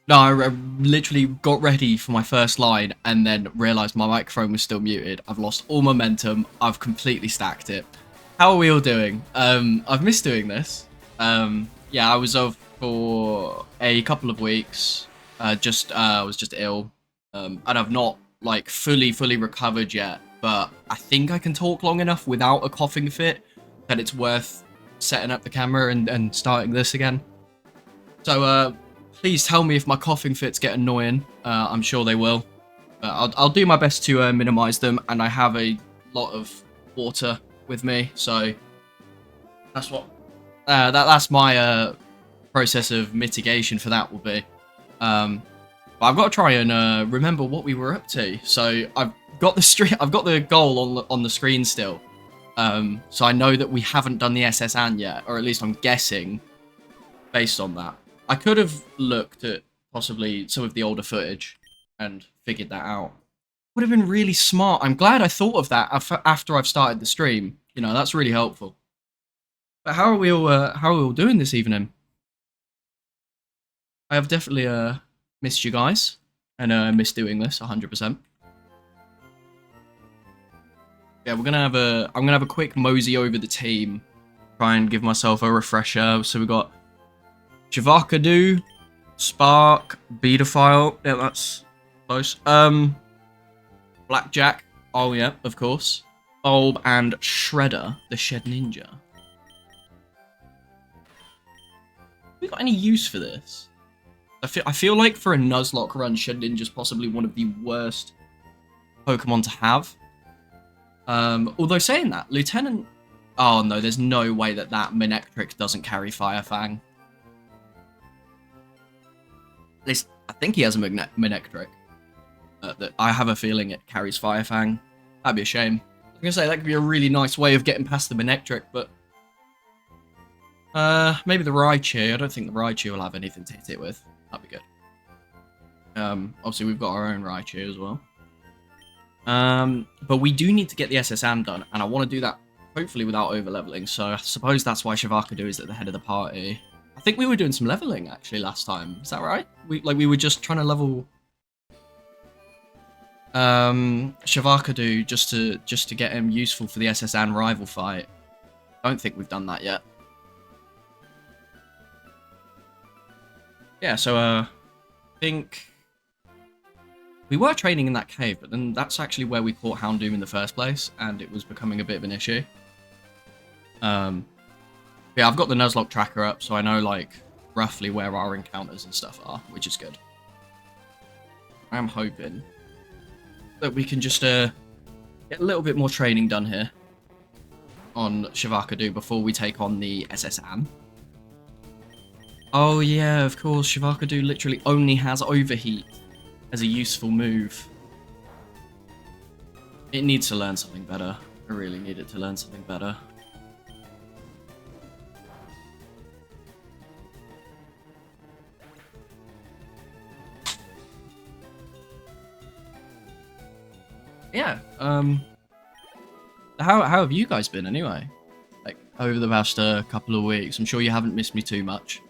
No, I literally got ready for my first line and then realised my microphone was still muted. I've lost all momentum. I've completely stacked it. How are we all doing? I've missed doing this. Yeah, I was off for a couple of weeks. I was just ill. And I've not like fully recovered yet. But I think I can talk long enough without a coughing fit that it's worth setting up the camera and starting this again. So, please tell me if my coughing fits get annoying. I'm sure they will. I'll do my best to minimize them, and I have a lot of water with me, so that's what that's my process of mitigation for that will be. But I've got to try and remember what we were up to. So I've got the goal on the screen still. So I know that we haven't done the SSN yet, or at least I'm guessing based on that. I could have looked at possibly some of the older footage and figured that out. Would have been really smart. I'm glad I thought of that after I've started the stream. You know, that's really helpful. But how are we all doing this evening? I have definitely missed you guys and missed doing this 100%. Yeah, I'm gonna have a quick mosey over the team, try and give myself a refresher. So we got Shavakadu, Spark, Bedaphile. Yeah, that's close. Blackjack. Oh yeah, of course. Bulb and Shredder, the Shed Ninja. Have we got any use for this? I feel like for a Nuzlocke run, Shed Ninja's possibly one of the worst Pokemon to have. Although saying that, Lieutenant... Oh no, there's no way that Manectric doesn't carry Fire Fang. At least, I think he has a Manectric. I have a feeling it carries Fire Fang. That'd be a shame. I was going to say, that could be a really nice way of getting past the Manectric, but... maybe the Raichu. I don't think the Raichu will have anything to hit it with. That'd be good. Obviously, we've got our own Raichu as well. But we do need to get the SSM done, and I want to do that hopefully without over-leveling, so I suppose that's why Shavakadu is at the head of the party. I think we were doing some leveling, actually, last time. Is that right? We were just trying to level... Shavakadu just to get him useful for the SSN rival fight. I don't think we've done that yet. Yeah, so, I think... We were training in that cave, but then that's actually where we caught Houndoom in the first place, and it was becoming a bit of an issue. Yeah, I've got the Nuzlocke tracker up, so I know, like, roughly where our encounters and stuff are, which is good. I'm hoping that we can just, get a little bit more training done here on Shavakadu before we take on the SSM. Oh yeah, of course, Shavakadu literally only has Overheat as a useful move. It needs to learn something better. I really need it to learn something better. Yeah, how have you guys been anyway? Like, over the past couple of weeks? I'm sure you haven't missed me too much.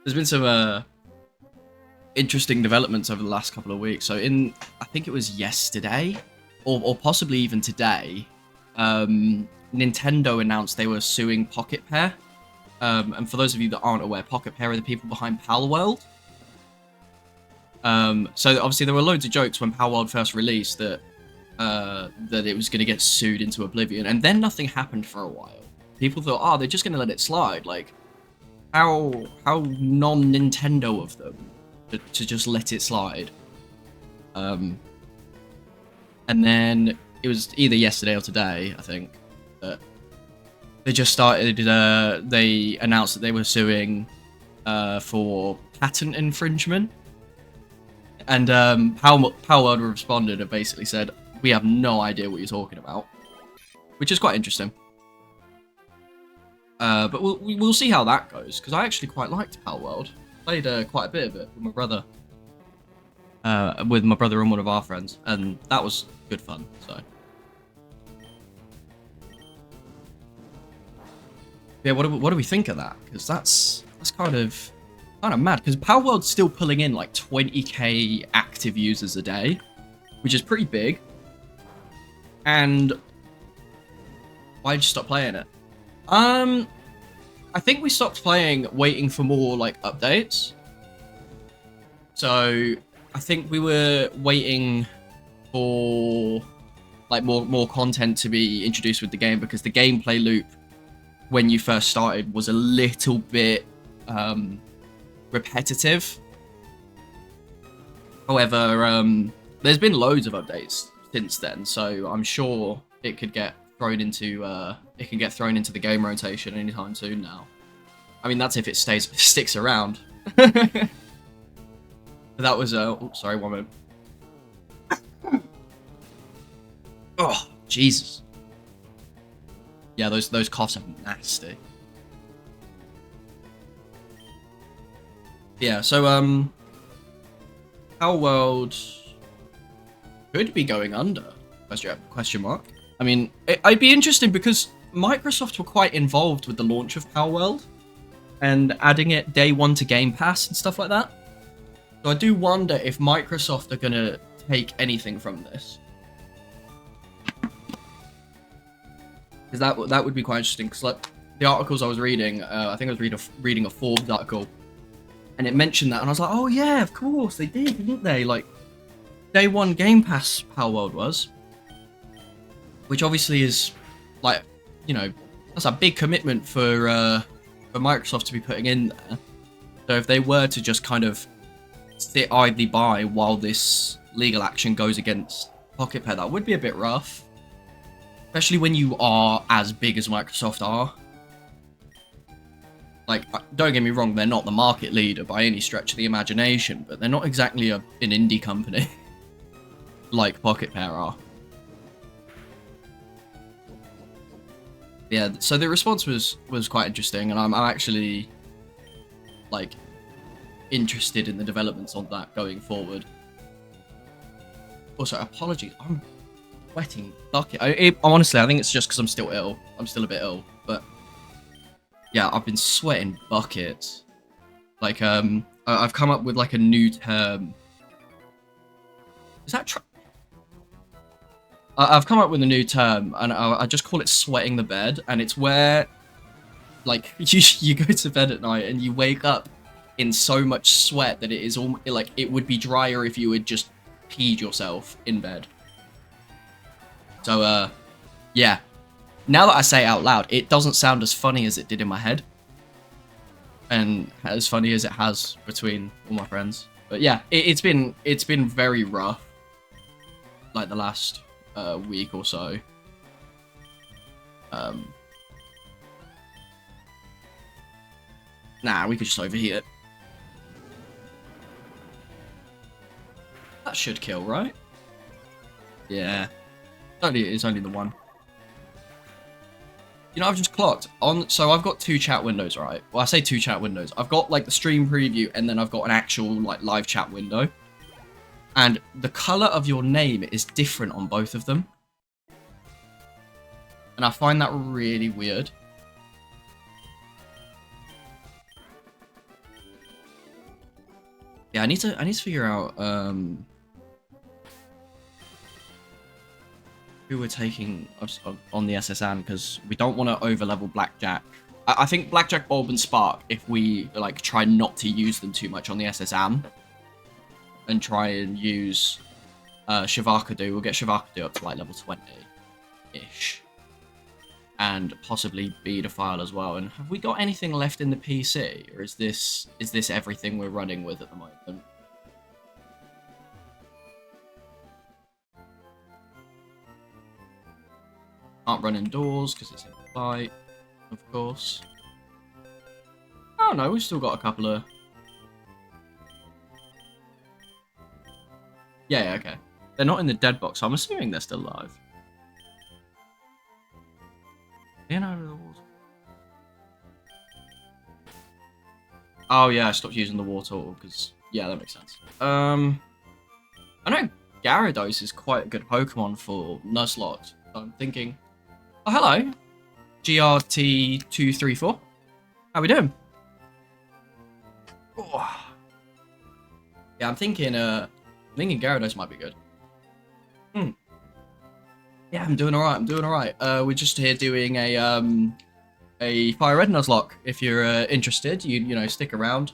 There's been some interesting developments over the last couple of weeks. So I think it was yesterday, or possibly even today, Nintendo announced they were suing Pocket Pair. And for those of you that aren't aware, Pocket Pair are the people behind Palworld. So obviously there were loads of jokes when Palworld first released that it was going to get sued into oblivion, and then nothing happened for a while. People thought, oh, they're just going to let it slide. Like, how non-Nintendo of them to just let it slide. And then it was either yesterday or today, I think, that they just started, they announced that they were suing for patent infringement. And Palworld responded and basically said, we have no idea what you're talking about. Which is quite interesting. But we'll see how that goes, because I actually quite liked Palworld. Played quite a bit of it with my brother. And one of our friends, and that was good fun, so. Yeah, what do we think of that? Because that's kind of kind of mad because Power World's still pulling in like 20k active users a day, which is pretty big. And why did you stop playing it? I think we stopped playing waiting for more like updates. So I think we were waiting for like more content to be introduced with the game, because the gameplay loop when you first started was a little bit repetitive. However, there's been loads of updates since then, so I'm sure it could get thrown into the game rotation anytime soon now. I mean, that's if it sticks around. That was oh, sorry, 1 minute. Oh, Jesus. Yeah, those coughs are nasty. Yeah, so Power World could be going under? Question mark. I mean, I'd be interested because Microsoft were quite involved with the launch of Power World and adding it day one to Game Pass and stuff like that. So I do wonder if Microsoft are gonna take anything from this. Because that would be quite interesting. Because like the articles I was reading, I think I was reading a Forbes article, and it mentioned that, and I was like, oh yeah, of course they did, didn't they? Like day one Game Pass Power World was, which obviously is like, you know, that's a big commitment for Microsoft to be putting in there. So if they were to just kind of sit idly by while this legal action goes against Pocket Pair, that would be a bit rough. Especially when you are as big as Microsoft are. Like, don't get me wrong, they're not the market leader by any stretch of the imagination, but they're not exactly an indie company like Pocket Pair are. Yeah, so the response was quite interesting, and I'm actually like interested in the developments on that going forward. Also, apologies, I'm sweating bucket. Honestly, I think it's just because I'm still ill. I'm still a bit ill, but yeah, I've been sweating buckets. Like, I've come up with like a new term. Is that true? I've come up with a new term, and I just call it sweating the bed, and it's where, like, you go to bed at night and you wake up in so much sweat that it is all like it would be drier if you had just peed yourself in bed. So, yeah. Now that I say it out loud, it doesn't sound as funny as it did in my head, and as funny as it has between all my friends. But yeah, it's been very rough, like the last week or so. Nah, we could just overheat it. That should kill, right? Yeah. It's only the one. You know, I've just clocked on. So I've got 2 chat windows, right? Well, I say 2 chat windows. I've got like the stream preview, and then I've got an actual like live chat window. And the color of your name is different on both of them. And I find that really weird. Yeah, I need to figure out who we're taking on the SSN, because we don't want to overlevel Blackjack. I think Blackjack, Bulb, and Spark, if we like try not to use them too much on the SSN and try and use Shavakadu, we'll get Shavakadu up to like level 20-ish. And possibly Bedophile as well. And have we got anything left in the PC? Or is this everything we're running with at the moment? Can't run indoors because it's in flight, of course. Oh no, we've still got a couple of... Yeah, okay. They're not in the dead box, so I'm assuming they're still alive. In over the water. Oh yeah, I stopped using the water because yeah, that makes sense. I know Gyarados is quite a good Pokemon for Nuzlocke. So I'm thinking, oh hello, GRT234. How we doing? Oh. Yeah, I'm thinking Gyarados might be good. Hmm. Yeah, I'm doing alright, I'm doing alright. We're just here doing a Fire Red Nuzlocke. If you're interested, you know, stick around.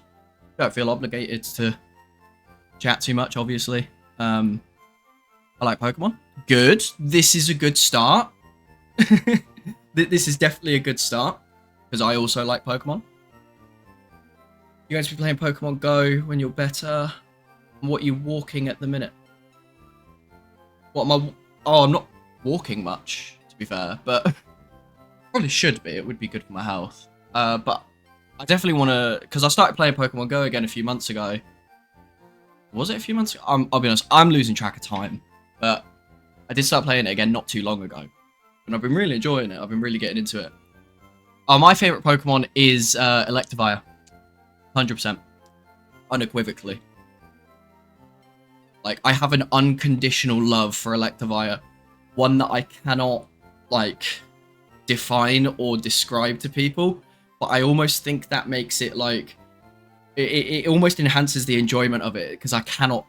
Don't feel obligated to chat too much, obviously. I like Pokemon. Good. This is a good start. This is definitely a good start, because I also like Pokemon. You're going to be playing Pokemon Go when you're better. What are you walking at the minute? What am I... Oh, I'm not walking much, to be fair, but probably should be. It would be good for my health. But I definitely want to... Because I started playing Pokemon Go again a few months ago. Was it a few months ago? I'll be honest, I'm losing track of time. But I did start playing it again not too long ago. And I've been really enjoying it. I've been really getting into it. Oh, my favourite Pokemon is Electivire. 100%. Unequivocally. Like, I have an unconditional love for Electivire. One that I cannot, like, define or describe to people. But I almost think that makes it, like... It almost enhances the enjoyment of it. Because I cannot,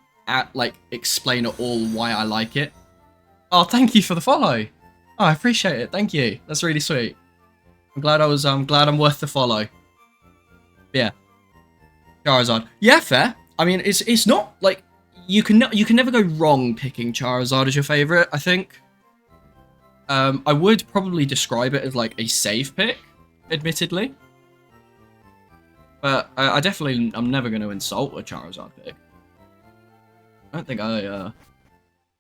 explain at all why I like it. Oh, thank you for the follow. Oh, I appreciate it. Thank you. That's really sweet. I'm glad I'm worth the follow. Yeah. Charizard. Yeah, fair. I mean, it's not like you can never go wrong picking Charizard as your favorite, I think. I would probably describe it as like a safe pick, admittedly. But I'm never going to insult a Charizard pick. I don't think I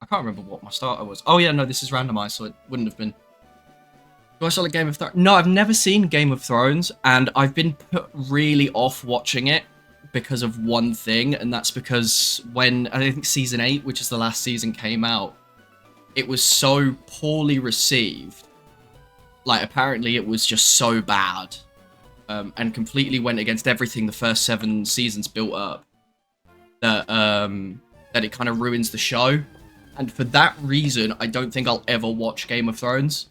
can't remember what my starter was. Oh yeah, no, this is randomized, so it wouldn't have been. Do I saw like Game of Thrones? No, I've never seen Game of Thrones, and I've been put really off watching it because of one thing, and that's because when, I think Season 8, which is the last season, came out, it was so poorly received. Like, apparently it was just so bad, and completely went against everything the first 7 seasons built up, that it kind of ruins the show. And for that reason, I don't think I'll ever watch Game of Thrones.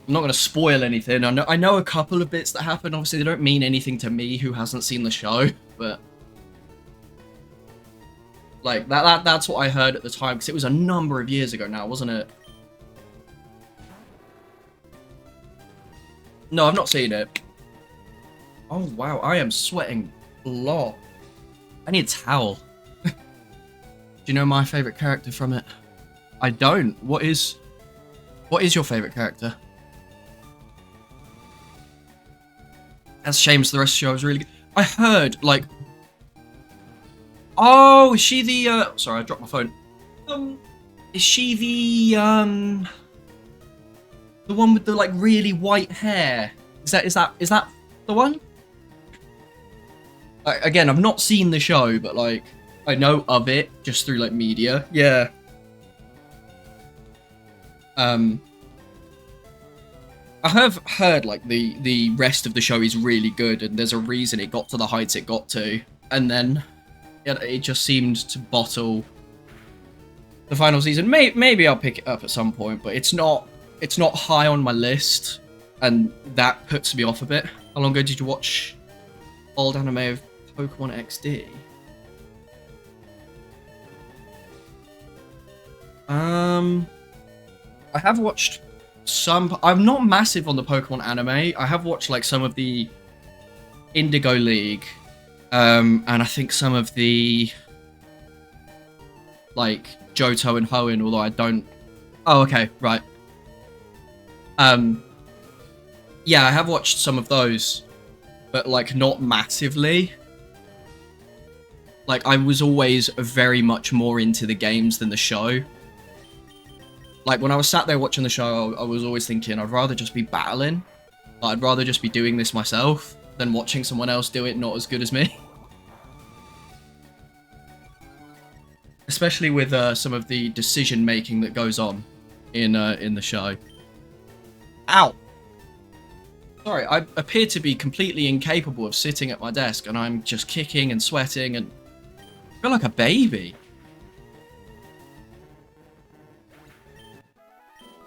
I'm not going to spoil anything. I know a couple of bits that happen. Obviously, they don't mean anything to me who hasn't seen the show, but like that's what I heard at the time, because it was a number of years ago now, wasn't it? No, I've not seen it. Oh wow, I am sweating a lot. I need a towel. Do you know my favorite character from it? I don't. What is your favorite character? That's a shame, so the rest of the show was really good. I heard, like... Oh, is she the, Sorry, I dropped my phone. Is she the one with the, like, really white hair? Is that the one? Again, I've not seen the show, but, like, I know of it just through, like, media. Yeah. I have heard, like, the rest of the show is really good, and there's a reason it got to the heights it got to. And then it just seemed to bottle the final season. Maybe I'll pick it up at some point, but it's not high on my list, and that puts me off a bit. How long ago did you watch old anime of Pokemon XD? I have watched some. I'm not massive on the Pokemon anime. I have watched like some of the Indigo League, and I think some of the like Johto and Hoenn, although I don't. Oh, okay, right. Yeah, I have watched some of those, but like not massively. Like I was always very much more into the games than the show. Like, when I was sat there watching the show, I was always thinking, I'd rather just be battling. Like, I'd rather just be doing this myself than watching someone else do it not as good as me. Especially with some of the decision-making that goes on in the show. Ow! Sorry, I appear to be completely incapable of sitting at my desk, and I'm just kicking and sweating, and I feel like a baby.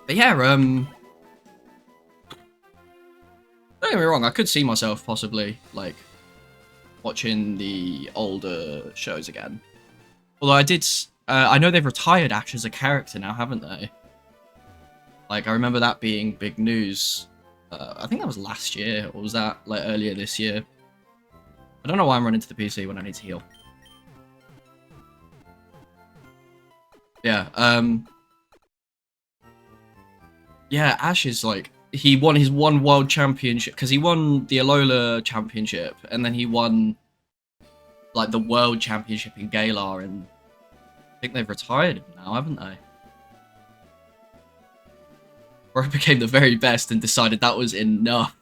But yeah, don't get me wrong, I could see myself possibly, like, watching the older shows again. Although I know they've retired Ash as a character now, haven't they? Like, I remember that being big news. I think that was last year, or was that like earlier this year? I don't know why I'm running to the PC when I need to heal. Yeah, yeah, Ash is like, he won his one world championship, because he won the Alola championship, and then he won, like, the world championship in Galar, and I think they've retired him now, haven't they? Or it became the very best and decided that was enough.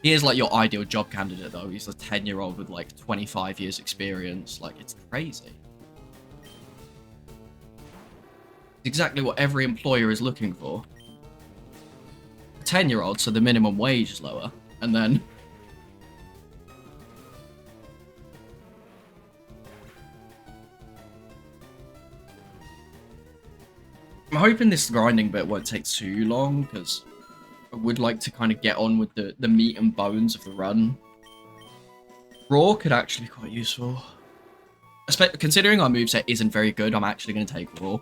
He is like your ideal job candidate, though. He's a 10-year-old with like 25 years experience. Like, it's crazy. It's exactly what every employer is looking for. A 10-year-old, so the minimum wage is lower. And then... I'm hoping this grinding bit won't take too long, because I would like to kind of get on with the meat and bones of the run. Raw could actually be quite useful. Considering our moveset isn't very good, I'm actually going to take Raw.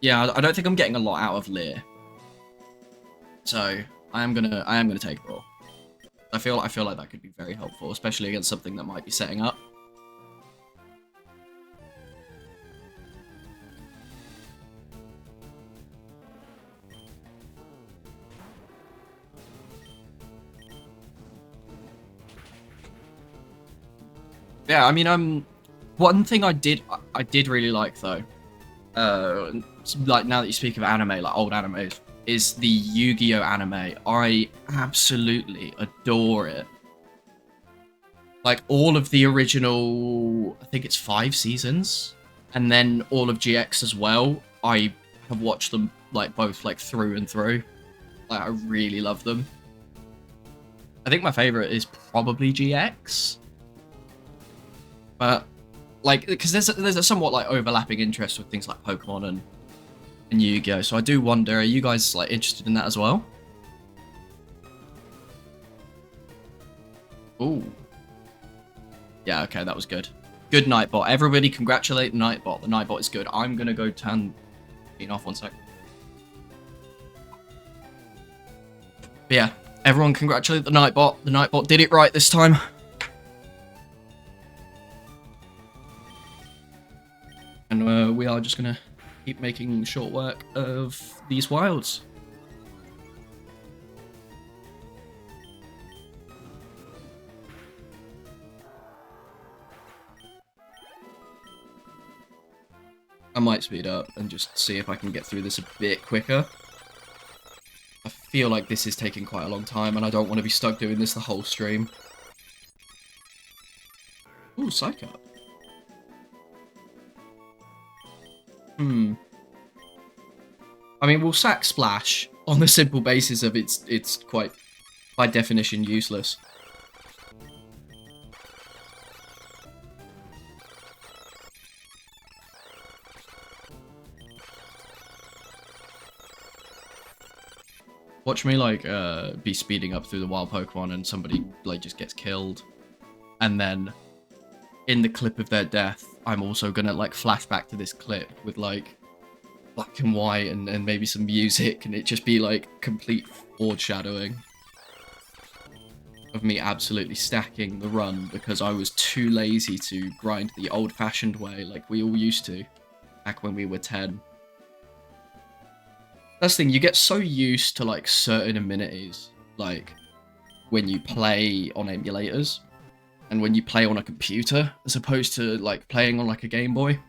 Yeah, I don't think I'm getting a lot out of Leer. So, I am gonna take Raw. I feel like that could be very helpful, especially against something that might be setting up. Yeah, I mean, one thing I did really like though, like now that you speak of anime, like old animes, is the Yu-Gi-Oh anime. I absolutely adore it. Like all of the original, I think it's 5 seasons, and then all of GX as well. I have watched them like both like through and through. Like I really love them. I think my favorite is probably GX. But, like, because there's a somewhat, like, overlapping interest with things like Pokemon and Yu-Gi-Oh! So I do wonder, are you guys, like, interested in that as well? Ooh. Yeah, okay, that was good. Good Nightbot. Everybody congratulate Nightbot. The Nightbot is good. I'm gonna go turn it off 1 sec. But yeah, everyone congratulate the Nightbot. The Nightbot did it right this time. And we are just going to keep making short work of these wilds. I might speed up and just see if I can get through this a bit quicker. I feel like this is taking quite a long time, and I don't want to be stuck doing this the whole stream. Ooh, Psych Up. I mean, we'll sack Splash on the simple basis of it's quite, by definition, useless. Watch me, like, be speeding up through the wild Pokemon and somebody, like, just gets killed. And then, in the clip of their death, I'm also gonna, like, flash back to this clip with, like, black and white and maybe some music, and it just be, like, complete foreshadowing of me absolutely stacking the run because I was too lazy to grind the old-fashioned way like we all used to back when we were 10. That's the thing, you get so used to, like, certain amenities, like, when you play on emulators, and when you play on a computer, as opposed to, like, playing on, like, a Game Boy.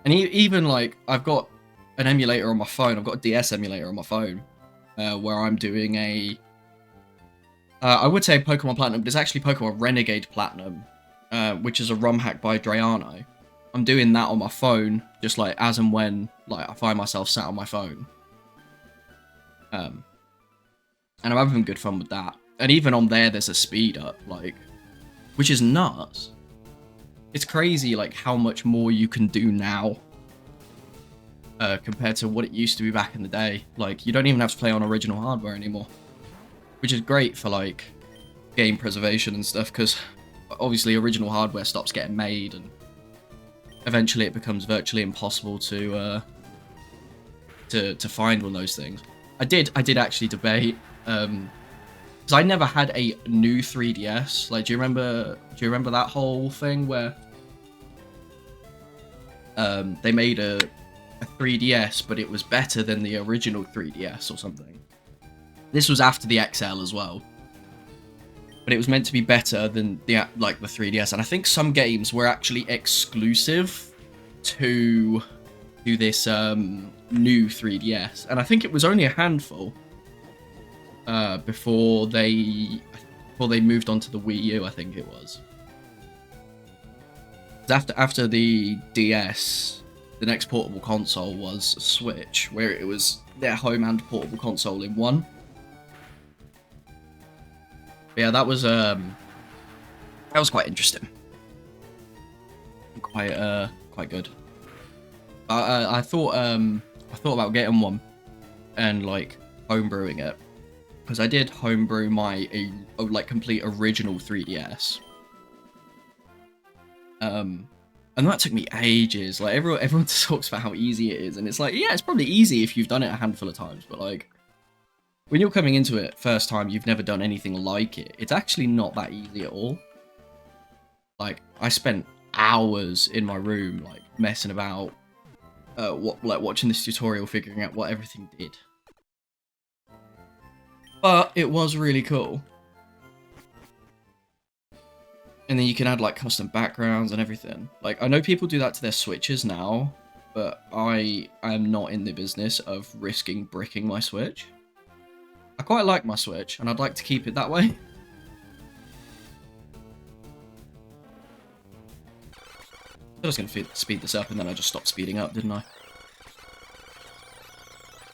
And even, like, I've got an emulator on my phone, I've got a DS emulator on my phone, where I'm doing a... I would say Pokemon Platinum, but it's actually Pokemon Renegade Platinum, which is a ROM hack by Drayano. I'm doing that on my phone, just like as and when like I find myself sat on my phone. And I'm having good fun with that. And even on there, there's a speed up, like, which is nuts. It's crazy, like, how much more you can do now. compared to what it used to be back in the day. Like, you don't even have to play on original hardware anymore, which is great for like game preservation and stuff, because obviously original hardware stops getting made and eventually it becomes virtually impossible to find one of those things. I did actually debate, because I never had a new 3DS. Like, do you remember that whole thing where they made a 3DS, but it was better than the original 3DS or something? This was after the XL as well, but it was meant to be better than the 3DS, and I think some games were actually exclusive to this new 3DS, and I think it was only a handful before they moved on to the Wii U. I think it was after the DS. The next portable console was Switch, where it was their home and portable console in one. But yeah, that was quite interesting, quite good. I thought about getting one and like homebrewing it, because I did homebrew my complete original 3DS. And that took me ages. Like, everyone talks about how easy it is, and it's like, yeah, it's probably easy if you've done it a handful of times, but like, when you're coming into it first time, you've never done anything like it, it's actually not that easy at all. Like, I spent hours in my room, like, messing about, watching this tutorial, figuring out what everything did. But it was really cool. And then you can add like custom backgrounds and everything. Like, I know people do that to their Switches now, but I am not in the business of risking bricking my Switch. I quite like my Switch, and I'd like to keep it that way. I was going to speed this up, and then I just stopped speeding up, didn't I?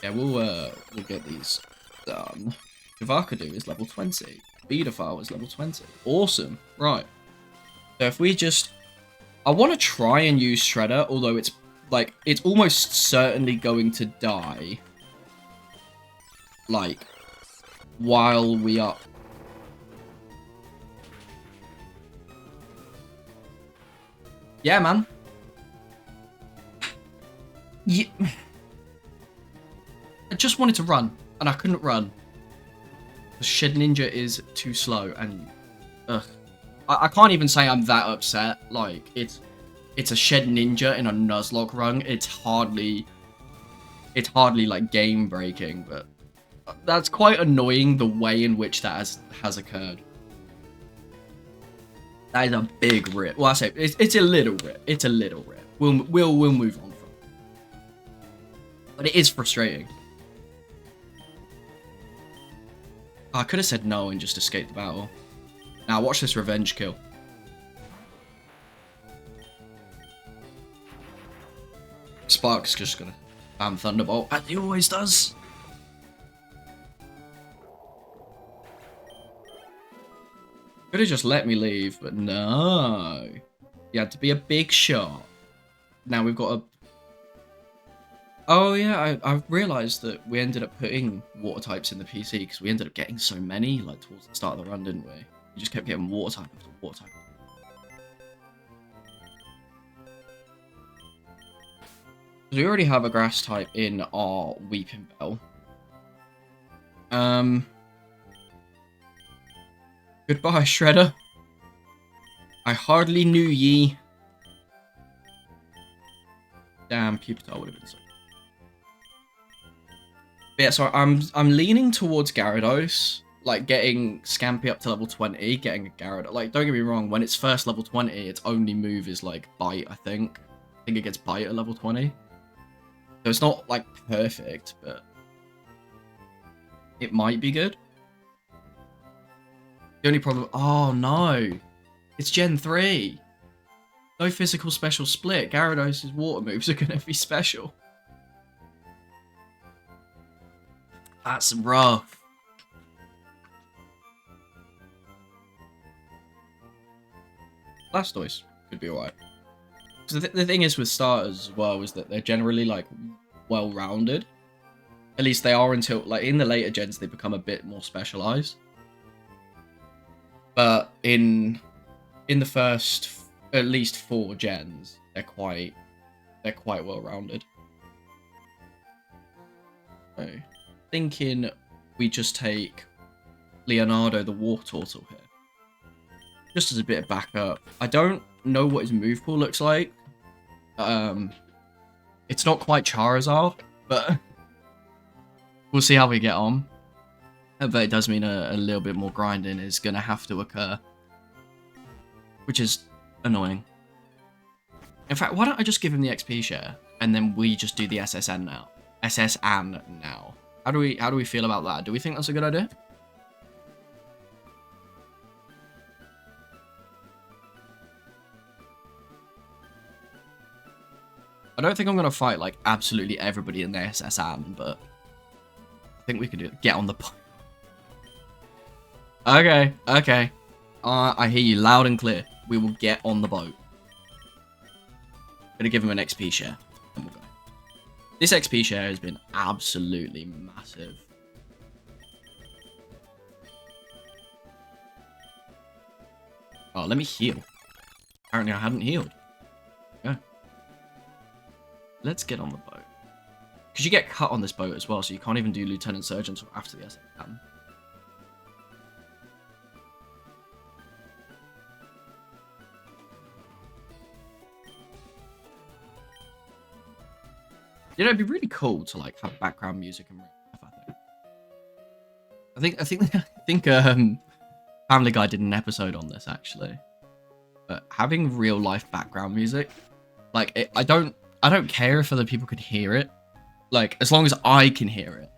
Yeah, we'll get these done. Javakadu is level 20. Bedaphile is level 20. Awesome. Right. So if we just... I want to try and use Shredder, although it's almost certainly going to die. Like, while we are... Yeah, man. Yeah. I just wanted to run, and I couldn't run. The Shed Ninja is too slow, and... Ugh. I can't even say I'm that upset. Like, it's a Shed Ninja in a Nuzlocke run. It's hardly like game breaking, but that's quite annoying, the way in which that has occurred. That is a big rip. Well, I say it's a little rip. It's a little rip. We'll move on from it. But it is frustrating. I could have said no and just escaped the battle. Now watch this revenge kill. Spark's just gonna bam Thunderbolt, as he always does. Could have just let me leave, but no. You had to be a big shot. Now we've got a... Oh yeah, I realised that we ended up putting water types in the PC because we ended up getting so many, like, towards the start of the run, didn't we? We just kept getting water type after water type. We already have a grass type in our Weeping Bell. Goodbye, Shredder. I hardly knew ye. Damn, Pupitar would have been so. But yeah, so I'm leaning towards Gyarados. Like, getting Scampy up to level 20, getting a Gyarados. Like, don't get me wrong, when it's first level 20, its only move is, like, Bite, I think. I think it gets Bite at level 20. So it's not, like, perfect, but it might be good. The only problem... Oh, no. It's Gen 3. No physical special split. Gyarados' water moves are going to be special. That's rough. Blastoise could be alright. So the thing is with starters as well is that they're generally like well-rounded. At least they are until, like, in the later gens, they become a bit more specialized. But in the first, at least 4 gens, they're quite well-rounded. So, thinking we just take Leonardo the War Turtle here. Just as a bit of backup. I don't know what his move pool looks like. It's not quite Charizard, but we'll see how we get on. But it does mean a little bit more grinding is going to have to occur, which is annoying. In fact, why don't I just give him the XP share, and then we just do the SSN now? SSN now. How do we feel about that? Do we think that's a good idea? I don't think I'm going to fight, like, absolutely everybody in the SSN, but I think we could do it. Get on the boat. Okay, okay. I hear you loud and clear. We will get on the boat. Gonna give him an XP share, and we'll go. This XP share has been absolutely massive. Oh, let me heal. Apparently I hadn't healed. Yeah. Let's get on the boat. Because you get cut on this boat as well, so you can't even do Lieutenant Surgeon until after the SSN. You know, it'd be really cool to, like, have background music and stuff, I think Family Guy did an episode on this, actually. But having real life background music, like, I don't care if other people can hear it. Like, as long as I can hear it,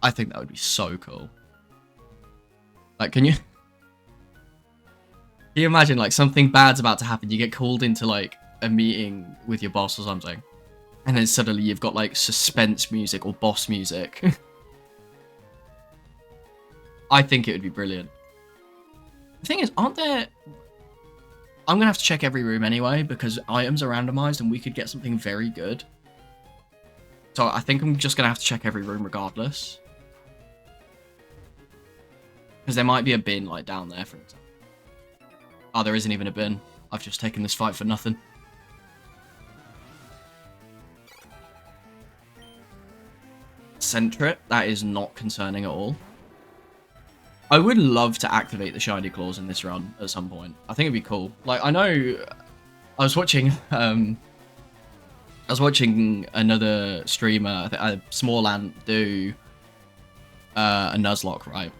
I think that would be so cool. Like, can you imagine, like, something bad's about to happen, you get called into, like, a meeting with your boss or something, and then suddenly you've got, like, suspense music or boss music. I think it would be brilliant. The thing is, aren't there... I'm going to have to check every room anyway, because items are randomized and we could get something very good. So I think I'm just going to have to check every room regardless. Because there might be a bin, like, down there, for example. Oh, there isn't even a bin. I've just taken this fight for nothing. Sentret, that is not concerning at all. I would love to activate the shiny claws in this run at some point. I think it'd be cool. Like, I know I was watching another streamer, Smallland, do a Nuzlocke, right?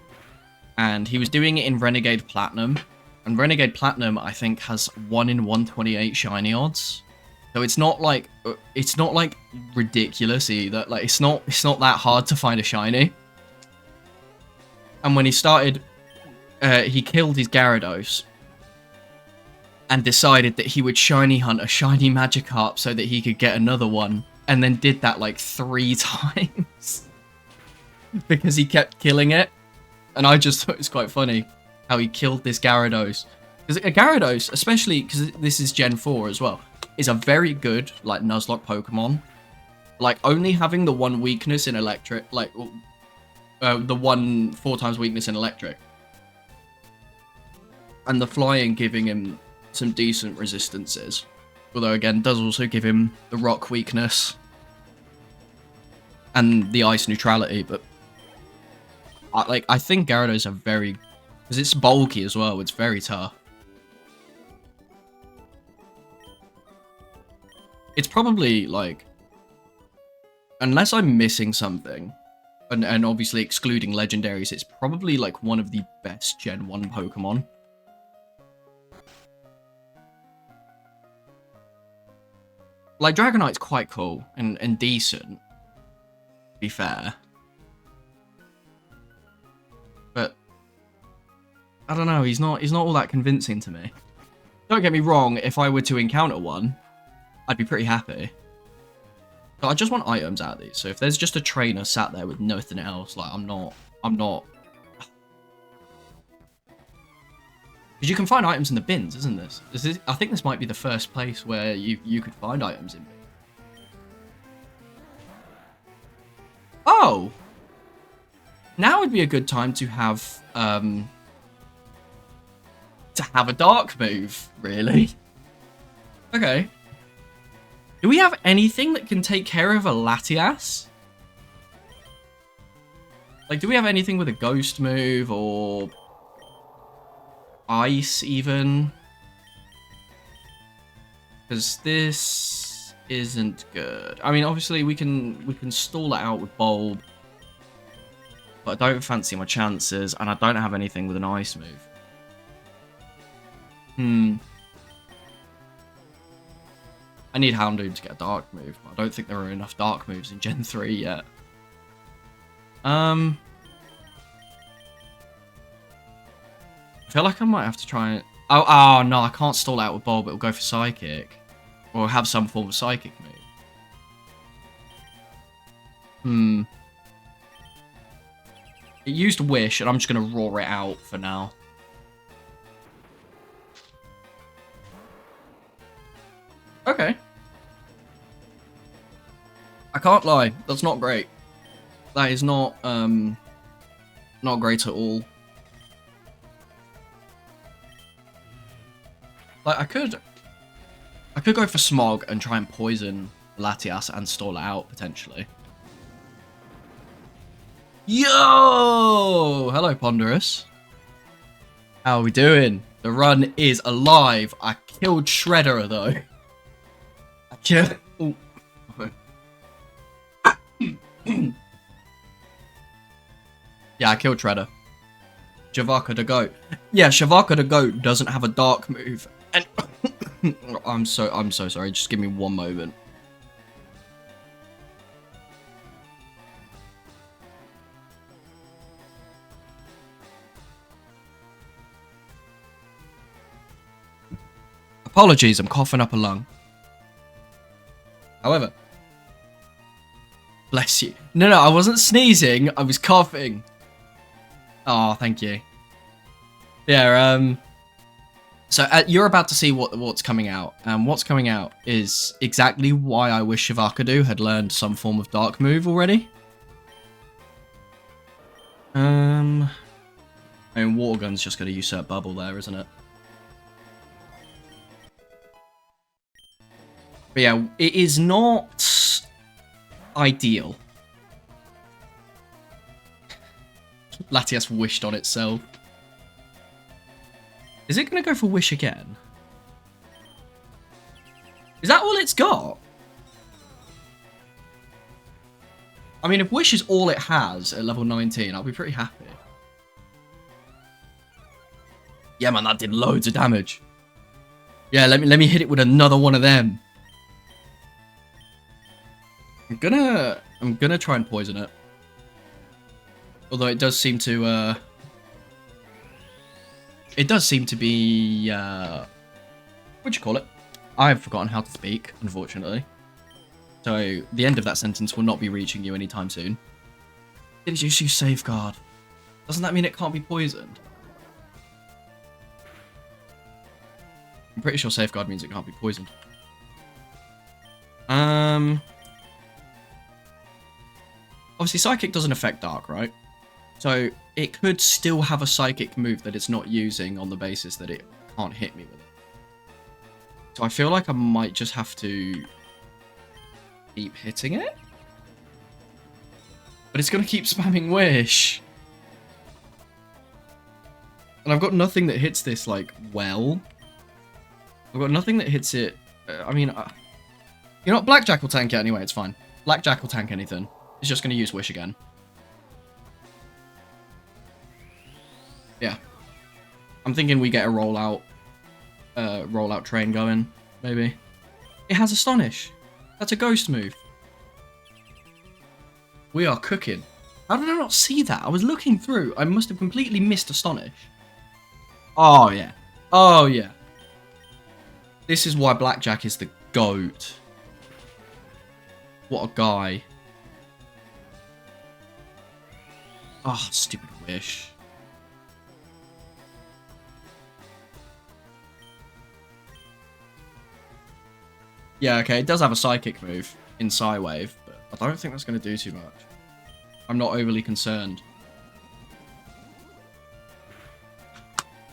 And he was doing it in Renegade Platinum. And Renegade Platinum, I think, has 1 in 128 shiny odds. So it's not like ridiculous either. Like, it's not that hard to find a shiny. And when he started, he killed his Gyarados and decided that he would shiny hunt a shiny Magikarp so that he could get another one, and then did that like 3 times because he kept killing it. And I just thought it was quite funny how he killed this Gyarados. Because a Gyarados, especially because this is Gen 4 as well, is a very good, like, Nuzlocke Pokemon. Like, only having the 1 weakness in Electric, like, the 1 4 times weakness in Electric. And the Flying giving him some decent resistances. Although, again, does also give him the Rock weakness. And the Ice neutrality, but... I think Gyarados are very... Because it's bulky as well, it's very tough. It's probably, like... Unless I'm missing something, and obviously excluding legendaries, it's probably, like, one of the best Gen 1 Pokemon. Like, Dragonite's quite cool and decent, to be fair. But I don't know, he's not all that convincing to me. Don't get me wrong, if I were to encounter one, I'd be pretty happy. But I just want items out of these. So if there's just a trainer sat there with nothing else, like, I'm not. Because you can find items in the bins, isn't this? I think this might be the first place where you could find items in bins. Now would be a good time to have a dark move, really. Okay. Do we have anything that can take care of a Latias? Like, do we have anything with a ghost move or ice even? Because this isn't good. I mean, obviously we can stall it out with Bulb, but I don't fancy my chances, and I don't have anything with an ice move. I need Houndoom to get a dark move, but I don't think there are enough dark moves in Gen 3 yet. I feel like I might have to try it. Oh, no, I can't stall out with Bulb. It'll go for Psychic. Or have some form of Psychic move. It used Wish, and I'm just going to roar it out for now. Okay. I can't lie. That's not great. That is not great at all. Like, I could go for Smog and try and poison Latias and stall it out, potentially. Yo! Hello, Ponderous. How are we doing? The run is alive. I killed Shredder, though. I killed... Ooh. Yeah, I killed Shredder. Shavaka the Goat. Yeah, Shavaka the Goat doesn't have a dark move. And I'm so sorry. Just give me one moment. Apologies, I'm coughing up a lung. However, bless you. No, I wasn't sneezing. I was coughing. Oh, thank you. Yeah, so you're about to see what's coming out. And what's coming out is exactly why I wish Shavakadu had learned some form of dark move already. I mean, Water Gun's just going to usurp Bubble there, isn't it? But yeah, it is not ideal. Latias wished on itself. Is it going to go for Wish again? Is that all it's got? I mean, if Wish is all it has at level 19, I'll be pretty happy. Yeah, man, that did loads of damage. Yeah, let me hit it with another one of them. I'm gonna try and poison it. Although it does seem to be what'd you call it? I've forgotten how to speak, unfortunately. So the end of that sentence will not be reaching you anytime soon. Didn't you use Safeguard? Doesn't that mean it can't be poisoned? I'm pretty sure Safeguard means it can't be poisoned. Obviously, Psychic doesn't affect Dark, right? So it could still have a Psychic move that it's not using on the basis that it can't hit me with it. So I feel like I might just have to keep hitting it. But it's going to keep spamming Wish. And I've got nothing that hits this, like, well. I've got nothing that hits it. I mean, you know what? Blackjack will tank it anyway. It's fine. Blackjack will tank anything. It's just going to use Wish again. Yeah. I'm thinking we get a rollout train going, maybe. It has Astonish. That's a ghost move. We are cooking. How did I not see that? I was looking through. I must have completely missed Astonish. Oh, yeah. Oh, yeah. This is why Blackjack is the GOAT. What a guy. Oh, stupid Wish. Yeah, okay, it does have a Psychic move in Psywave, but I don't think that's going to do too much. I'm not overly concerned.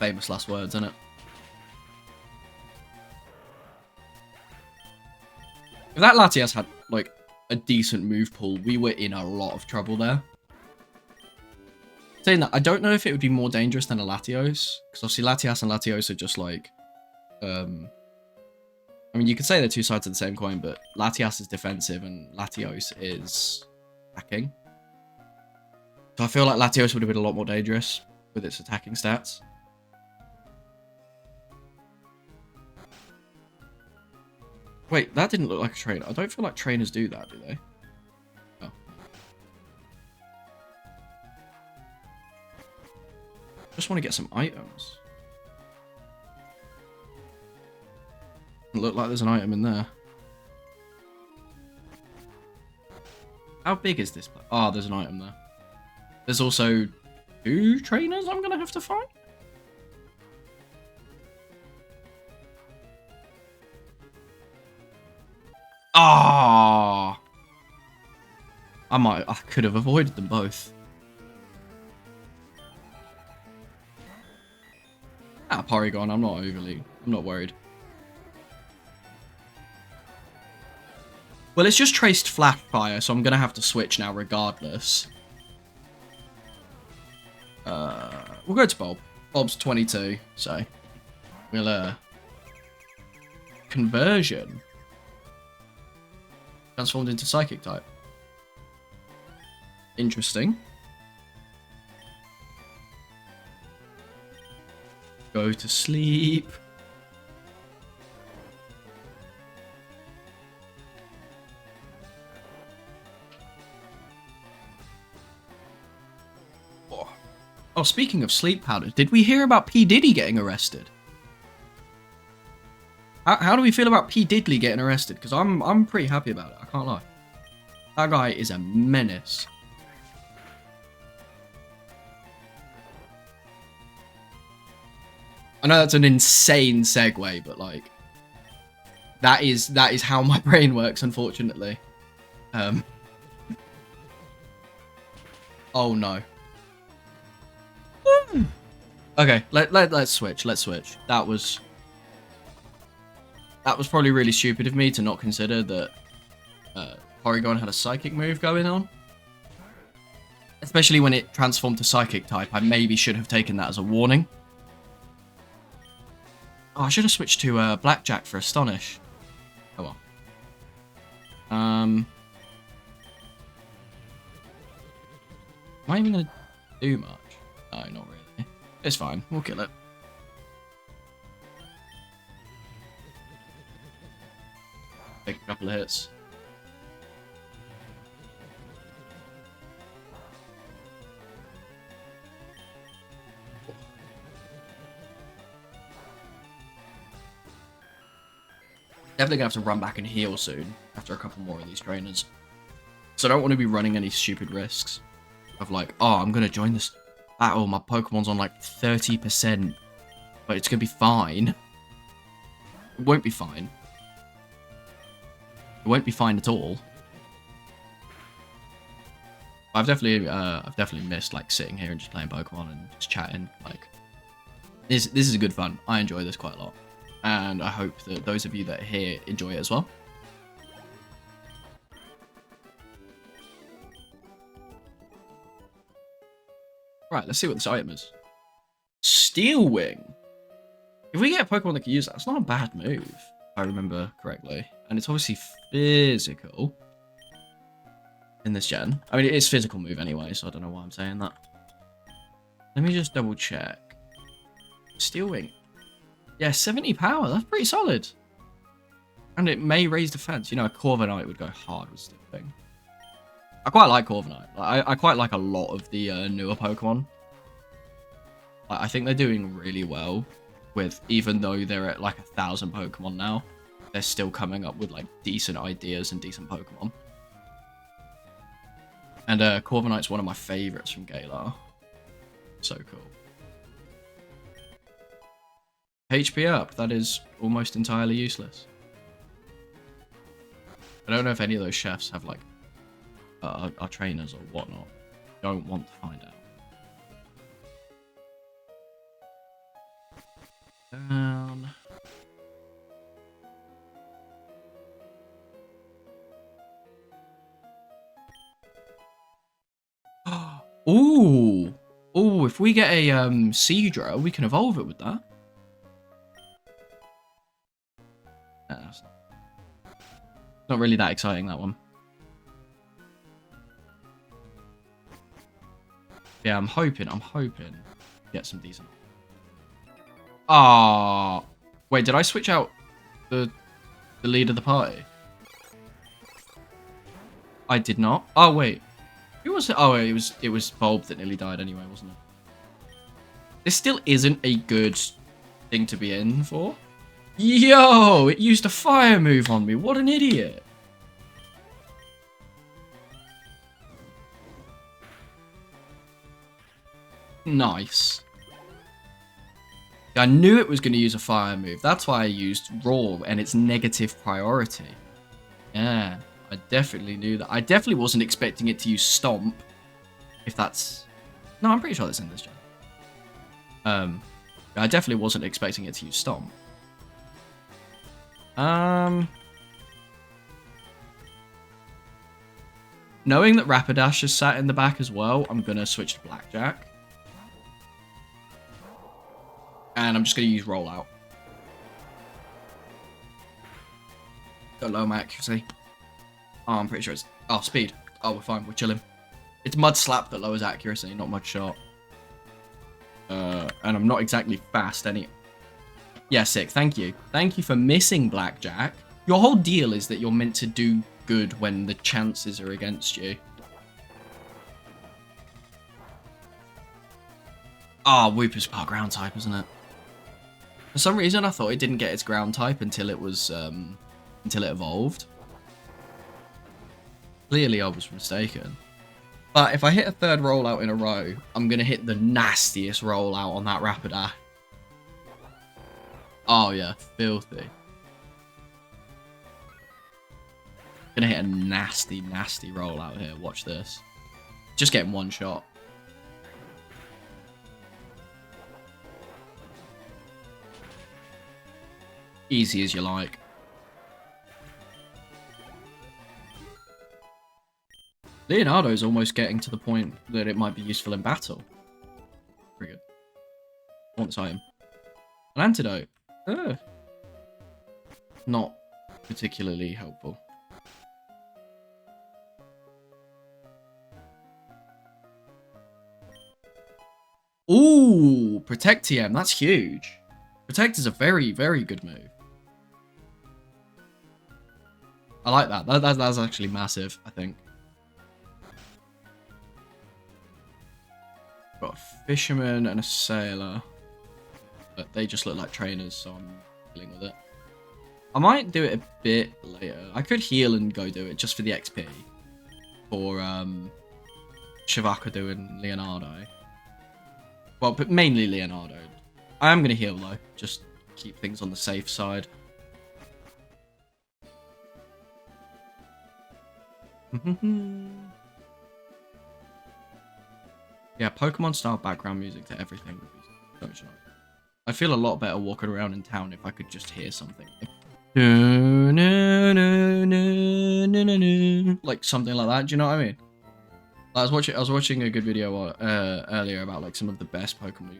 Famous last words, isn't it? If that Latias had, like, a decent move pool, we were in a lot of trouble there. Saying that, I don't know if it would be more dangerous than a Latios, because obviously Latias and Latios are just, like, I mean, you could say they're two sides of the same coin, but Latias is defensive and Latios is attacking. So I feel like Latios would have been a lot more dangerous with its attacking stats. Wait, that didn't look like a trainer. I don't feel like trainers do that, do they? Oh. Just want to get some items. Doesn't look like there's an item in there. How big is this place? Oh, there's an item there. There's also 2 trainers I'm going to have to find. Ah, I could have avoided them both. Porygon, I'm not worried. Well, it's just traced Flash Fire, so I'm gonna have to switch now regardless. We'll go to Bob. Bob's 22, so we'll conversion. Transformed into Psychic type. Interesting. Go to sleep. Oh, speaking of sleep powder, did we hear about P. Diddy getting arrested? How do we feel about P. Diddley getting arrested? Because I'm pretty happy about it, I can't lie. That guy is a menace. I know that's an insane segue, but like that is how my brain works, unfortunately. Oh no. Okay, let's switch. That was probably really stupid of me to not consider that Porygon had a Psychic move going on. Especially when it transformed to Psychic type, I maybe should have taken that as a warning. Oh, I should have switched to Blackjack for Astonish. Oh well. Am I even going to do much? No, not really. It's fine. We'll kill it. Take a couple of hits. Definitely gonna have to run back and heal soon after a couple more of these trainers. So I don't want to be running any stupid risks of like, oh, I'm gonna join this battle. My Pokemon's on like 30%, but it's gonna be fine. It won't be fine. It won't be fine at all. I've definitely missed like sitting here and just playing Pokemon and just chatting. Like, this is good fun. I enjoy this quite a lot. And I hope that those of you that are here enjoy it as well. Right, let's see what this item is. Steel Wing. If we get a Pokemon that can use that, it's not a bad move, if I remember correctly. And it's obviously physical in this gen. I mean, it is physical move anyway, so I don't know why I'm saying that. Let me just double check. Steel Wing. Yeah, 70 power. That's pretty solid. And it may raise defense. You know, a Corviknight would go hard with Steel Wing. I quite like Corviknight. I quite like a lot of the newer Pokemon. I think they're doing really well with, even though they're at like 1,000 Pokemon now, they're still coming up with like decent ideas and decent Pokemon. And Corviknight's one of my favorites from Galar. So cool. HP up, that is almost entirely useless. I don't know if any of those chefs have like are trainers or whatnot. Don't want to find out. Down. Ooh. Ooh, if we get a Seadra, we can evolve it with that. It's not really that exciting, that one. Yeah, I'm hoping get some decent. Ah, wait, did I switch out the lead of the party? I did not. Oh wait, who was it? Oh, it was Bulb that nearly died anyway, wasn't it? This still isn't a good thing to be in for. Yo, it used a fire move on me. What an idiot. Nice. I knew it was going to use a fire move. That's why I used Roar and its negative priority. Yeah, I definitely knew that. I definitely wasn't expecting it to use Stomp. If that's... No, I'm pretty sure that's in this gen. I definitely wasn't expecting it to use Stomp. Knowing that Rapidash is sat in the back as well, I'm going to switch to Blackjack. And I'm just going to use Rollout. Got low my accuracy. Oh, I'm pretty sure it's... Oh, speed. Oh, we're fine. We're chilling. It's Mud Slap that lowers accuracy, not Mud Shot. And I'm not exactly fast any... Yeah, sick. Thank you. Thank you for missing Blackjack. Your whole deal is that you're meant to do good when the chances are against you. Ah, Whoop is part ground type, isn't it? For some reason, I thought it didn't get its ground type until it was, until it evolved. Clearly, I was mistaken. But if I hit a third rollout in a row, I'm going to hit the nastiest rollout on that Rapidash. Oh, yeah. Filthy. Gonna hit a nasty, nasty rollout here. Watch this. Just getting one shot. Easy as you like. Leonardo's almost getting to the point that it might be useful in battle. Pretty good. I want this item. An antidote. Not particularly helpful. Ooh, Protect TM. That's huge. Protect is a very, very good move. I like that. That's actually massive, I think. Got a fisherman and a sailor. But they just look like trainers, so I'm dealing with it. I might do it a bit later. I could heal and go do it just for the XP. For Shavakadu and Leonardo. Well, but mainly Leonardo. I am going to heal though. Just keep things on the safe side. Yeah, Pokemon style background music to everything would be so much nice. I feel a lot better walking around in town if I could just hear something. Like something like that, do you know what I mean? I was watching a good video earlier about like some of the best Pokemon.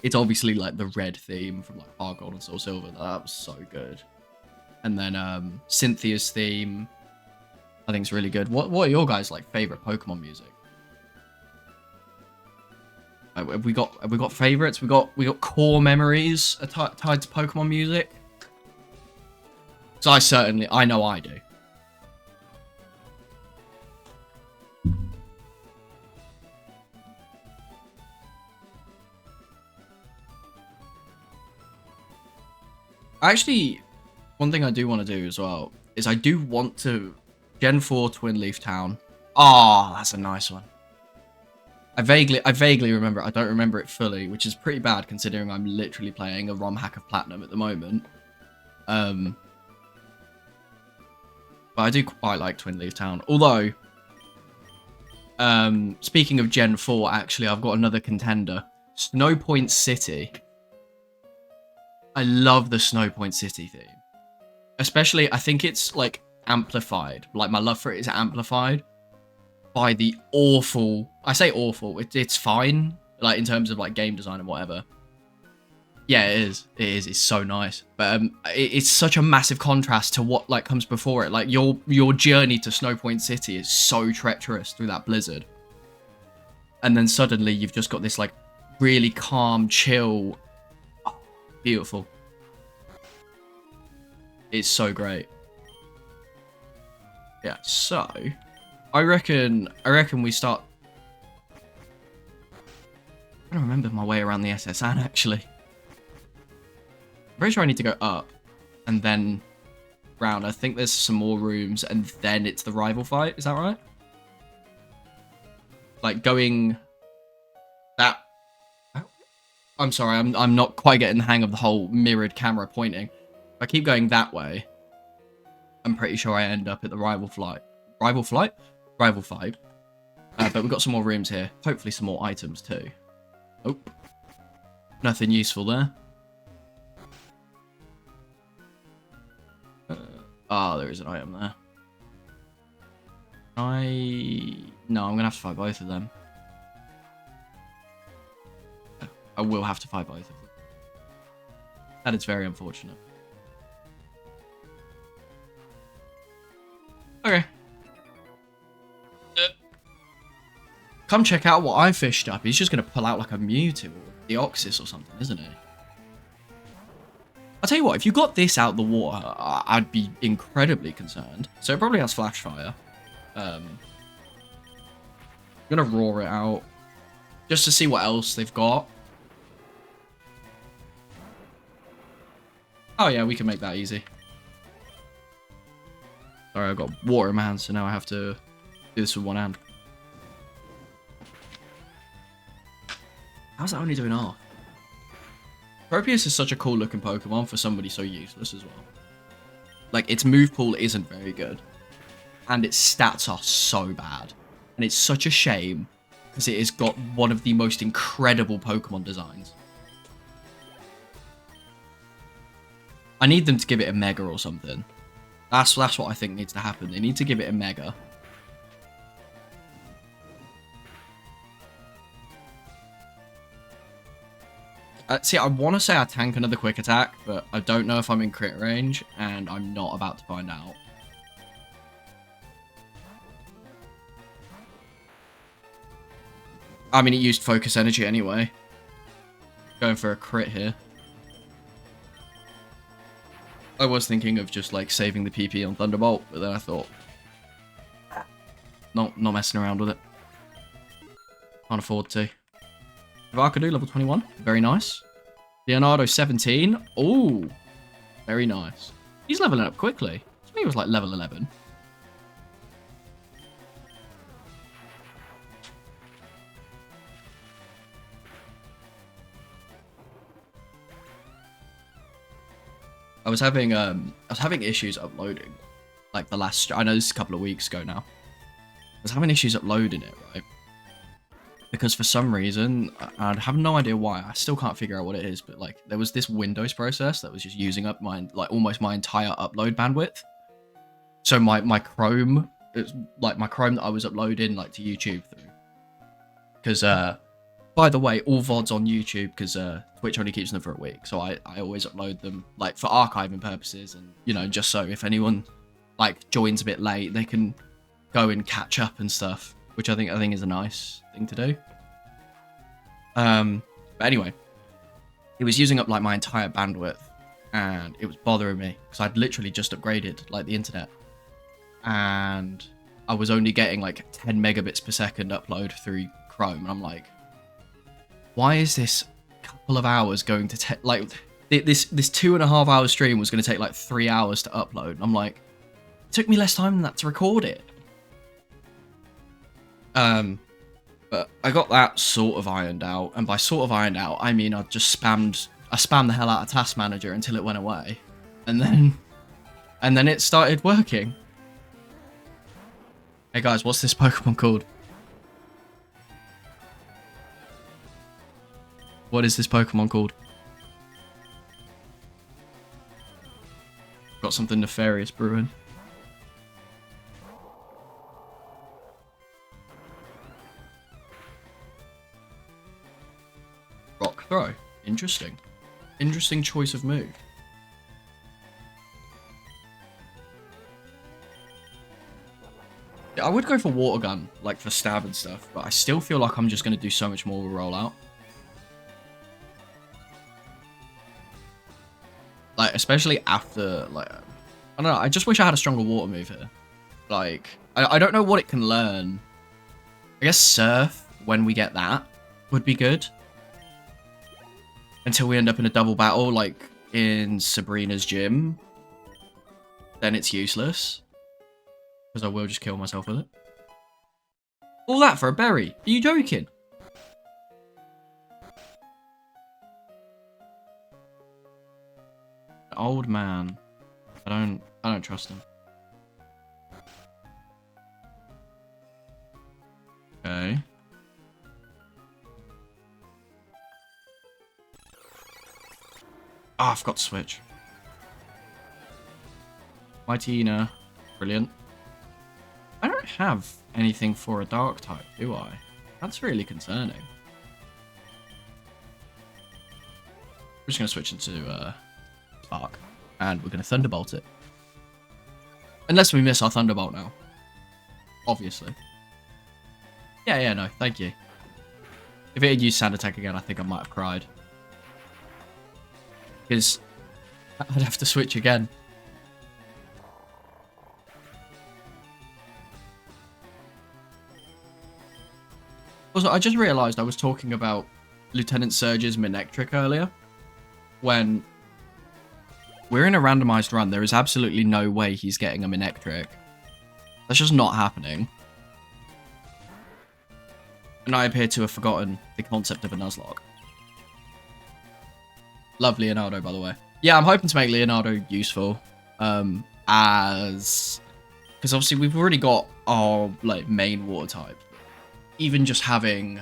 It's obviously like the red theme from like Heart Gold and Soul Silver. That was so good. And then Cynthia's theme, I think is really good. What are your guys' like favorite Pokemon music? Have we got favorites? We got core memories tied to Pokemon music. So I know I do. Actually, one thing I do want to do as well is I do want to Gen 4 Twin Leaf Town. Oh, that's a nice one. I vaguely remember it. I don't remember it fully, which is pretty bad considering I'm literally playing a ROM hack of Platinum at the moment. But I do quite like Twin Leaf Town. Although, speaking of Gen 4, actually, I've got another contender. Snowpoint City. I love the Snow Point City theme. Especially, I think it's like amplified. Like my love for it is amplified by the awful. I say awful. It's fine. Like in terms of like game design and whatever. Yeah, it is. It is. It's so nice. But it's such a massive contrast to what like comes before it. Like your journey to Snow Point City is so treacherous through that blizzard, and then suddenly you've just got this like really calm, chill, beautiful. It's so great. Yeah. So, I reckon we start. I don't remember my way around the SSN actually. I'm pretty sure I need to go up and then round. I think there's some more rooms and then it's the rival fight. Is that right? Like going that. I'm sorry, I'm not quite getting the hang of the whole mirrored camera pointing. If I keep going that way, I'm pretty sure I end up at the rival fight. Rival fight. But we've got some more rooms here. Hopefully some more items too. Oh, nothing useful there. There is an item there. No, I'm gonna have to fight both of them. I will have to fight both of them. That is very unfortunate. Okay. Come check out what I fished up. He's just gonna pull out like a Mewtwo or Deoxys or something, isn't he? I'll tell you what, if you got this out the water, I'd be incredibly concerned. So it probably has Flash Fire. I'm gonna roar it out just to see what else they've got. Oh yeah, we can make that easy. Sorry, I've got water in my hand, so now I have to do this with one hand. How's that only doing R? Tropius is such a cool looking Pokemon for somebody so useless as well. Like, its move pool isn't very good. And its stats are so bad. And it's such a shame, because it has got one of the most incredible Pokemon designs. I need them to give it a Mega or something. That's what I think needs to happen. They need to give it a Mega. See, I want to say I tank another quick attack, but I don't know if I'm in crit range, and I'm not about to find out. I mean, it used focus energy anyway. Going for a crit here. I was thinking of just, like, saving the PP on Thunderbolt, but then I thought... not messing around with it. Can't afford to. Varkadu, level 21. Very nice. Leonardo, 17. Ooh. Very nice. He's leveling up quickly. I think he was like level 11. I was having issues uploading. Like the last... I know this is a couple of weeks ago now. I was having issues uploading it, right? Because for some reason, I have no idea why. I still can't figure out what it is, but like there was this Windows process that was just using up my almost my entire upload bandwidth. So my Chrome, it's like my Chrome that I was uploading like to YouTube through. Because by the way, all VODs on YouTube, because Twitch only keeps them for a week, so I always upload them like for archiving purposes, and you know, just so if anyone like joins a bit late, they can go and catch up and stuff. Which I think is a nice thing to do. But anyway, it was using up like my entire bandwidth, and it was bothering me because I'd literally just upgraded like the internet, and I was only getting like 10 megabits per second upload through Chrome, and I'm like, why is this couple of hours going to take like this 2.5 hour stream was going to take like 3 hours to upload? And I'm like, it took me less time than that to record it. But I got that sort of ironed out, and by sort of ironed out, I mean I spammed the hell out of Task Manager until it went away, and then it started working. Hey guys, what's this Pokemon called? What is this Pokemon called? got something nefarious brewing. Rock throw. Interesting. Interesting choice of move. Yeah, I would go for water gun, like for stab and stuff, but I still feel like I'm just going to do so much more with rollout. Like, especially after, like, I don't know, I just wish I had a stronger water move here. Like, I don't know what it can learn. I guess surf, when we get that, would be good. Until we end up in a double battle, like in Sabrina's gym. Then it's useless. Because I will just kill myself with it. All that for a berry? Are you joking? Old man. I don't trust him. Okay. Ah, I forgot to switch. Mightyena. Brilliant. I don't have anything for a dark type, do I? That's really concerning. We're just going to switch into Spark. And we're going to Thunderbolt it. Unless we miss our Thunderbolt now. Obviously. Yeah, no, thank you. If it had used Sand Attack again, I think I might have cried. Because I'd have to switch again. Also, I just realised I was talking about Lieutenant Surge's Manectric earlier. When we're in a randomised run, there is absolutely no way he's getting a Manectric. That's just not happening. And I appear to have forgotten the concept of a Nuzlocke. Love Leonardo, by the way. Yeah, I'm hoping to make Leonardo useful. Because obviously we've already got our like main water type. Even just having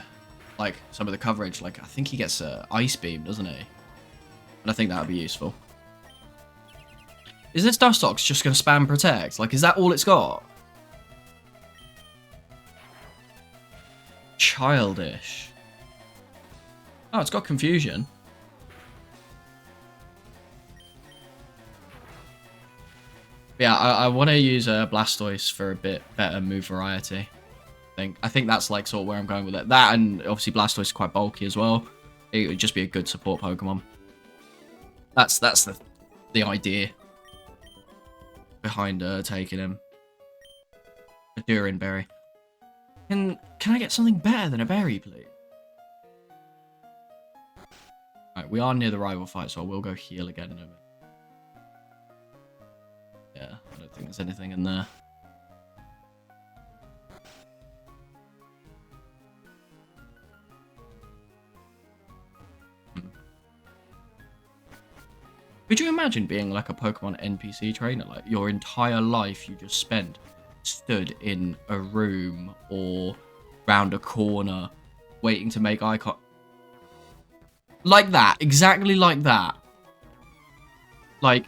like some of the coverage, like I think he gets a Ice Beam, doesn't he? And I think that would be useful. Is this Dustox just going to spam Protect? Like, is that all it's got? Childish. Oh, it's got Confusion. Yeah, I want to use Blastoise for a bit better move variety. I think that's like sort of where I'm going with it. That, and obviously Blastoise is quite bulky as well. It would just be a good support Pokemon. That's the idea behind taking him. A Durin Berry. Can I get something better than a berry, please? Alright, we are near the rival fight, so I will go heal again in a minute. Yeah, I don't think there's anything in there. Could you imagine being like a Pokemon NPC trainer? Like your entire life you just spent stood in a room or round a corner waiting to make eye contact. Like that. Exactly like that. Like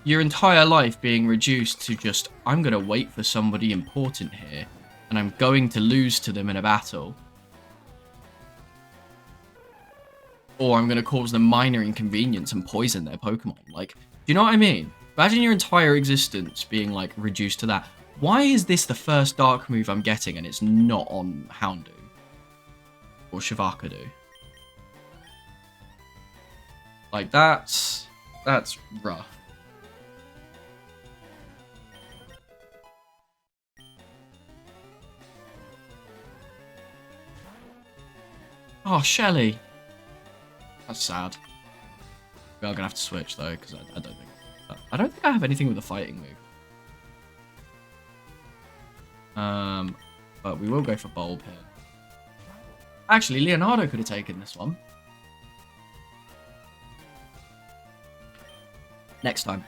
your entire life being reduced to just, I'm going to wait for somebody important here and I'm going to lose to them in a battle. Or I'm going to cause them minor inconvenience and poison their Pokemon. Like, do you know what I mean? Imagine your entire existence being, like, reduced to that. Why is this the first Dark move I'm getting and it's not on Houndoom? Or Shavakadu? Like, that's rough. Oh, Shelly. That's sad. We are gonna have to switch though, because I don't think I have anything with a fighting move. But we will go for Bulb here. Actually, Leonardo could have taken this one. Next time.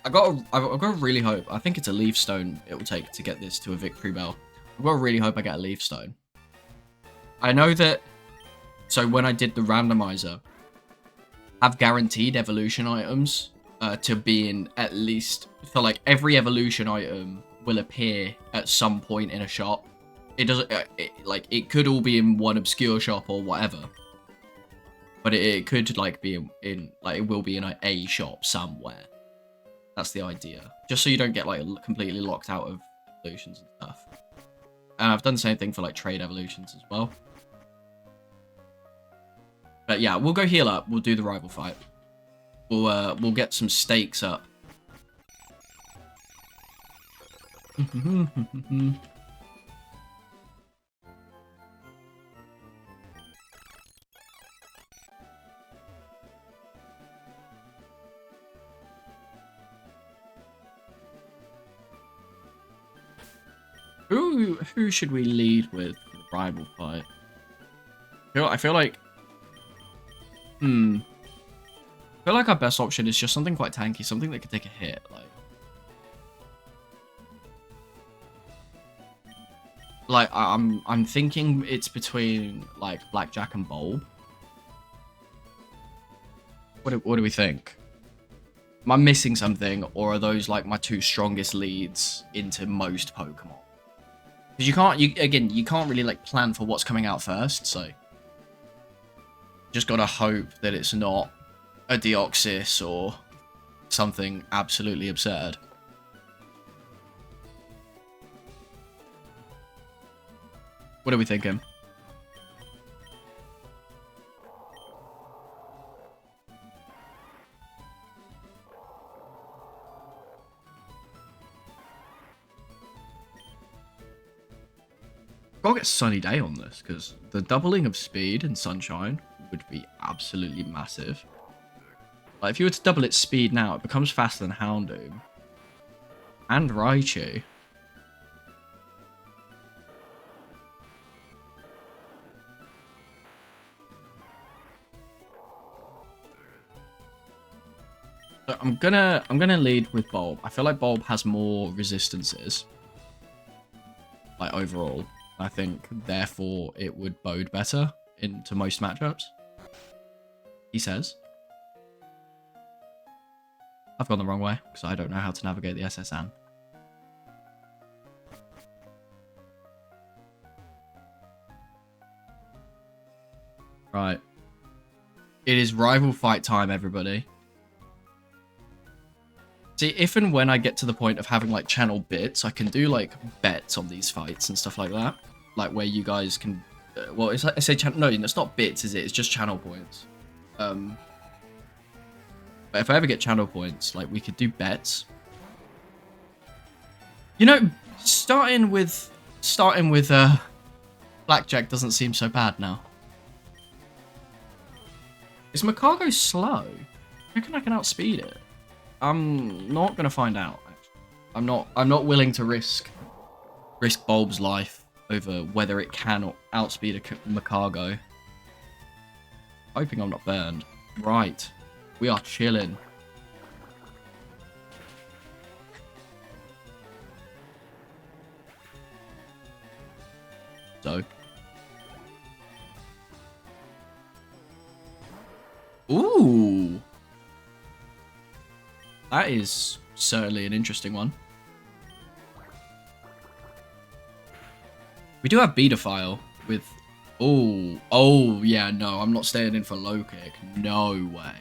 I've got to really hope. I think it's a Leaf Stone it will take to get this to a Victory Bell. I've got to really hope I get a Leaf Stone. I know that, so when I did the randomizer, have guaranteed evolution items to be in at least, so like every evolution item will appear at some point in a shop. It doesn't like it could all be in one obscure shop or whatever, but it could like be in like it will be in a shop somewhere. That's the idea, just so you don't get like completely locked out of evolutions and stuff. And I've done the same thing for like trade evolutions as well. But yeah, we'll go heal up. We'll do the rival fight. We'll get some stakes up. Who should we lead with for the rival fight? I feel like our best option is just something quite tanky, something that could take a hit. Like I'm thinking it's between like Blackjack and Bulb. What do we think? Am I missing something, or are those like my two strongest leads into most Pokemon? Because you can't really like plan for what's coming out first, so just gotta hope that it's not a Deoxys or something absolutely absurd. What are we thinking? Gotta get Sunny Day on this, because the doubling of speed and Sunshine would be absolutely massive. Like, if you were to double its speed now, it becomes faster than Houndoom. And Raichu. So I'm gonna lead with Bulb. I feel like Bulb has more resistances. Like, overall. I think, therefore, it would bode better into most matchups. He says. I've gone the wrong way, because I don't know how to navigate the SSN. Right. It is rival fight time, everybody. See, if and when I get to the point of having, like, channel bits, I can do, like, bets on these fights and stuff like that. Like, where you guys can... well, it's like, I say channel... No, it's not bits, is it? It's just channel points. But if I ever get channel points, like, we could do bets. You know, starting with Blackjack doesn't seem so bad now. Is Macargo slow? I reckon I can outspeed it. I'm not gonna find out, actually. I'm not willing to risk Bulb's life over whether it can outspeed a Macargo. Hoping I'm not burned. Right. We are chilling. So. Ooh. That is certainly an interesting one. We do have beta file with... Oh, yeah, no, I'm not staying in for low kick. No way.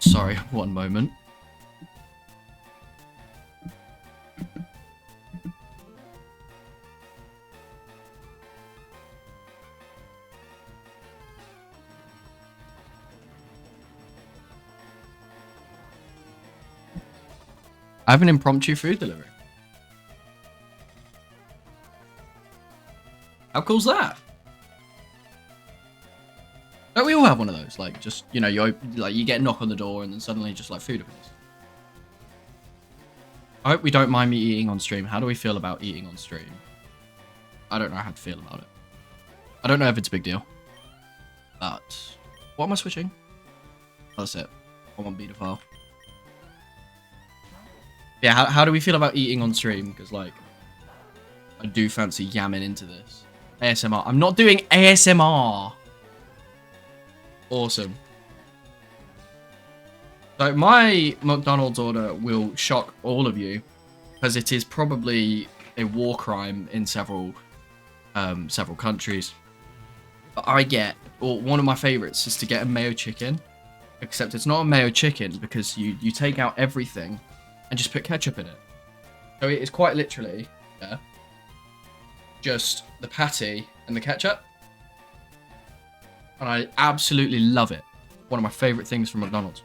Sorry, one moment. I have an impromptu food delivery. How cool's that? Don't we all have one of those? Like, just, you know, you get a knock on the door and then suddenly just, like, food appears. I hope we don't mind me eating on stream. How do we feel about eating on stream? I don't know how to feel about it. I don't know if it's a big deal. But, what am I switching? That's it. I want beta file. Yeah, how do we feel about eating on stream? Because, like, I do fancy yamming into this. ASMR. I'm not doing ASMR. Awesome. So my McDonald's order will shock all of you, because it is probably a war crime in several countries. But I get, or one of my favorites is to get a mayo chicken, except it's not a mayo chicken because you take out everything and just put ketchup in it. So it is quite literally, yeah, just the patty and the ketchup. And I absolutely love it. One of my favorite things from McDonald's.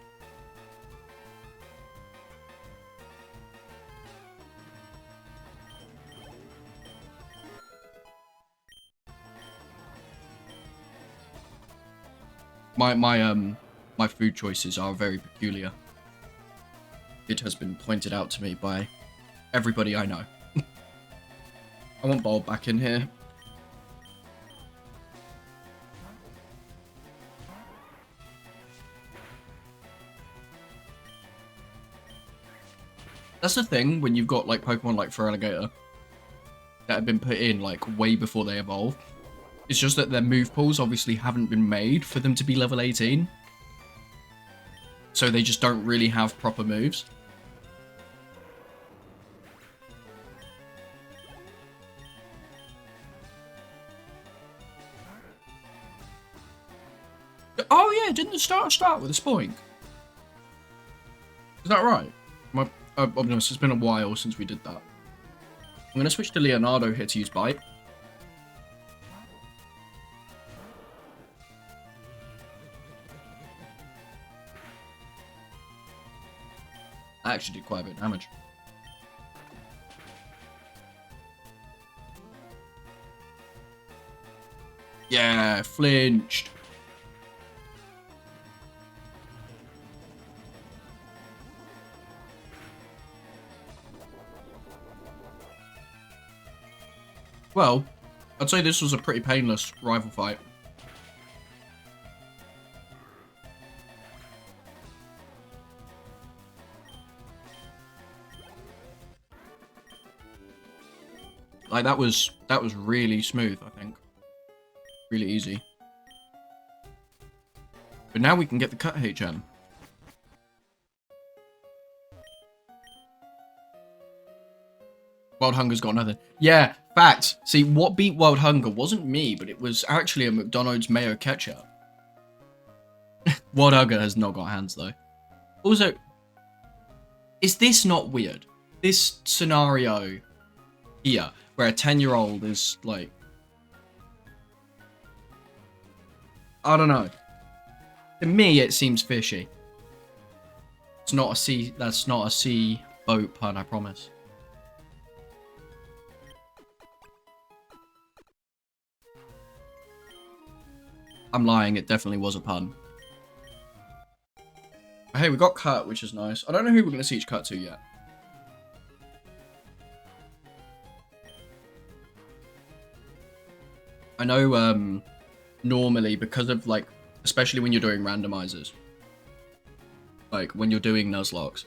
My food choices are very peculiar. It has been pointed out to me by everybody I know. I want Bob back in here. That's the thing when you've got like Pokemon like Feraligatr that have been put in like way before they evolve. It's just that their move pools obviously haven't been made for them to be level 18. So they just don't really have proper moves. Oh yeah, didn't the start with a Spoink? Is that right? I'll be honest, it's been a while since we did that. I'm going to switch to Leonardo here to use Bite. I actually did quite a bit of damage. Yeah, flinched. Well, I'd say this was a pretty painless rival fight. Like that was really smooth, I think. Really easy. But now we can get the cut HM. Wild Hunger's got nothing. Yeah, fact. See, what beat Wild Hunger wasn't me, but it was actually a McDonald's mayo ketchup. Wild Hunger has not got hands, though. Also, is this not weird? This scenario here, where a 10-year-old is, like... I don't know. To me, it seems fishy. It's not a sea... That's not a sea boat pun, I promise. I'm lying, it definitely was a pun. Hey, we got cut, which is nice. I don't know who we're going to teach cut to yet. I know, normally, because of, like, especially when you're doing randomizers, like, when you're doing Nuzlocke,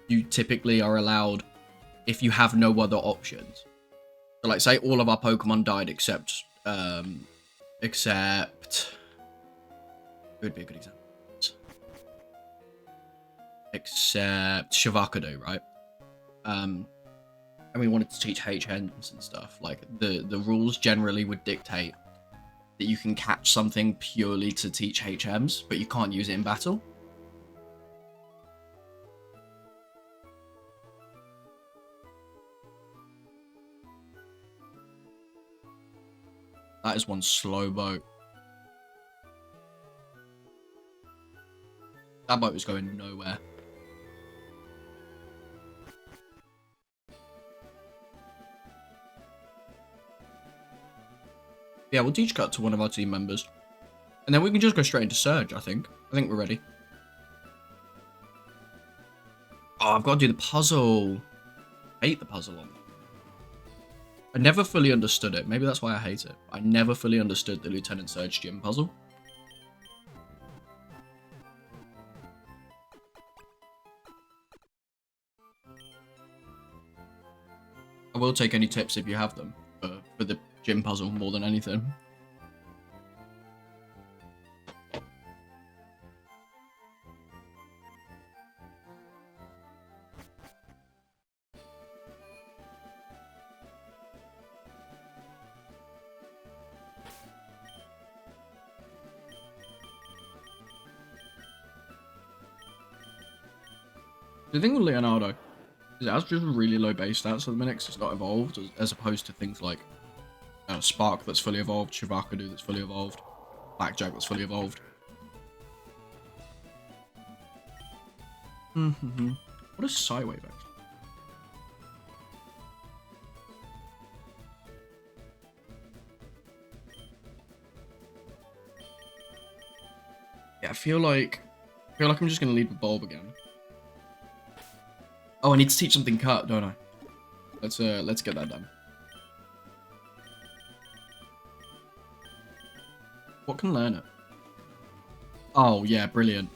you typically are allowed, if you have no other options. So, like, say all of our Pokemon died except, it would be a good example. Except Shavakado, right? And we wanted to teach HMs and stuff. Like, the rules generally would dictate that you can catch something purely to teach HMs, but you can't use it in battle. That is one slow boat. That boat was going nowhere. Yeah, we'll teach cut to one of our team members. And then we can just go straight into Surge, I think. I think we're ready. Oh, I've got to do the puzzle. I hate the puzzle on that. I never fully understood it. Maybe that's why I hate it. I never fully understood the Lieutenant Surge gym puzzle. I will take any tips if you have them for the gym puzzle more than anything. The thing with Leonardo is it has just really low base stats at the minute 'cause it's not evolved, as opposed to things like Spark that's fully evolved, Shivakadu that's fully evolved, Blackjack that's fully evolved. What is Psywave actually? Yeah, I feel like I'm just gonna lead with Bulb again. Oh, I need to teach something cut, don't I? Let's get that done. What can learn it? Oh yeah, brilliant.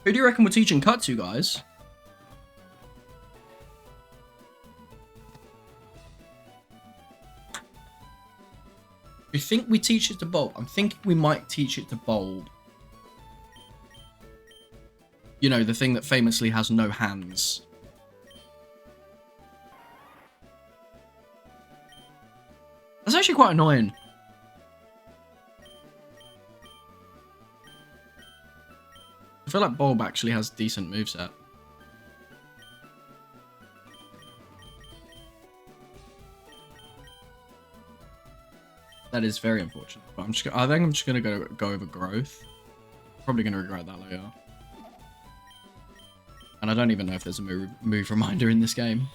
Who do you reckon we're teaching cut to, guys? You think we teach it to Bulb? I'm thinking we might teach it to Bulb. You know, the thing that famously has no hands. That's actually quite annoying. I feel like Bulb actually has decent moveset. That is very unfortunate. But I think I'm just gonna go over growth. Probably gonna regret that later. And I don't even know if there's a move reminder in this game.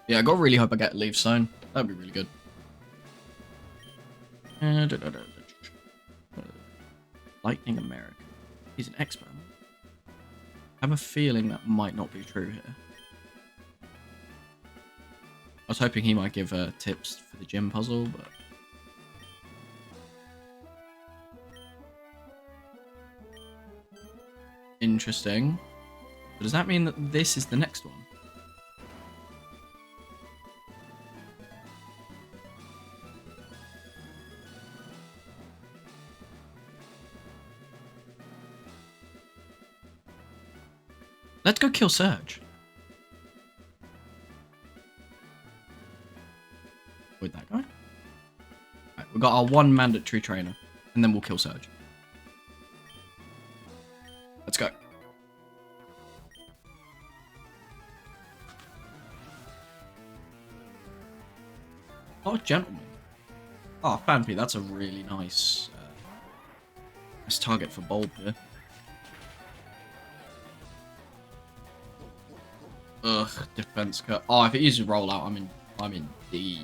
Yeah, I gotta really hope I get a Leaf Zone. That'd be really good. Lightning America. He's an expert. I have a feeling that might not be true here. I was hoping he might give tips for the gym puzzle, but... Interesting. But does that mean that this is the next one? Let's go kill Surge. With that guy. Right, we've got our one mandatory trainer, and then we'll kill Surge. Let's go. Oh, gentleman. Oh, Fanpy, that's a really nice target for Bulb here. Ugh, defense cut. Oh, if it uses rollout, I'm in D.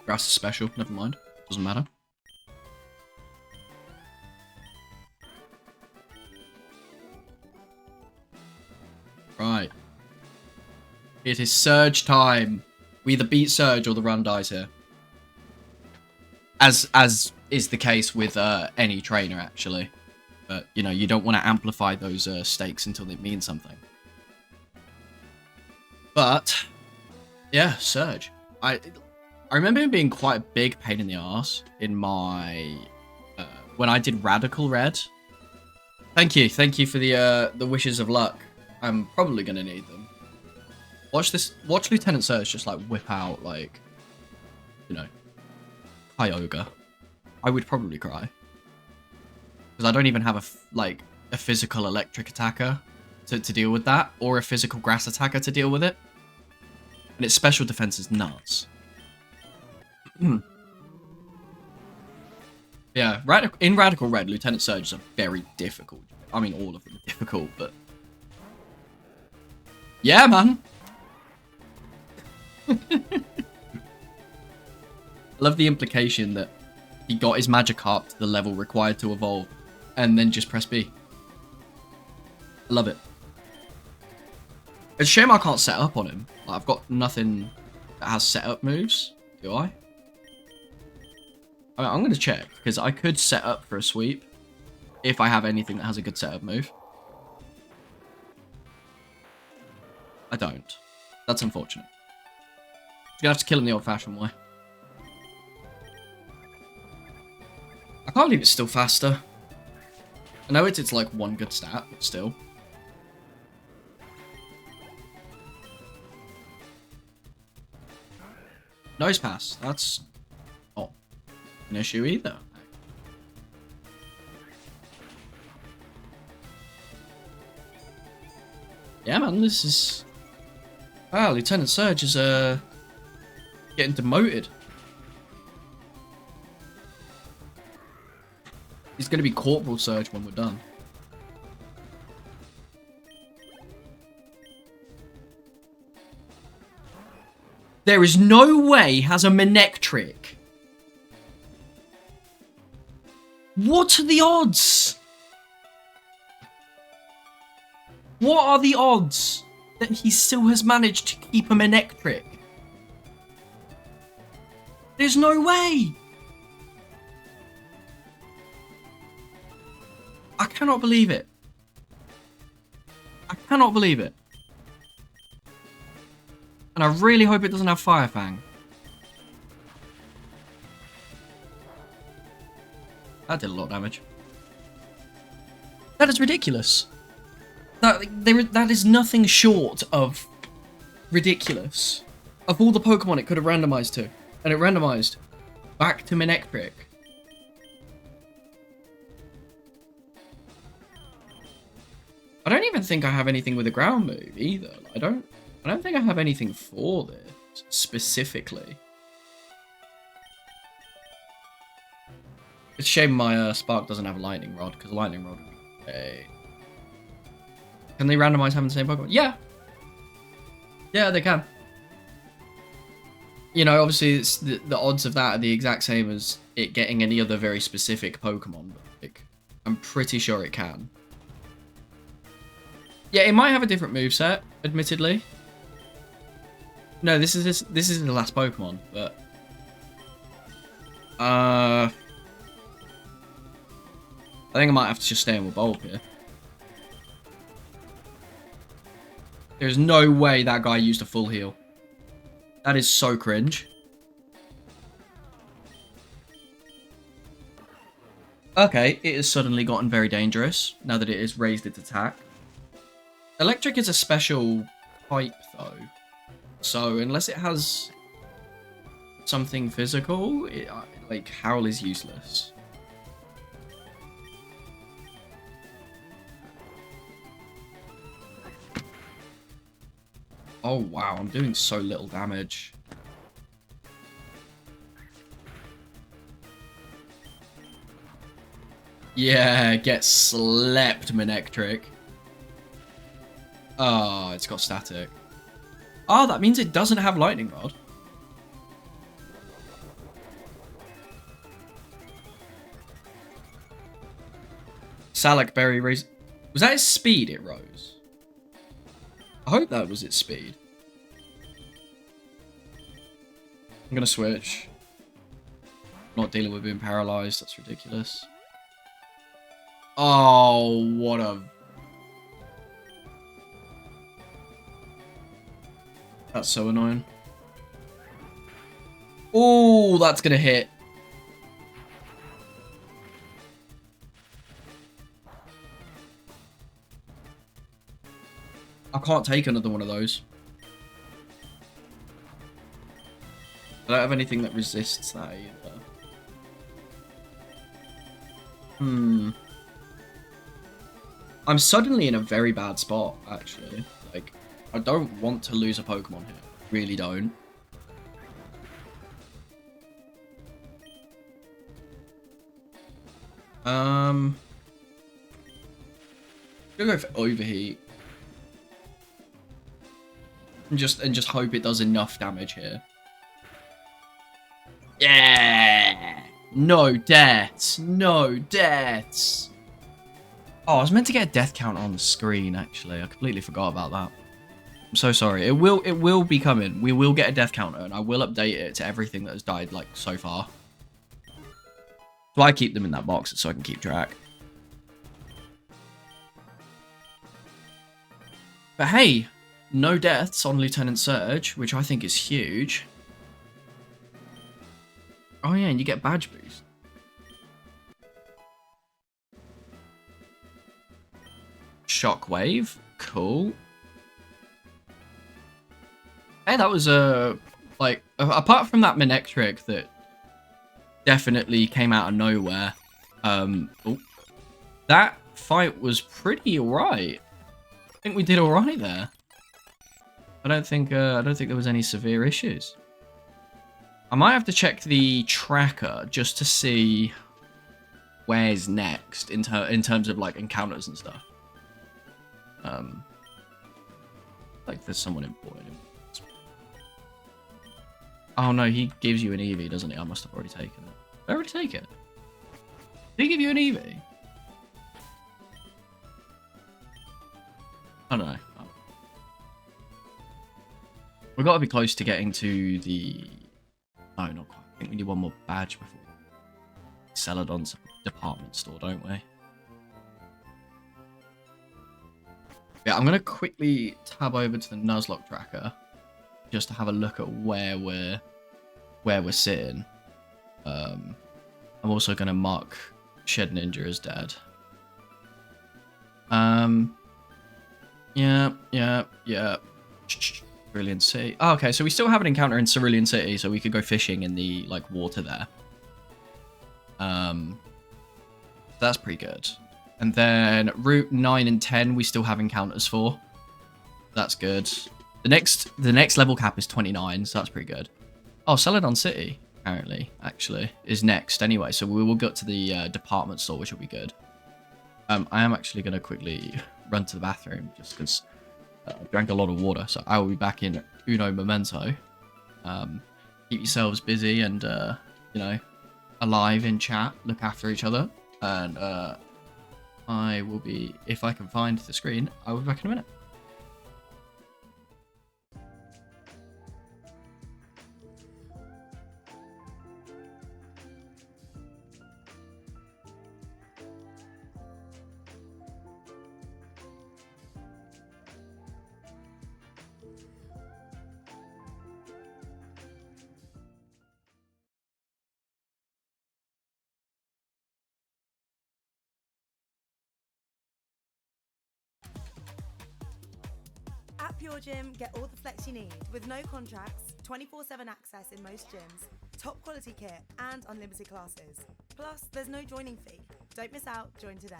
Grass is special, never mind. Doesn't matter. Right. It is Surge time. We either beat Surge or the run dies here. As is the case with any trainer, actually. But, you know, you don't want to amplify those stakes until they mean something. But, yeah, Surge. I remember him being quite a big pain in the ass in my... when I did Radical Red. Thank you for the wishes of luck. I'm probably going to need them. Watch Lieutenant Surge just, like, whip out, like, you know... Kyogre. I would probably cry. Because I don't even have a physical electric attacker to deal with that, or a physical grass attacker to deal with it. And its special defense is nuts. Yeah, in Radical Red, Lieutenant Surge is a very difficult. I mean, all of them are difficult, but... Yeah, man! I love the implication that he got his Magikarp to the level required to evolve, and then just press B. I love it. It's a shame I can't set up on him. Like, I've got nothing that has setup moves, do I? I'm going to check, because I could set up for a sweep, if I have anything that has a good setup move. I don't. That's unfortunate. I'm going to have to kill him the old-fashioned way. I can't believe it's still faster. I know it's like one good stat, but still. Nose pass. That's not an issue either. Yeah, man, this is... Wow, Lieutenant Surge is getting demoted. He's going to be Corporal Surge when we're done. There is no way he has a Manectric. What are the odds? What are the odds that he still has managed to keep a Manectric? There's no way. I cannot believe it. I cannot believe it. And I really hope it doesn't have Fire Fang. That did a lot of damage. That is ridiculous. That is nothing short of ridiculous. Of all the Pokemon it could have randomized to. And it randomized back to Manectric. I don't even think I have anything with a ground move either. I don't think I have anything for this specifically. It's a shame my Spark doesn't have a Lightning Rod, because Lightning Rod would be great. Can they randomize having the same Pokemon? Yeah. Yeah, they can. You know, obviously it's the odds of that are the exact same as it getting any other very specific Pokemon, but like, I'm pretty sure it can. Yeah, it might have a different moveset, admittedly. No, this is the last Pokemon, but I think I might have to just stay in with Bulb here. There's no way that guy used a full heal. That is so cringe. Okay, it has suddenly gotten very dangerous now that it has raised its attack. Electric is a special type, though. So, unless it has something physical, like, Howl is useless. Oh, wow, I'm doing so little damage. Yeah, get slept, Manectric. Oh, it's got static. Oh, that means it doesn't have Lightning Rod. Salak Berry raised... Was that its speed it rose? I hope that was its speed. I'm gonna switch. Not dealing with being paralyzed, that's ridiculous. Oh, what a... That's so annoying. Oh, that's gonna hit. I can't take another one of those. I don't have anything that resists that either. I'm suddenly in a very bad spot, actually. Like, I don't want to lose a Pokemon here. Really don't. I'm gonna go for Overheat. And just hope it does enough damage here. Yeah! No deaths! No deaths! Oh, I was meant to get a death counter on the screen, actually. I completely forgot about that. I'm so sorry. It will be coming. We will get a death counter, and I will update it to everything that has died, like, so far. So I keep them in that box so I can keep track. But hey, no deaths on Lieutenant Surge, which I think is huge. Oh yeah, and you get badge boost. Shockwave. Cool. Hey, that was a apart from that Manectric that definitely came out of nowhere. That fight was pretty alright. I think we did alright there. I don't think there was any severe issues. I might have to check the tracker just to see where's next in terms of like encounters and stuff. Like there's someone important. Oh no, he gives you an Eevee, doesn't he? I must have already taken it. Did I already take it? Did he give you an Eevee? I don't know. Oh. We've got to be close to getting to the... No, not quite. I think we need one more badge before Celadon's department store, don't we? Yeah, I'm going to quickly tab over to the Nuzlocke tracker just to have a look at where we're sitting. I'm also going to mark Shed Ninja as dead. Yeah. Cerulean City. Oh, okay, so we still have an encounter in Cerulean City, so we could go fishing in the like water there. That's pretty good. And then Route 9 and 10 we still have encounters for. That's good. The next level cap is 29, so that's pretty good. Oh, Celadon City, apparently, actually, is next anyway, so we will get to the department store, which will be good. I am actually going to quickly run to the bathroom, just because I drank a lot of water, so I will be back in uno momento. Keep yourselves busy and, you know, alive in chat, look after each other, and I will be, if I can find the screen, I will be back in a minute. At Pure Gym, get all the flex you need with no contracts, 24/7 access in most gyms, top quality kit, and unlimited classes. Plus, there's no joining fee. Don't miss out, join today.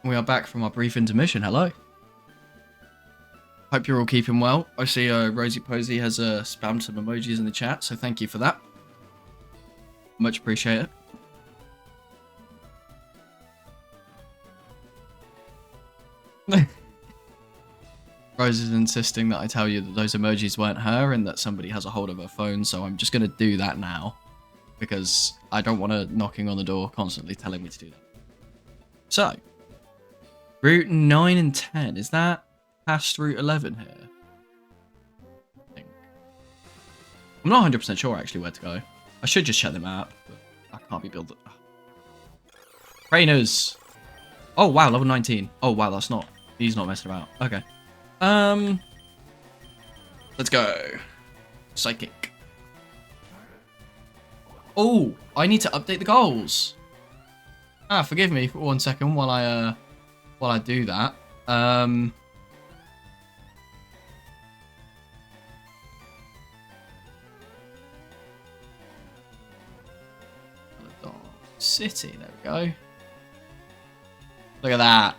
We are back from our brief intermission. Hello. Hope you're all keeping well. I see Rosie Posey has spammed some emojis in the chat, so thank you for that. Much appreciate it. Rose is insisting that I tell you that those emojis weren't her and that somebody has a hold of her phone, so I'm just going to do that now. Because I don't want her knocking on the door constantly telling me to do that. So, Route 9 and 10, is that past Route 11 here? I think. I'm not 100% sure actually where to go. I should just check the map, but I can't be built. Trainers! Oh wow, level 19. Oh wow, that's not... He's not messing about. Okay. Let's go. Psychic. Oh, I need to update the goals. Ah, forgive me for 1 second while I do that. City, there we go. Look at that.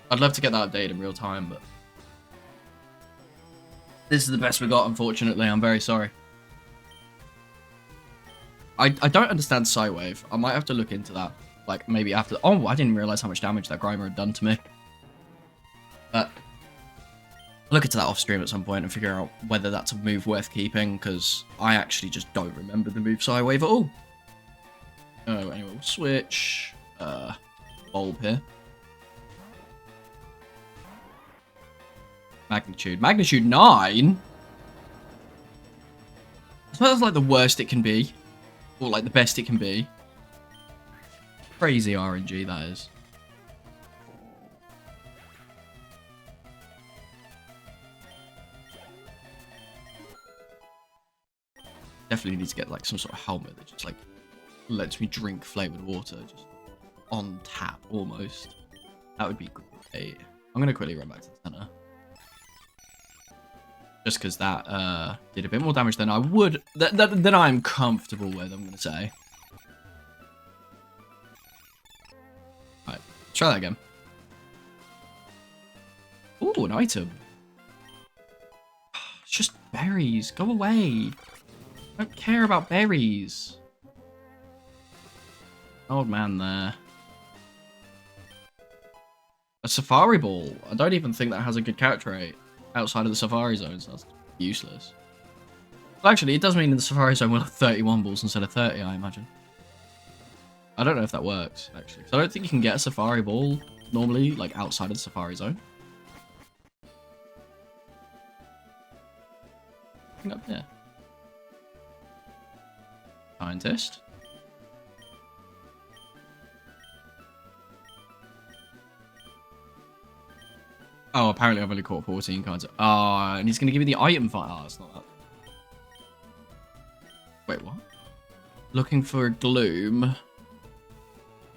I'd love to get that updated in real time, but this is the best we got, unfortunately. I'm very sorry. I don't understand Psywave. I might have to look into that. Like, maybe after... Oh, I didn't realize how much damage that Grimer had done to me. But I'll look into that off stream at some point and figure out whether that's a move worth keeping, because I actually just don't remember the move Psywave at all. Oh, anyway, we'll switch Bulb here. Magnitude. Magnitude 9? I suppose that's like the worst it can be. Or like the best it can be. Crazy RNG, that is. Definitely need to get like some sort of helmet that just like lets me drink flavored water just on tap almost. That would be great. I'm gonna quickly run back to the center. Just because that did a bit more damage than I would, than I'm comfortable with, I'm gonna say. Right, try that again. Ooh, an item. It's just berries. Go away. I don't care about berries. Old man there. A safari ball. I don't even think that has a good catch rate outside of the safari zone, so that's useless. Well, actually, it does mean in the safari zone we'll have 31 balls instead of 30, I imagine. I don't know if that works, actually. So I don't think you can get a safari ball normally, like, outside of the safari zone. I think up there. Scientist. Oh, apparently I've only caught 14 cards. Ah, and he's going to give me the item fight. Oh, it's not that. Wait, what? Looking for a Gloom. And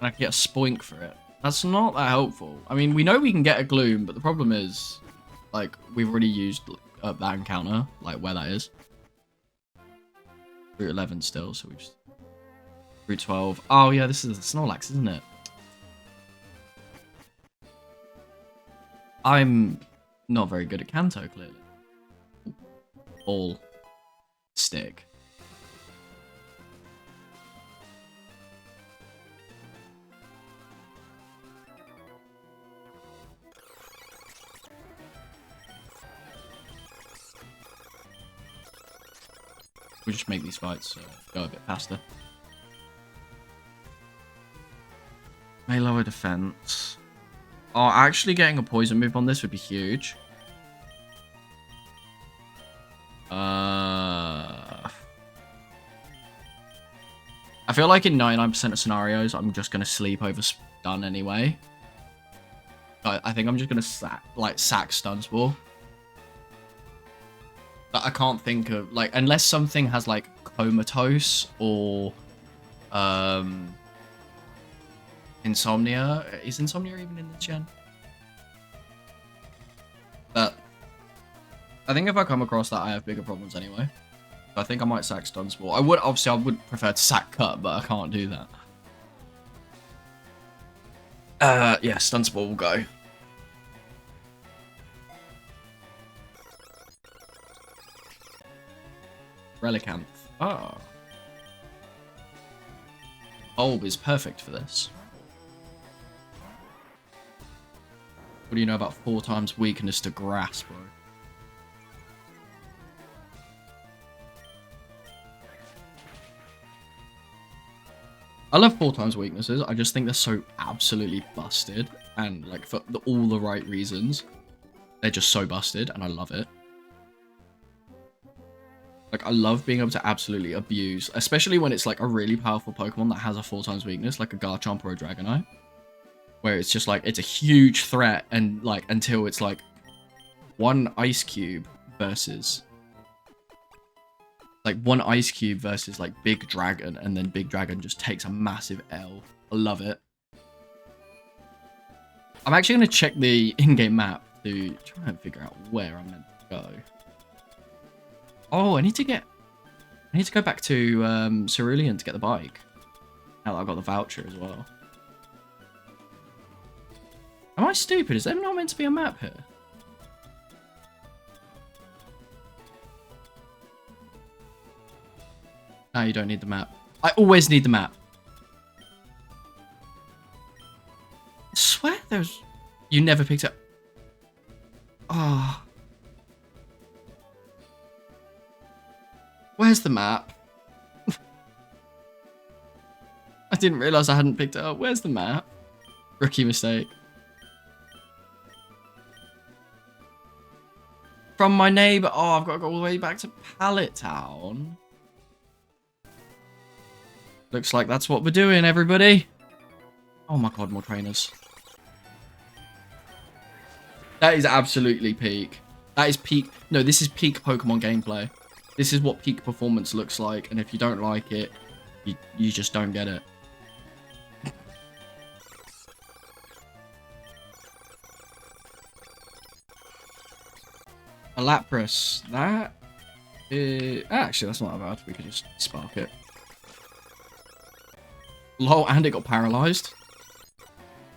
I can get a Spoink for it. That's not that helpful. I mean, we know we can get a Gloom, but the problem is, like, we've already used up that encounter, like, where that is. Route 11 still, so we just... Route 12. Oh, yeah, this is the Snorlax, isn't it? I'm not very good at Kanto, clearly. All stick. We'll just make these fights go a bit faster. May lower defense. Oh, actually getting a poison move on this would be huge. I feel like in 99% of scenarios, I'm just going to sleep over stun anyway. I think I'm just going to sack stun spore. But I can't think of, like, unless something has, like, comatose or, Insomnia. Is Insomnia even in the gen? But I think if I come across that, I have bigger problems anyway. So I think I might sack stun spore. I would prefer to sack cut, but I can't do that. Yeah, Stunsport will go. Relicanth. Ah. Bulb is perfect for this. What do you know about 4 times weakness to grass, bro? I love 4 times weaknesses. I just think they're so absolutely busted. And, like, for all the right reasons. They're just so busted, and I love it. Like, I love being able to absolutely abuse, especially when it's, like, a really powerful Pokemon that has a 4 times weakness, like a Garchomp or a Dragonite. Where it's just, like, it's a huge threat, and, like, until it's, like, 1 Ice Cube versus... Like, 1 Ice Cube versus, like, Big Dragon, and then Big Dragon just takes a massive L. I love it. I'm actually going to check the in-game map to try and figure out where I'm meant to go. Oh, I need to go back to Cerulean to get the bike. Now that I've got the voucher as well. Am I stupid? Is there not meant to be a map here? No, you don't need the map. I always need the map. I swear there's... You never picked up... Oh. Where's the map? I didn't realise I hadn't picked it up. Where's the map? Rookie mistake. From my neighbour. Oh, I've got to go all the way back to Pallet Town. Looks like that's what we're doing, everybody. Oh my god, more trainers. That is absolutely peak. That is peak. No, this is peak Pokemon gameplay. This is what peak performance looks like. And if you don't like it, you just don't get it. A Lapras. That is... Actually, that's not bad. We could just spark it. Lol, and it got paralyzed.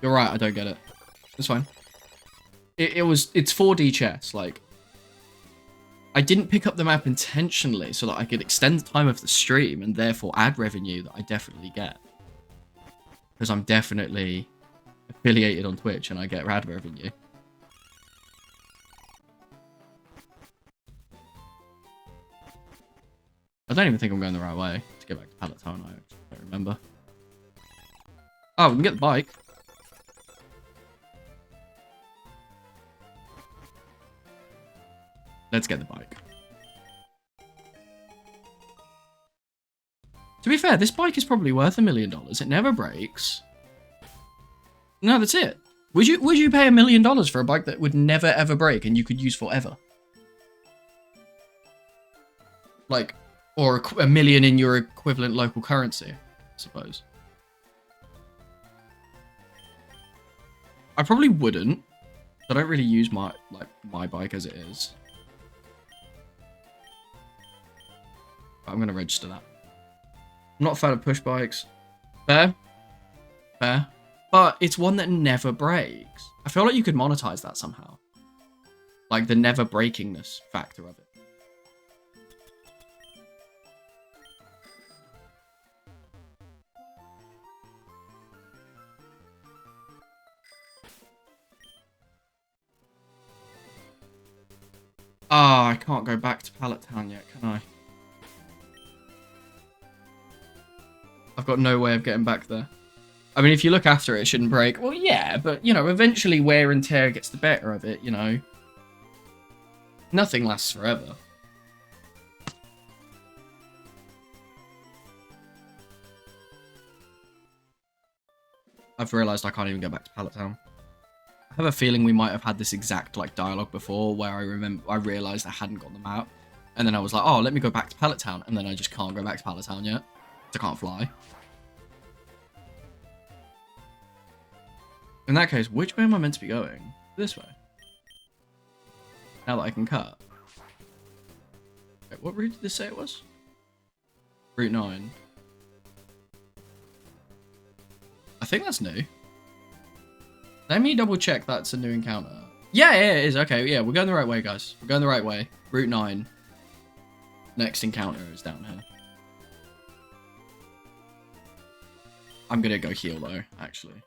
You're right, I don't get it. It's fine. It's 4D chess, like... I didn't pick up the map intentionally so that I could extend the time of the stream and therefore add revenue that I definitely get. Because I'm definitely affiliated on Twitch and I get ad revenue. I don't even think I'm going the right way to get back to Pallet Town. I don't remember. Oh, we can get the bike. Let's get the bike. To be fair, this bike is probably worth $1 million. It never breaks. No, that's it. Would you pay $1 million for a bike that would never ever break and you could use forever? Like, or $1 million in your equivalent local currency, I suppose. I probably wouldn't. I don't really use my bike as it is. But I'm gonna register that. I'm not a fan of push bikes. Fair. Fair. But it's one that never breaks. I feel like you could monetize that somehow. Like the never breakingness factor of it. Ah, oh, I can't go back to Pallet Town yet, can I? I've got no way of getting back there. I mean, if you look after it, it shouldn't break. Well, yeah, but, you know, eventually wear and tear gets the better of it, you know. Nothing lasts forever. I've realised I can't even get back to Pallet Town. I have a feeling we might have had this exact like dialogue before where I realised I hadn't got the map. And then I was like, oh, let me go back to Pallet Town. And then I just can't go back to Pallet Town yet. I can't fly. In that case, which way am I meant to be going? This way. Now that I can cut. Wait, what route did this say it was? Route 9. I think that's new. Let me double check that's a new encounter. Yeah, it is. Okay, yeah, we're going the right way, guys. We're going the right way. Route 9. Next encounter is down here. I'm gonna go heal, though, actually.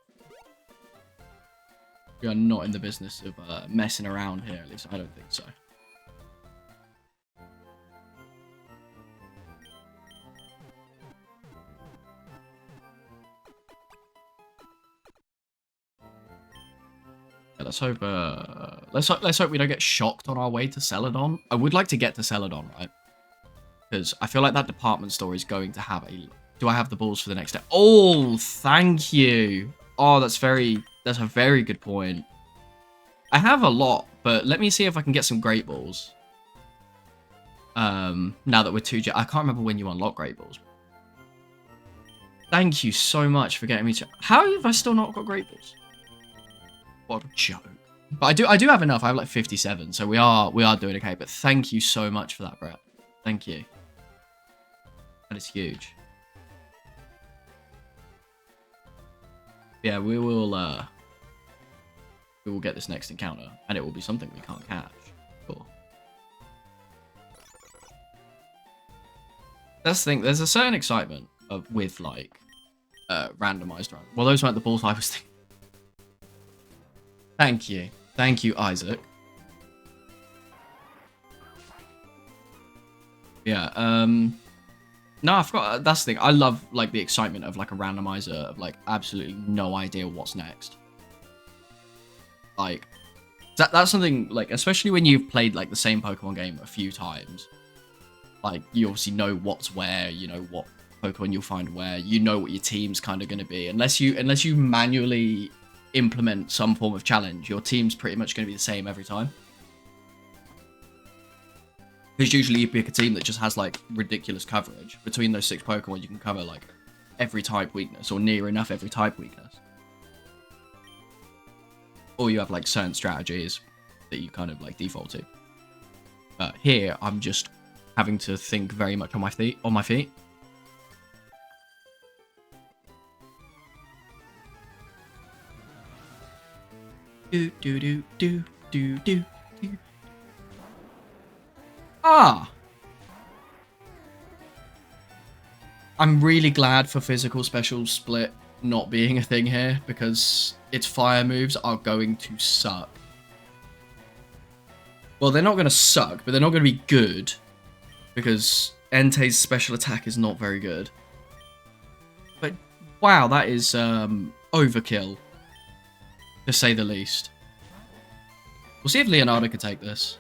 We are not in the business of messing around here, at least I don't think so. Yeah, let's hope we don't get shocked on our way to Celadon. I would like to get to Celadon, right? Because I feel like that department store is going to have a... Do I have the balls for the next step? Oh, thank you. Oh, that's a very good point. I have a lot, but let me see if I can get some great balls. Now that we're I can't remember when you unlock great balls. Thank you so much for getting me to... How have I still not got great balls? What a joke. But I do have enough. I have like 57, so we are doing okay. But thank you so much for that, Brett. Thank you. That is huge. Yeah, we will get this next encounter, and it will be something we can't catch. Cool. That's the thing. There's a certain excitement with like randomized rounds. Well, those weren't the balls I was thinking. Thank you, Isaac. Yeah. No, I forgot. That's the thing. I love like the excitement of like a randomizer of like absolutely no idea what's next. Like that's something like, especially when you've played like the same Pokemon game a few times. Like you obviously know what's where. You know what Pokemon you'll find where. You know what your team's kind of going to be. Unless you manually implement some form of challenge, your team's pretty much going to be the same every time. Because usually you pick a team that just has like ridiculous coverage. Between those 6 Pokemon, you can cover like every type weakness, or near enough every type weakness. Or you have like certain strategies that you kind of like default to. Here, I'm just having to think very much on my feet. Do do do do do do do. Ah! I'm really glad for physical special split not being a thing here, because its fire moves are going to suck. Well, they're not going to suck, but they're not going to be good, because Entei's special attack is not very good. But wow, that is overkill, to say the least. We'll see if Leonardo can take this.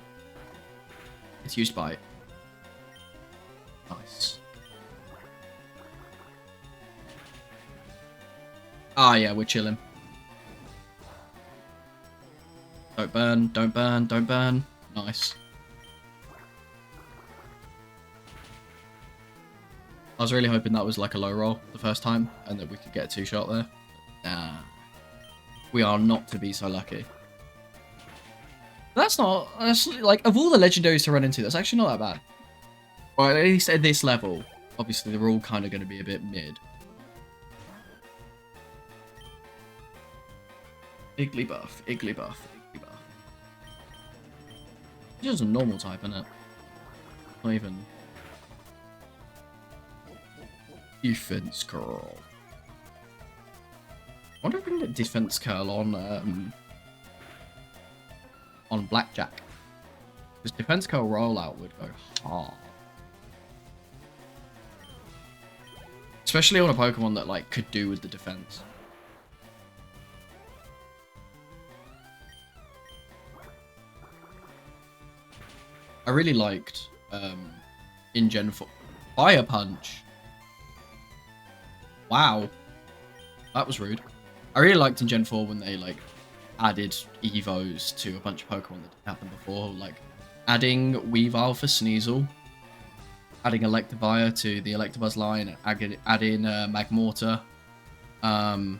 It's used Bite. Nice. Ah, yeah, we're chilling. Don't burn, don't burn, don't burn. Nice. I was really hoping that was like a low roll the first time, and that we could get a 2-shot there. Nah. We are not to be so lucky. That's like, of all the legendaries to run into, that's actually not that bad. Or at least at this level. Obviously, they're all kind of going to be a bit mid. Igglybuff, Igglybuff, Igglybuff. It's just a normal type, isn't it? Not even... Defense Curl. I wonder if we can get Defense Curl on Blackjack. Because Defense Curl rollout would go hard. Especially on a Pokemon that like could do with the defense. I really liked in Gen 4 Fire Punch. Wow. That was rude. I really liked in Gen 4 when they like added Evos to a bunch of Pokemon that didn't happen before, like adding Weavile for Sneasel, adding Electivire to the Electabuzz line, adding Magmortar. I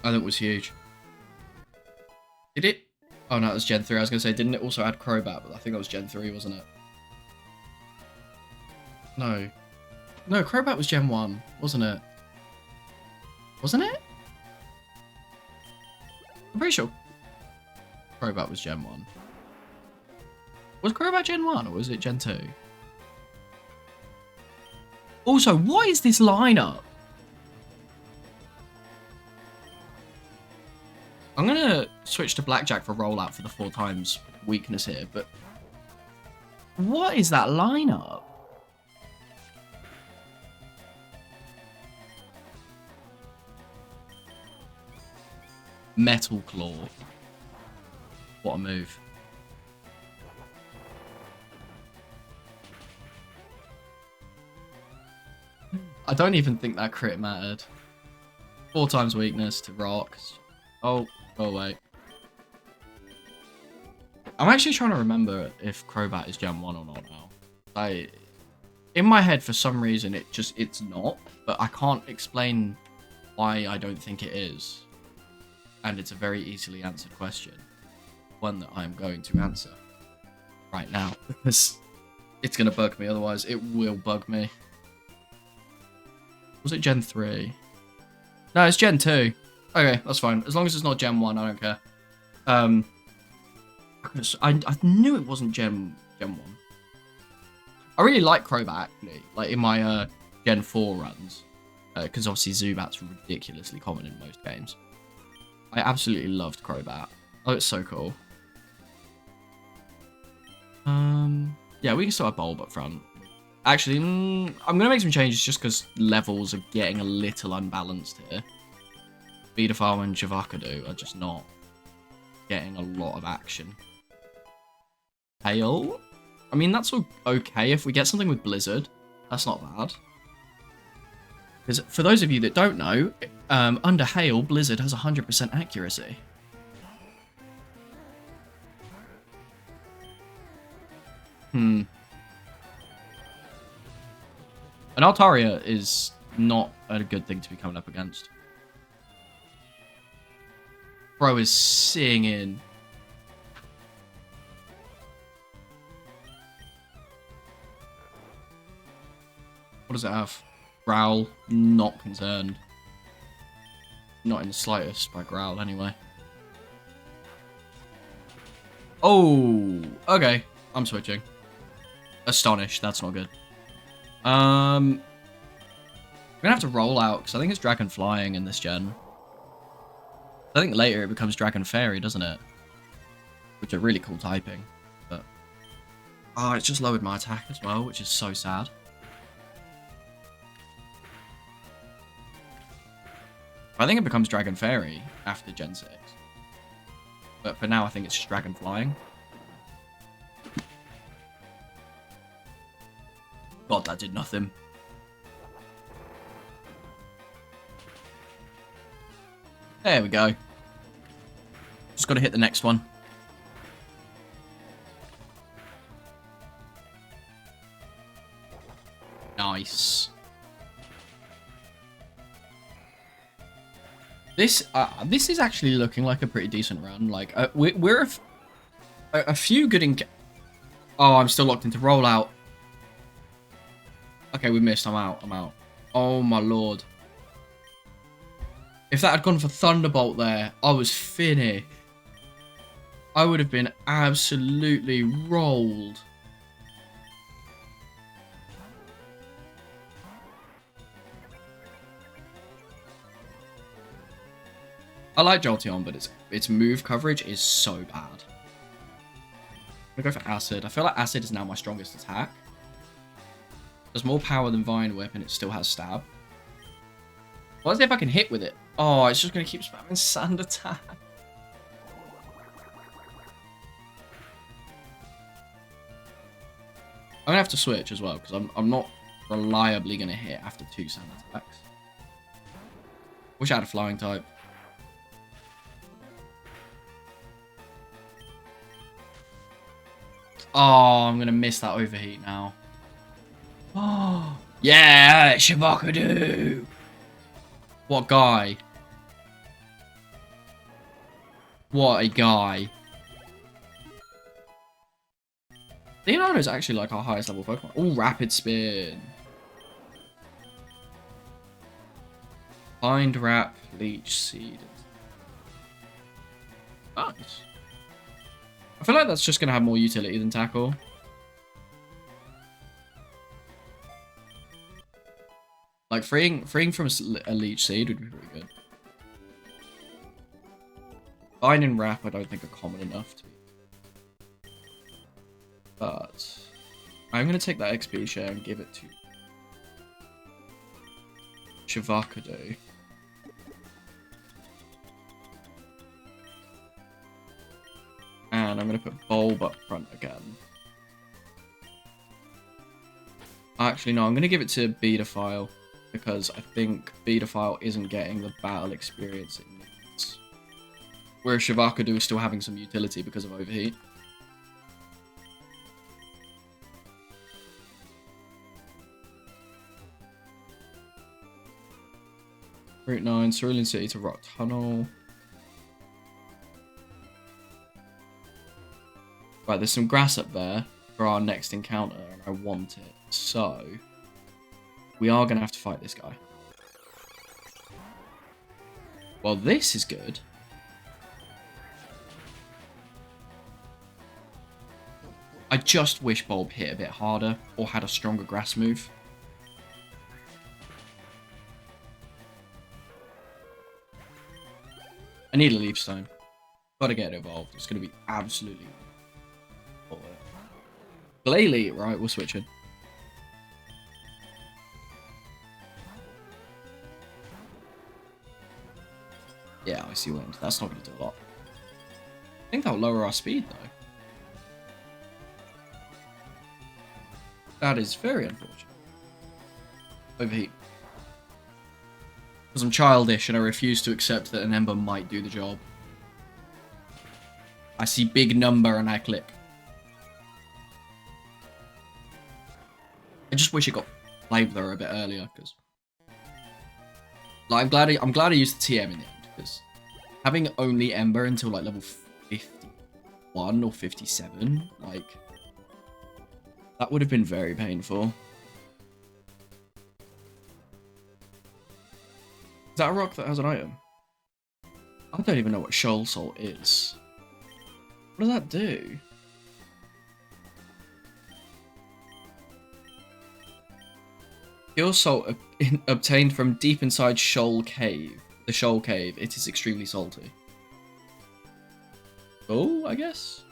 think it was huge. Did it? Oh no, it was Gen 3. I was going to say, didn't it also add Crobat? But I think that was Gen 3, wasn't it? No. No, Crobat was Gen 1, wasn't it? Wasn't it? I'm pretty sure Crobat was Gen 1. Was Crobat Gen 1 or was it Gen 2? Also, what is this lineup? I'm going to switch to Blackjack for rollout for the 4 times weakness here, but what is that lineup? Metal Claw. What a move. I don't even think that crit mattered. 4 times weakness to rocks. Oh, go away. I'm actually trying to remember if Crobat is Gen 1 or not now. In my head, for some reason, it's not. But I can't explain why I don't think it is. And it's a very easily answered question. One that I'm going to answer right now. Because it's going to bug me, otherwise it will bug me. Was it Gen 3? No, it's Gen 2. Okay, that's fine. As long as it's not Gen 1, I don't care. I knew it wasn't Gen 1. I really like Crobat, actually. Like, in my Gen 4 runs. Because obviously Zubat's ridiculously common in most games. I absolutely loved Crobat. Oh, it's so cool. Yeah, we can still have Bulb up front. Actually, I'm going to make some changes just because levels are getting a little unbalanced here. Speedbumps and Javakadu are just not getting a lot of action. Hail? I mean, that's okay if we get something with Blizzard. That's not bad. Because for those of you that don't know, under Hail, Blizzard has 100% accuracy. An Altaria is not a good thing to be coming up against. Bro is singing. What does it have? Growl. Not concerned. Not in the slightest by Growl, anyway. Oh, okay. I'm switching. Astonished. That's not good. I'm gonna have to roll out because I think it's Dragon Flying in this gen. I think later it becomes Dragon Fairy, doesn't it? Which are really cool typing, but oh, it's just lowered my attack as well, which is so sad. I think it becomes Dragon Fairy after Gen 6, but for now I think it's just Dragon Flying. God, that did nothing. There we go. Just got to hit the next one. Nice. This is actually looking like a pretty decent run. Like we're a few good in. Oh, I'm still locked into rollout. Okay, we missed. I'm out. I'm out. Oh my lord. If that had gone for Thunderbolt there, I was finished. I would have been absolutely rolled. I like Jolteon, but its move coverage is so bad. I'm gonna go for Acid. I feel like Acid is now my strongest attack. There's more power than Vine Whip, and it still has Stab. Let's see if I can hit with it. Oh, it's just gonna keep spamming Sand Attack. I'm gonna have to switch as well because I'm not reliably gonna hit after 2 Sand Attacks. Wish I had a Flying type. Oh, I'm gonna miss that overheat now. Oh, yeah, Shabakadu. What guy? What a guy. Leonardo is actually like our highest level Pokemon. Oh, Rapid Spin. Bind Wrap, Leech Seed. Nice. I feel like that's just going to have more utility than tackle. Like, freeing from a leech seed would be pretty good. Vine and Wrap I don't think are common enough to be. But I'm going to take that XP share and give it to Shavakado. And I'm going to put Bulb up front again. Actually, no, I'm going to give it to Bedaphile, because I think Bedaphile isn't getting the battle experience it needs. Whereas Shavakado is still having some utility because of Overheat. Route 9, Cerulean City to Rock Tunnel. Right, there's some grass up there for our next encounter, and I want it. So, we are going to have to fight this guy. Well, this is good. I just wish Bulb hit a bit harder, or had a stronger grass move. I need a Leaf Stone. Gotta get it evolved. It's gonna be absolutely... Glalie, right, we'll switch it. Yeah, Icy Wind. That's not gonna do a lot. I think that'll lower our speed, though. That is very unfortunate. Overheat. Because I'm childish and I refuse to accept that an Ember might do the job. I see big number and I click. I just wish it got Flamethrower a bit earlier, because like, I'm glad I used the TM in the end, because having only Ember until like level 51 or 57, like, that would have been very painful. Is that a rock that has an item? I don't even know what Shoal Salt is. What does that do? Pure salt obtained from deep inside Shoal Cave. The Shoal Cave. It is extremely salty. Oh, I guess.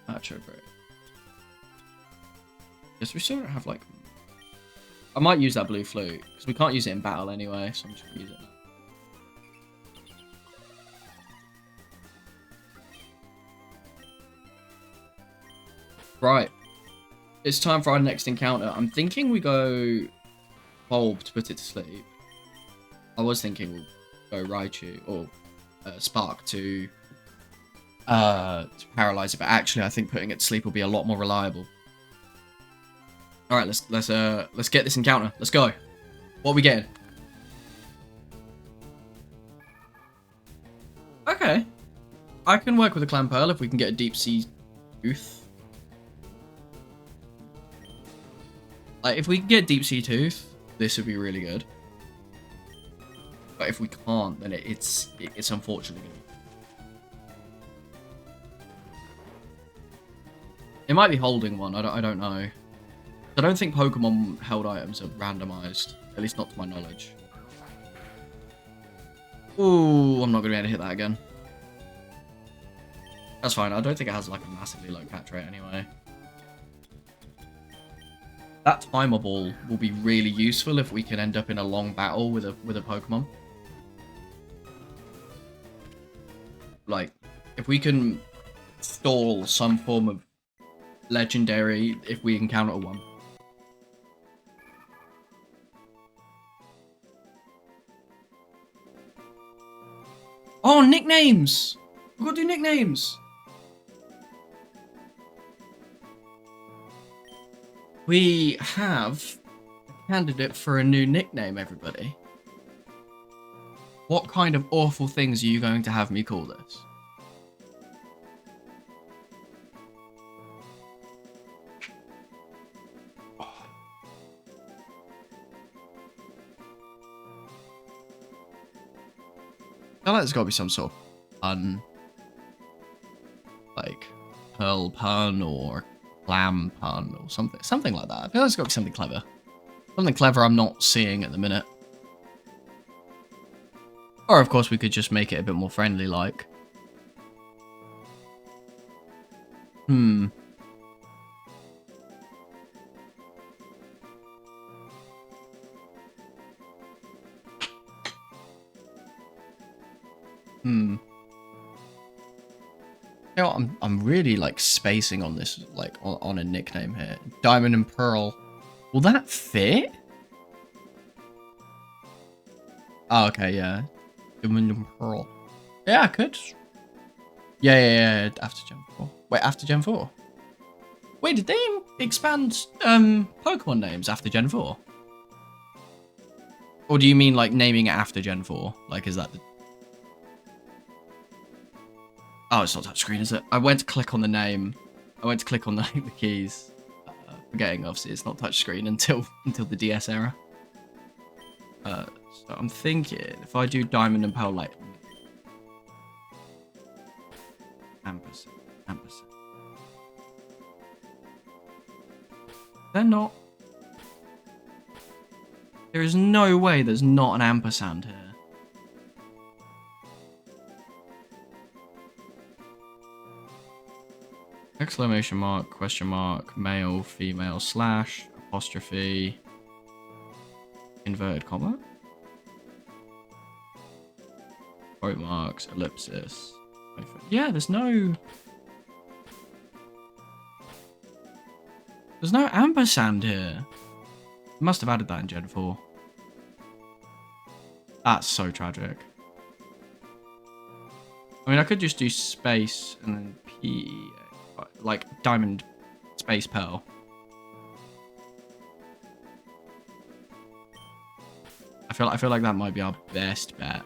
Macho Break. Yes, we still don't have, like... I might use that blue flute, because we can't use it in battle anyway, so I'm just going to use it now. Right. It's time for our next encounter. I'm thinking we go Bulb to put it to sleep. I was thinking we'll go Raichu or Spark to paralyze it, but actually I think putting it to sleep will be a lot more reliable. All right, let's get this encounter. Let's go. What are we getting? Okay, I can work with a Clamperl if we can get a Deep Sea Tooth. Like, if we can get Deep Sea Tooth, this would be really good. But if we can't, then it's unfortunately going to be. It might be holding one. I don't know. I don't think Pokemon held items are randomized, at least not to my knowledge. Ooh, I'm not going to be able to hit that again. That's fine. I don't think it has like a massively low catch rate anyway. That Timer Ball will be really useful if we can end up in a long battle with a Pokemon. Like, if we can stall some form of legendary if we encounter one. Oh, nicknames! We've got to do nicknames! We have a candidate for a new nickname, everybody. What kind of awful things are you going to have me call this? feel like there's got to be some sort of pun. Like pearl pun or clam pun or something. Something like that. I feel like there's got to be something clever. Something clever I'm not seeing at the minute. Or, of course, we could just make it a bit more friendly-like. Hmm. You know what, I'm really, like, spacing on this, like, on a nickname here. Diamond and Pearl. Will that fit? Oh, okay, yeah. Diamond and Pearl. Yeah, I could. Yeah, after Gen 4. Wait, after Gen 4? Wait, did they expand Pokemon names after Gen 4? Or do you mean, like, naming it after Gen 4? Like, is that the... Oh, it's not touchscreen, is it? I went to click on the name. I went to click on the keys. Forgetting, obviously, it's not touchscreen until the DS era. So I'm thinking, if I do Diamond and Pearl, like... Ampersand. They're not... There is no way there's not an ampersand here. Exclamation mark, question mark, male, female, slash, apostrophe, inverted comma, quote marks, ellipsis. Yeah, there's no ampersand here. Must have added that in Gen 4. That's so tragic. I mean, I could just do space and then P, like Diamond Space Pearl. I feel like that might be our best bet.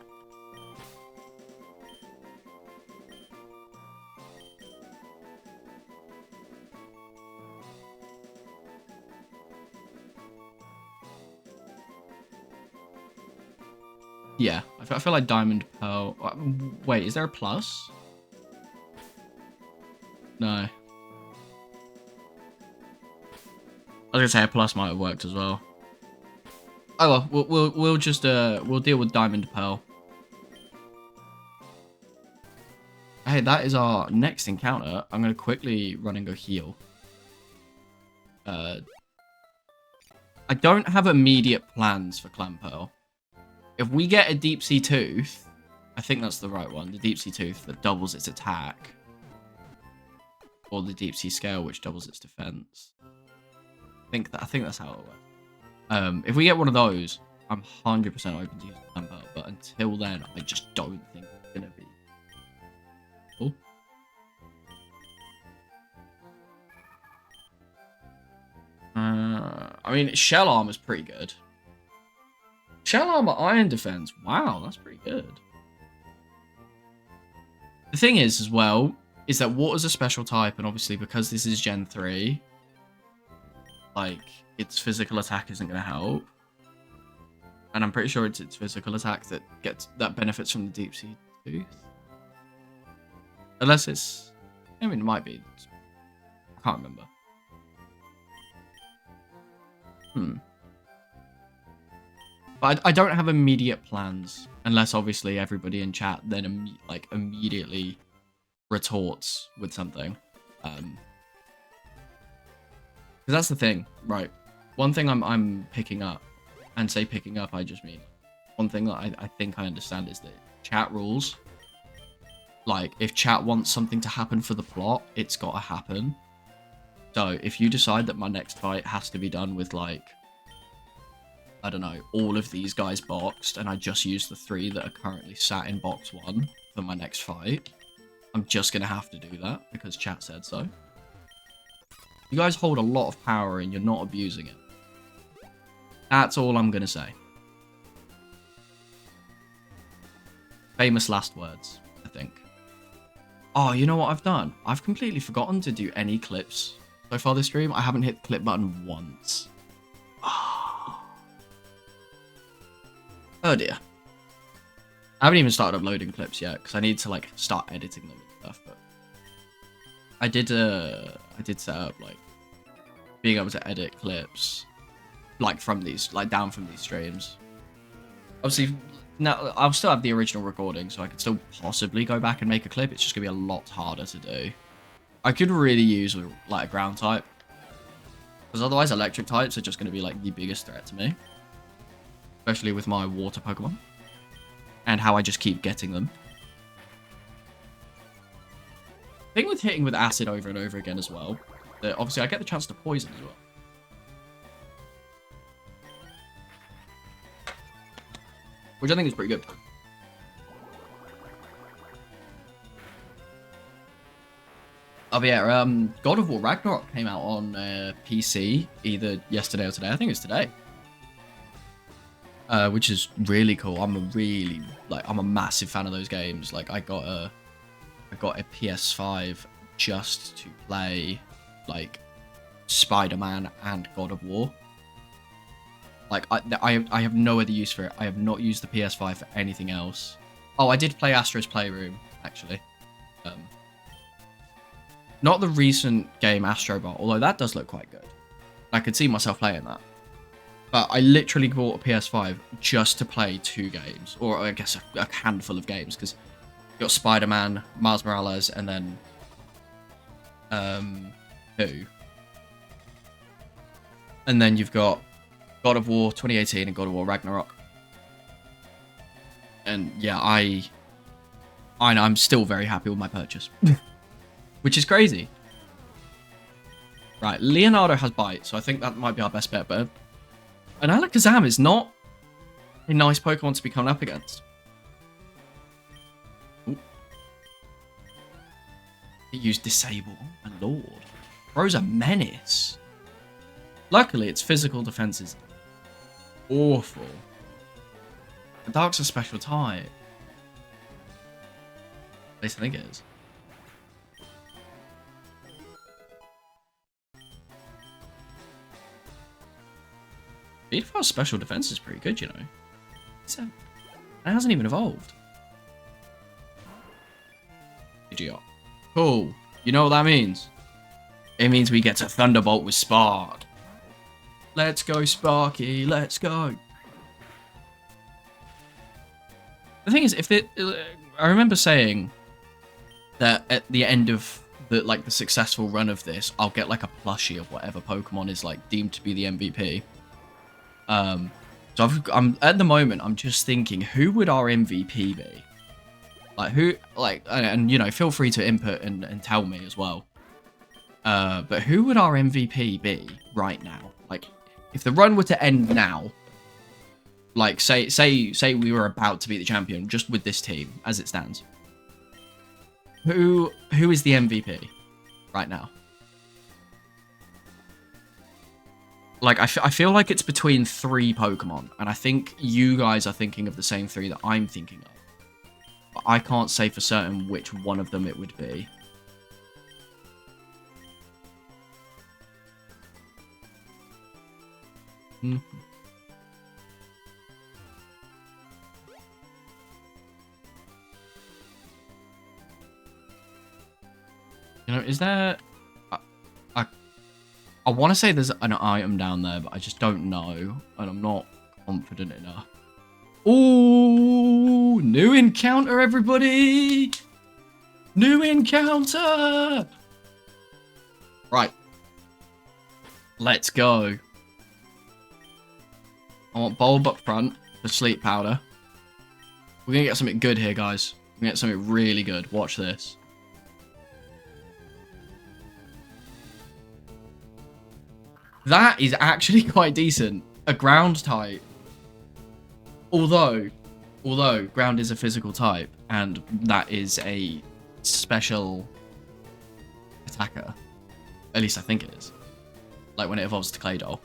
Yeah, I feel like Diamond Pearl. Wait, is there a plus? No. I was gonna say a plus might have worked as well. Oh well, we'll just we'll deal with Diamond Pearl. Hey, that is our next encounter. I'm gonna quickly run and go heal. I don't have immediate plans for Clam Pearl. If we get a Deep Sea Tooth, I think that's the right one. The Deep Sea Tooth that doubles its attack, or the Deep Sea Scale, which doubles its defense. I think that's how it works. If we get one of those, I'm 100% open to using Clam Pearl, but until then, I just don't think it's gonna be. Cool. I mean, Shell Armor's pretty good. Shell Armor Iron Defense. Wow, that's pretty good. The thing is, as well, is that Water's a special type, and obviously because this is Gen 3, like, its physical attack isn't going to help. And I'm pretty sure it's its physical attack that benefits from the Deep Sea Tooth. Unless it's... I mean, it might be. I can't remember. But I don't have immediate plans, unless obviously everybody in chat then immediately retorts with something. Because that's the thing, right? One thing I'm picking up, and say picking up, I just mean one thing that I think I understand is that chat rules. Like, if chat wants something to happen for the plot, it's got to happen. So if you decide that my next fight has to be done with, like, I don't know, all of these guys boxed, and I just use the 3 that are currently sat in box 1 for my next fight, I'm just going to have to do that because chat said so. You guys hold a lot of power and you're not abusing it. That's all I'm going to say. Famous last words, I think. Oh, you know what I've done? I've completely forgotten to do any clips so far this stream. I haven't hit the clip button once. Oh dear. I haven't even started uploading clips yet because I need to like start editing them and stuff. But I did set up like being able to edit clips like from these, like down from these streams. Obviously, now I'll still have the original recording, so I could still possibly go back and make a clip. It's just gonna be a lot harder to do. I could really use like a ground type, because otherwise electric types are just gonna be like the biggest threat to me, especially with my water Pokemon and how I just keep getting them. Thing with hitting with acid over and over again as well, that obviously I get the chance to poison as well. Which I think is pretty good. Oh, but yeah, God of War Ragnarok came out on PC either yesterday or today. I think it's today. Which is really cool. I'm a massive fan of those games. Like, I got a PS5 just to play, like, Spider-Man and God of War. Like, I have no other use for it. I have not used the PS5 for anything else. Oh, I did play Astro's Playroom, actually. Not the recent game Astrobot, although that does look quite good. I could see myself playing that. But I literally bought a PS5 just to play 2 games. Or I guess a handful of games, because you got Spider-Man, Miles Morales, and then... who? And then you've got God of War 2018 and God of War Ragnarok. And yeah, I'm still very happy with my purchase. Which is crazy. Right, Leonardo has Bite, so I think that might be our best bet, but an Alakazam is not a nice Pokemon to be coming up against. Ooh. He used Disable. Oh my lord. Bro's a menace. Luckily, its physical defense is awful. The Dark's a special type. At least I think it is. Speedbumps' special defense is pretty good, you know. It hasn't even evolved. Idiot. Cool. You know what that means? It means we get to Thunderbolt with Spark. Let's go, Sparky. Let's go. The thing is, I remember saying that at the end of the successful run of this, I'll get like a plushie of whatever Pokemon is like deemed to be the MVP. So I'm at the moment, I'm just thinking, who would our MVP be? Like who, like, and you know, feel free to input and tell me as well. But who would our MVP be right now? Like, if the run were to end now, like say we were about to be the champion just with this team as it stands. Who is the MVP right now? Like, I feel like it's between 3 Pokemon, and I think you guys are thinking of the same 3 that I'm thinking of. But I can't say for certain which one of them it would be. You know, is there... I want to say there's an item down there, but I just don't know, and I'm not confident enough. Ooh, new encounter, everybody! New encounter! Right. Let's go. I want Bulb up front for Sleep Powder. We're going to get something good here, guys. We're going to get something really good. Watch this. That is actually quite decent. A ground type. Although ground is a physical type, and that is a special attacker. At least I think it is. Like when it evolves to Claydol.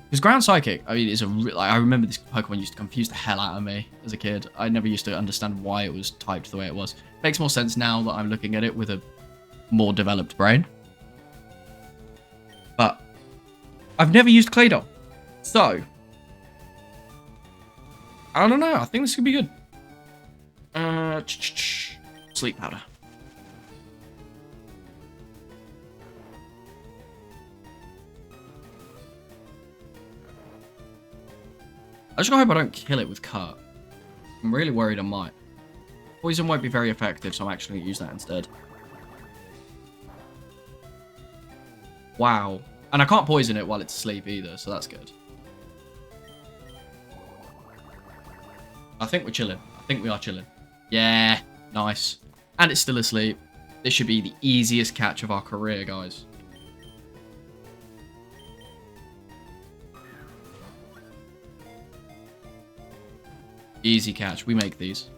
Because ground psychic, I mean, is I remember this Pokemon used to confuse the hell out of me as a kid. I never used to understand why it was typed the way it was. Makes more sense now that I'm looking at it with a more developed brain. But I've never used Claydol. So, I don't know. I think this could be good. Sleep powder. I just hope I don't kill it with cut. I'm really worried I might. Poison won't be very effective, so I'm actually going to use that instead. Wow. And I can't poison it while it's asleep either, so that's good. I think we're chilling. I think we are chilling. Yeah, nice. And it's still asleep. This should be the easiest catch of our career, guys. Easy catch. We make these.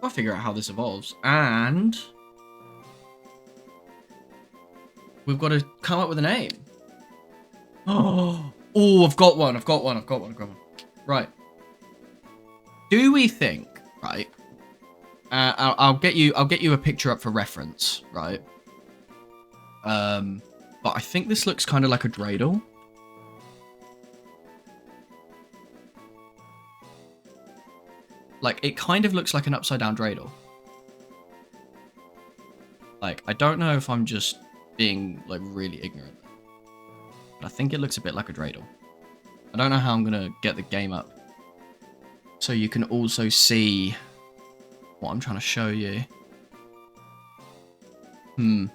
I'll figure out how this evolves. And we've got to come up with a name. Oh, I've got one. Right. Do we think, right? I'll get you a picture up for reference, right? But I think this looks kind of like a dreidel. Like, it kind of looks like an upside down dreidel. Like, I don't know if I'm just being, like, really ignorant. But I think it looks a bit like a dreidel. I don't know how I'm going to get the game up. So you can also see what I'm trying to show you. And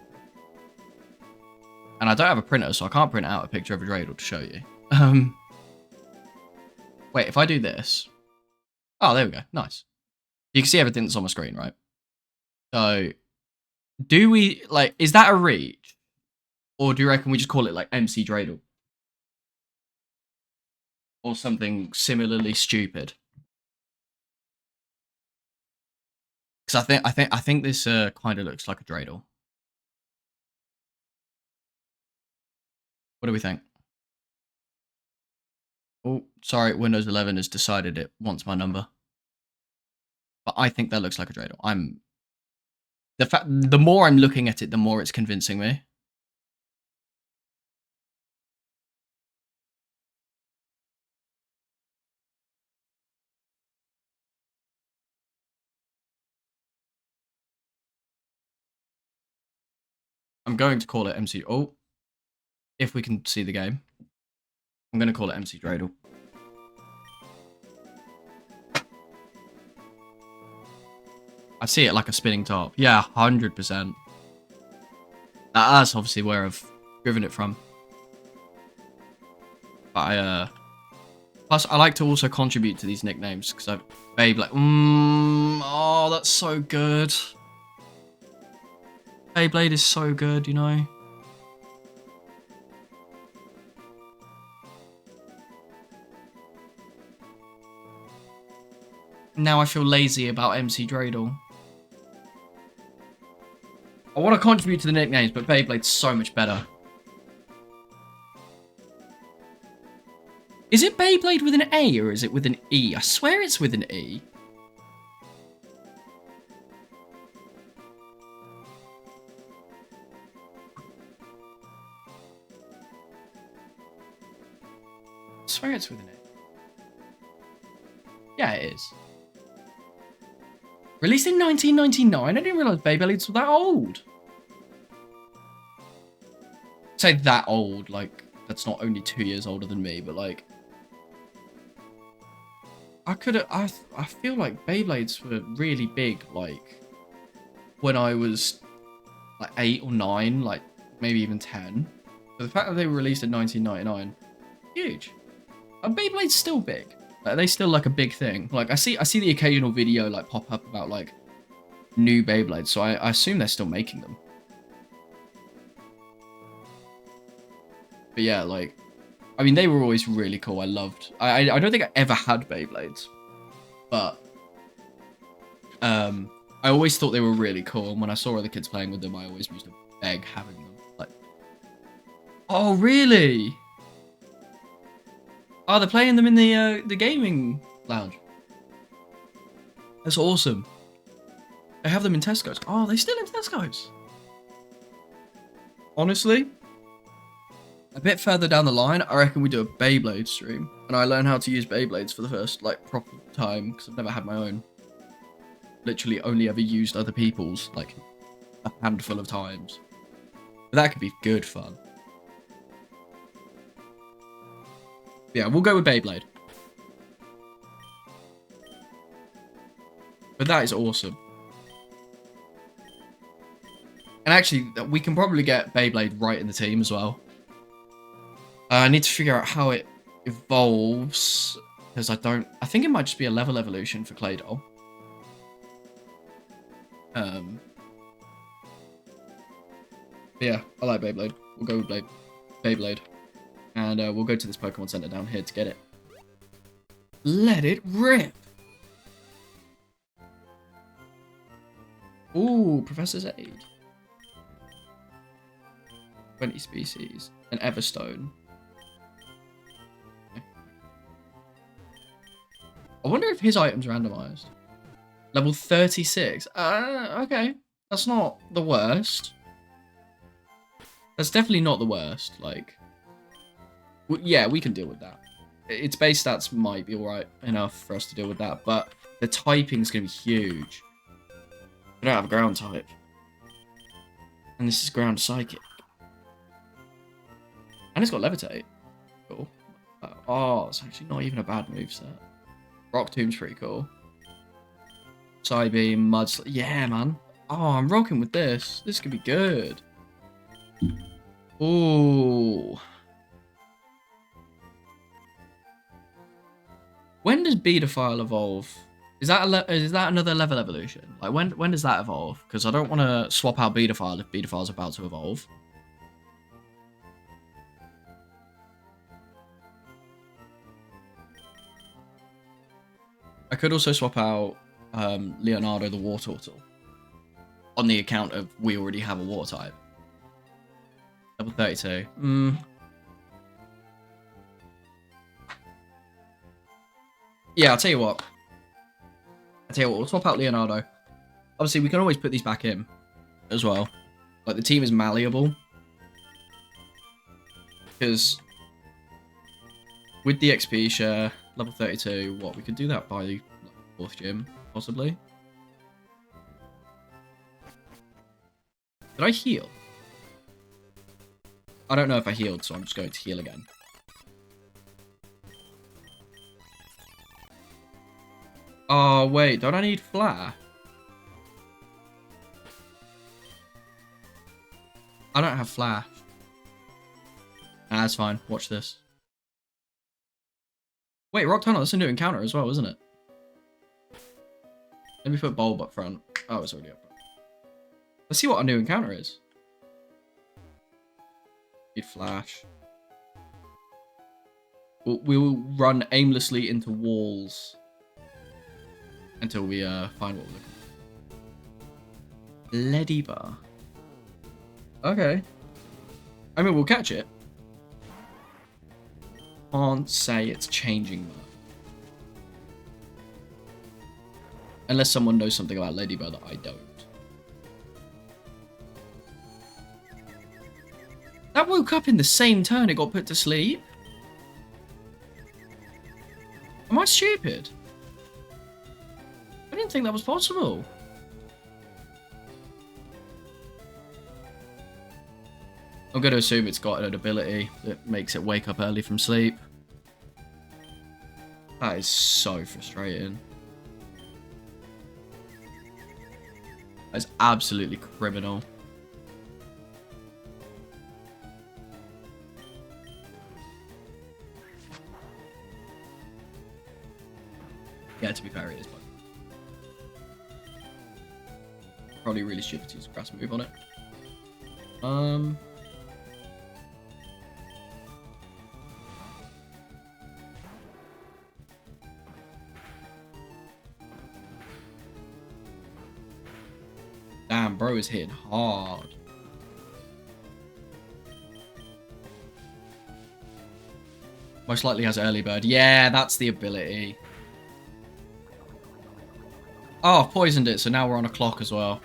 I don't have a printer, so I can't print out a picture of a dreidel to show you. Wait, if I do this... Oh, there we go. Nice. You can see everything that's on my screen, right? So, do we, like, is that a reach? Or do you reckon we just call it, like, MC Dreidel? Or something similarly stupid? Because I think this kind of looks like a dreidel. What do we think? Oh, sorry, Windows 11 has decided it wants my number. But I think that looks like a dreidel. The more I'm looking at it, the more it's convincing me. I'm going to call it MC. Oh, if we can see the game, I'm going to call it MC Dreidel. I see it like a spinning top. Yeah, 100%. That's obviously where I've driven it from. But plus, I like to also contribute to these nicknames because I've Beyblade. Oh, that's so good. Beyblade is so good, you know. Now I feel lazy about MC Dreidel. I want to contribute to the nicknames, but Beyblade's so much better. Is it Beyblade with an A or is it with an E? I swear it's with an E. I swear it's with an E. Yeah, it is. Released in 1999? I didn't realise Beyblades were that old. Say that old, like, that's not only 2 years older than me, but like... I feel like Beyblades were really big, like, when I was, like, 8 or 9, like, maybe even 10. But the fact that they were released in 1999, huge. Are Beyblades still big? Like, are they still, like, a big thing? Like, I see the occasional video, like, pop up about, like, new Beyblades, so I assume they're still making them. But yeah, like, I mean, they were always really cool. I don't think I ever had Beyblades, but I always thought they were really cool. And when I saw other kids playing with them, I always used to beg having them. Like, oh really? Oh, they're playing them in the gaming lounge. That's awesome. They have them in Tesco's. Oh, they're still in Tesco's. Honestly, a bit further down the line, I reckon we do a Beyblade stream. And I learn how to use Beyblades for the first, like, proper time. Because I've never had my own. Literally only ever used other people's, like, a handful of times. But that could be good fun. Yeah, we'll go with Beyblade. But that is awesome. And actually, we can probably get Beyblade right in the team as well. I need to figure out how it evolves. Because I think it might just be a level evolution for Claydol. Yeah, I like Beyblade. We'll go with Beyblade. And we'll go to this Pokemon Center down here to get it. Let it rip! Ooh, Professor's Aid. 20 species. An Everstone. I wonder if his item's randomized. Level 36. Okay. That's not the worst. That's definitely not the worst. Like, yeah, we can deal with that. Its base stats might be alright enough for us to deal with that, but the typing's going to be huge. We don't have a ground type. And this is ground psychic. And it's got levitate. Cool. Oh, it's actually not even a bad moveset. Rock Tomb's pretty cool. Psybeam, Mudslide. Yeah, man. Oh, I'm rocking with this. This could be good. Ooh. When does Beedafile evolve? Is that another level evolution? Like when does that evolve? Because I don't want to swap out Beedafile if Beedafile's about to evolve. I could also swap out Leonardo the War Turtle on the account of we already have a water type. Level 32. Yeah, I'll tell you what. We'll swap out Leonardo. Obviously, we can always put these back in as well. Like, the team is malleable. Because with the XP share, level 32, we could do that by the 4th gym, possibly. Did I heal? I don't know if I healed, so I'm just going to heal again. Oh, wait, don't I need Flare? I don't have Flash. Nah, that's fine. Watch this. Wait, Rock Tunnel, that's a new encounter as well, isn't it? Let me put Bulb up front. Oh, it's already up front. Let's see what our new encounter is. Need Flash. We will run aimlessly into walls until we find what we're looking for. Leddybar. Okay. I mean, we'll catch it. Can't say it's changing though. Unless someone knows something about Ladybird that I don't. That woke up in the same turn it got put to sleep? Am I stupid? I didn't think that was possible. I'm going to assume it's got an ability that makes it wake up early from sleep. That is so frustrating. That is absolutely criminal. Yeah, to be fair, it is. But probably really stupid to use a grass move on it. Damn, bro is hitting hard. Most likely has early bird. Yeah, that's the ability. Oh, poisoned it, so now we're on a clock as well.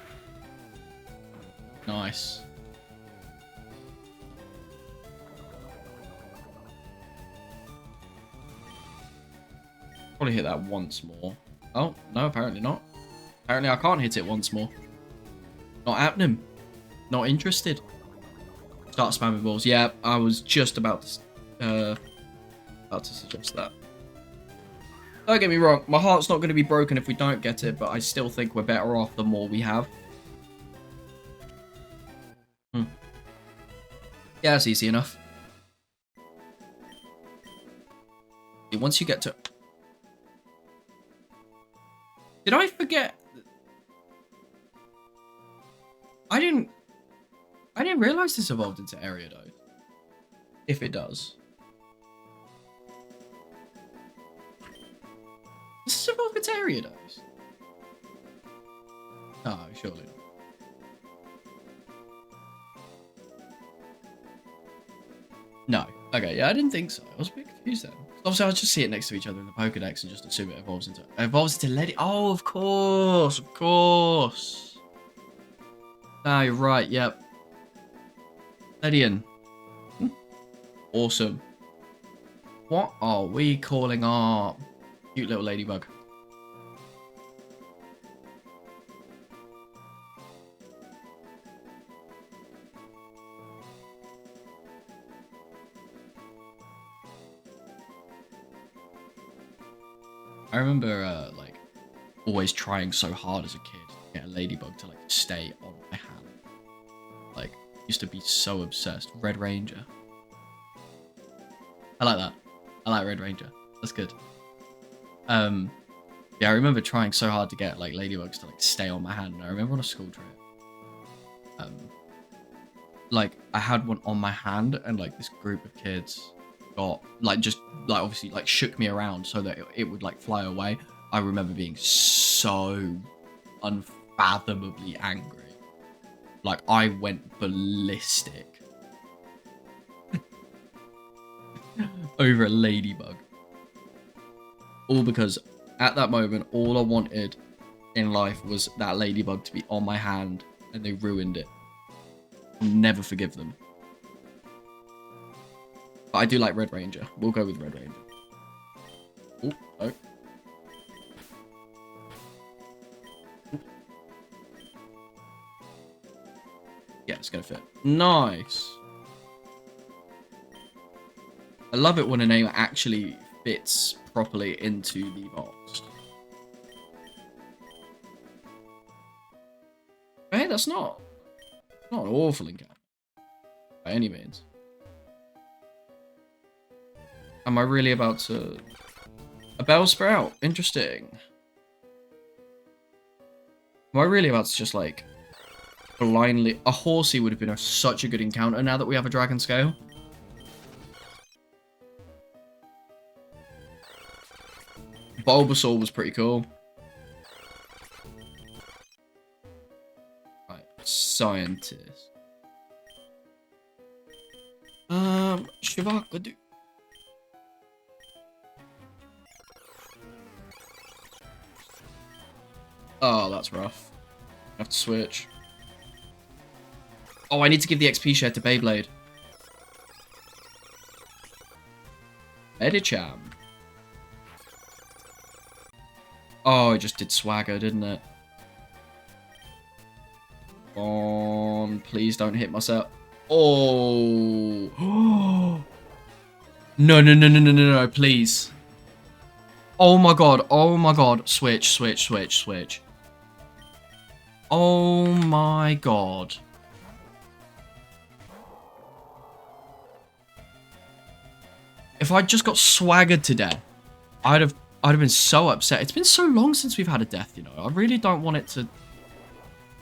Nice. Probably hit that once more. Oh, no, apparently not. Apparently I can't hit it once more. Not happening. Not interested. Start spamming balls. Yeah, I was just about to suggest that. Don't get me wrong, my heart's not going to be broken if we don't get it, but I still think we're better off the more we have. Yeah, that's easy enough. Once you get to... Did I forget? I didn't realize this evolved into area though. If it does. This is evolved into area though. Oh, surely not. No. Okay, yeah, I didn't think so. I was a bit confused then. Obviously, I'll just see it next to each other in the Pokedex and just assume it evolves into Lady. Oh, of course, of course. Ah, you're right. Yep. Ledian. Awesome. What are we calling our cute little ladybug? I remember, like, always trying so hard as a kid to get a ladybug to, like, stay on my hand. Like, used to be so obsessed. Red Ranger. I like that. I like Red Ranger. That's good. Yeah, I remember trying so hard to get, like, ladybugs to, like, stay on my hand. And I remember on a school trip, like, I had one on my hand, and, like, this group of kids got, like, just, like, obviously, like, shook me around so that it would, like, fly away. I remember being so unfathomably angry. Like, I went ballistic over a ladybug. All because at that moment, all I wanted in life was that ladybug to be on my hand, and they ruined it. I'll never forgive them. But I do like Red Ranger. We'll go with Red Ranger. Oh, oh. Yeah, it's gonna fit. Nice. I love it when a name actually fits properly into the box. Hey, that's not an awful encounter by any means. Am I really about to... A Bellsprout? Interesting. Am I really about to just, like, blindly... A Horsey would have been such a good encounter now that we have a Dragon Scale. Bulbasaur was pretty cool. Right, Scientist. Shivakadu. Oh, that's rough. I have to switch. Oh, I need to give the XP share to Beyblade. Medicham. Oh, it just did swagger, didn't it? On, please don't hit myself. Oh. No, no, no, no, no, no, no, please. Oh my god, oh my god. Switch, switch, switch, switch. Oh my god. If I just got swaggered to death, I'd have been so upset. It's been so long since we've had a death, you know. I really don't want it to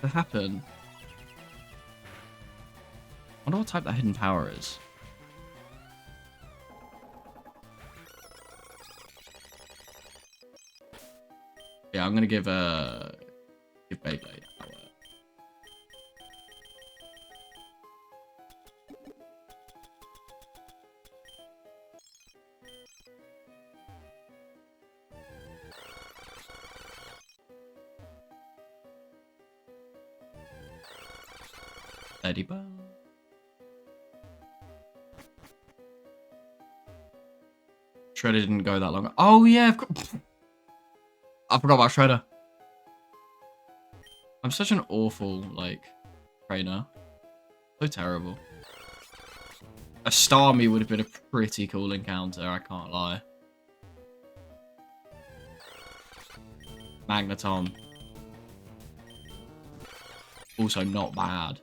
happen. I wonder what type that hidden power is. Yeah, I'm gonna give Beyblade power. Ladybug. Shredder didn't go that long. Oh, yeah. I forgot about Shredder. I'm such an awful, like, trainer. So terrible. A Starmie would have been a pretty cool encounter, I can't lie. Magneton. Also not bad.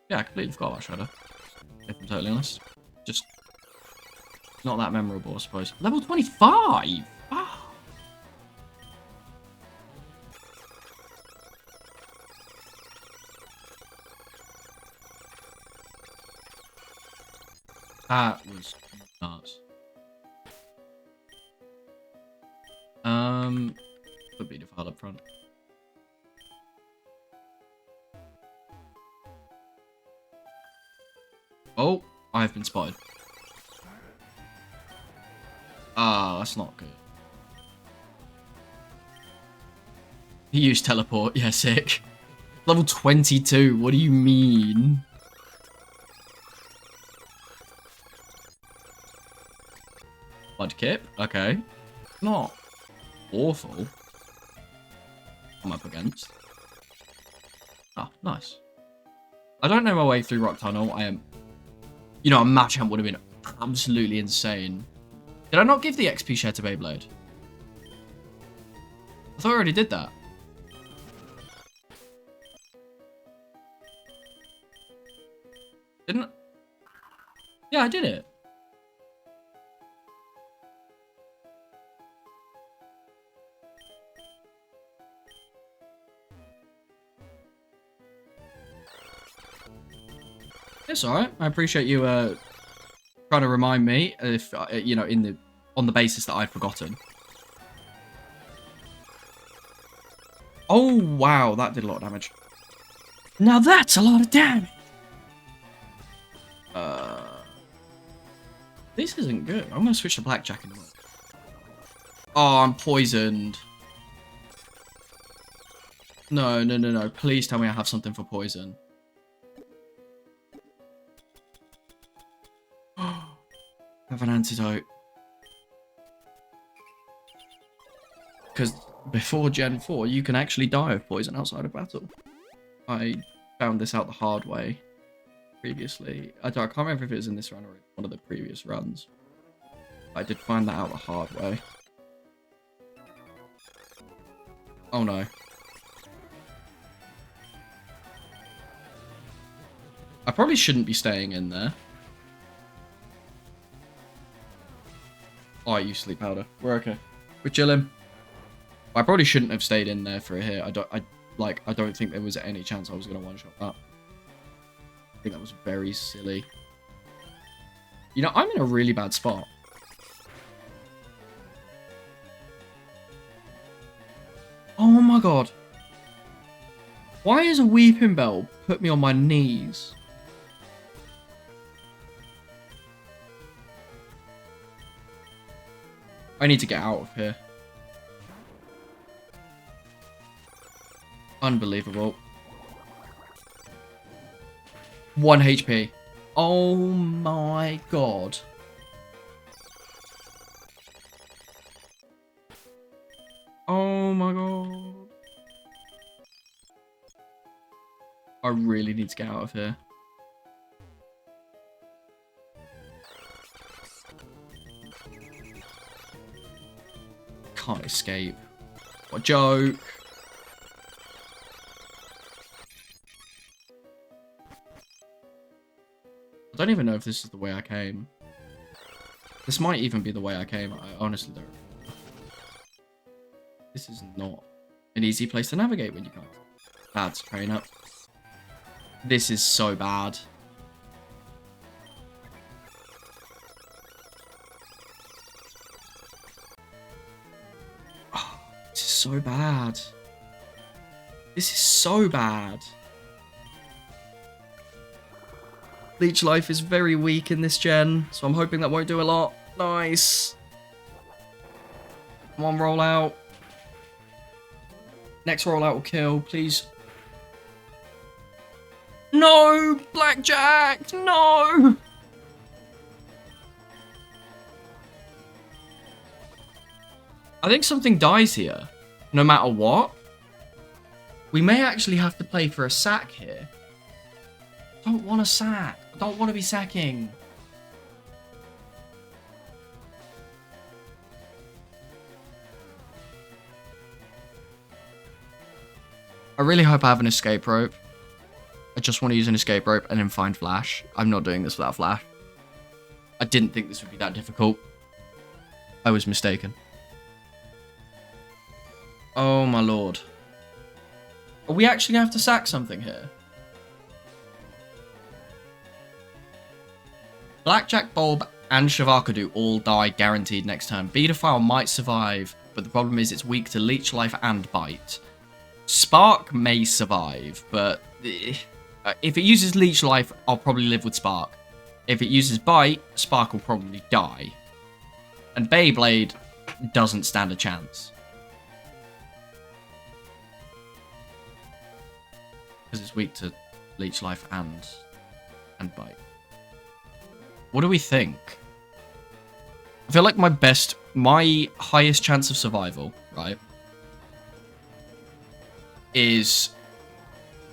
Yeah, I completely forgot about Shredder. If I'm totally honest. Just not that memorable, I suppose. Level 25! Wow. That was nuts. Could be defiled up front. Oh, I've been spotted. Ah, that's not good. He used teleport. Yeah, sick. Level 22. What do you mean? Mudkip. Okay. Not awful. I'm up against. Oh, nice. I don't know my way through Rock Tunnel. I am... You know, a Machamp would have been absolutely insane. Did I not give the XP share to Beyblade? I thought I already did that. Didn't... Yeah, I did it. It's alright. I appreciate you trying to remind me if you know, on the basis that I've forgotten. Oh wow, that did a lot of damage. Now that's a lot of damage. This isn't good. I'm gonna switch to Blackjack in a minute. Oh, I'm poisoned. No, no, no, no. Please tell me I have something for poison. I have an antidote. Because before Gen 4, you can actually die of poison outside of battle. I found this out the hard way previously. I can't remember if it was in this run or one of the previous runs. I did find that out the hard way. Oh no. I probably shouldn't be staying in there. Oh, I use sleep powder. We're okay. We're chilling. I probably shouldn't have stayed in there for a hit. I don't think there was any chance I was gonna one-shot that. I think that was very silly. You know, I'm in a really bad spot. Oh my god. Why is a Weeping Bell put me on my knees? I need to get out of here. Unbelievable. 1 HP. Oh my god. Oh my god. I really need to get out of here. Can't escape. What a joke. I don't even know if this is the way I came. This might even be the way I came. I honestly don't. This is not an easy place to navigate when you can't. Bad to train up. This is so bad. Oh, this is so bad. This is so bad. Leech Life is very weak in this gen, so I'm hoping that won't do a lot. Nice. Come on, roll out. Next rollout will kill, please. No! Blackjack! No! I think something dies here. No matter what. We may actually have to play for a sack here. I don't want a sack. I don't want to be sacking. I really hope I have an escape rope. I just want to use an escape rope and then find Flash. I'm not doing this without Flash. I didn't think this would be that difficult. I was mistaken. Oh my lord. Are we actually going to have to sack something here? Blackjack, Bulb, and Shavakadu all die guaranteed next turn. Bedophile might survive, but the problem is it's weak to Leech Life and Bite. Spark may survive, but if it uses Leech Life, I'll probably live with Spark. If it uses Bite, Spark will probably die. And Beyblade doesn't stand a chance. Because it's weak to Leech Life and Bite. What do we think? I feel like my highest chance of survival, right, is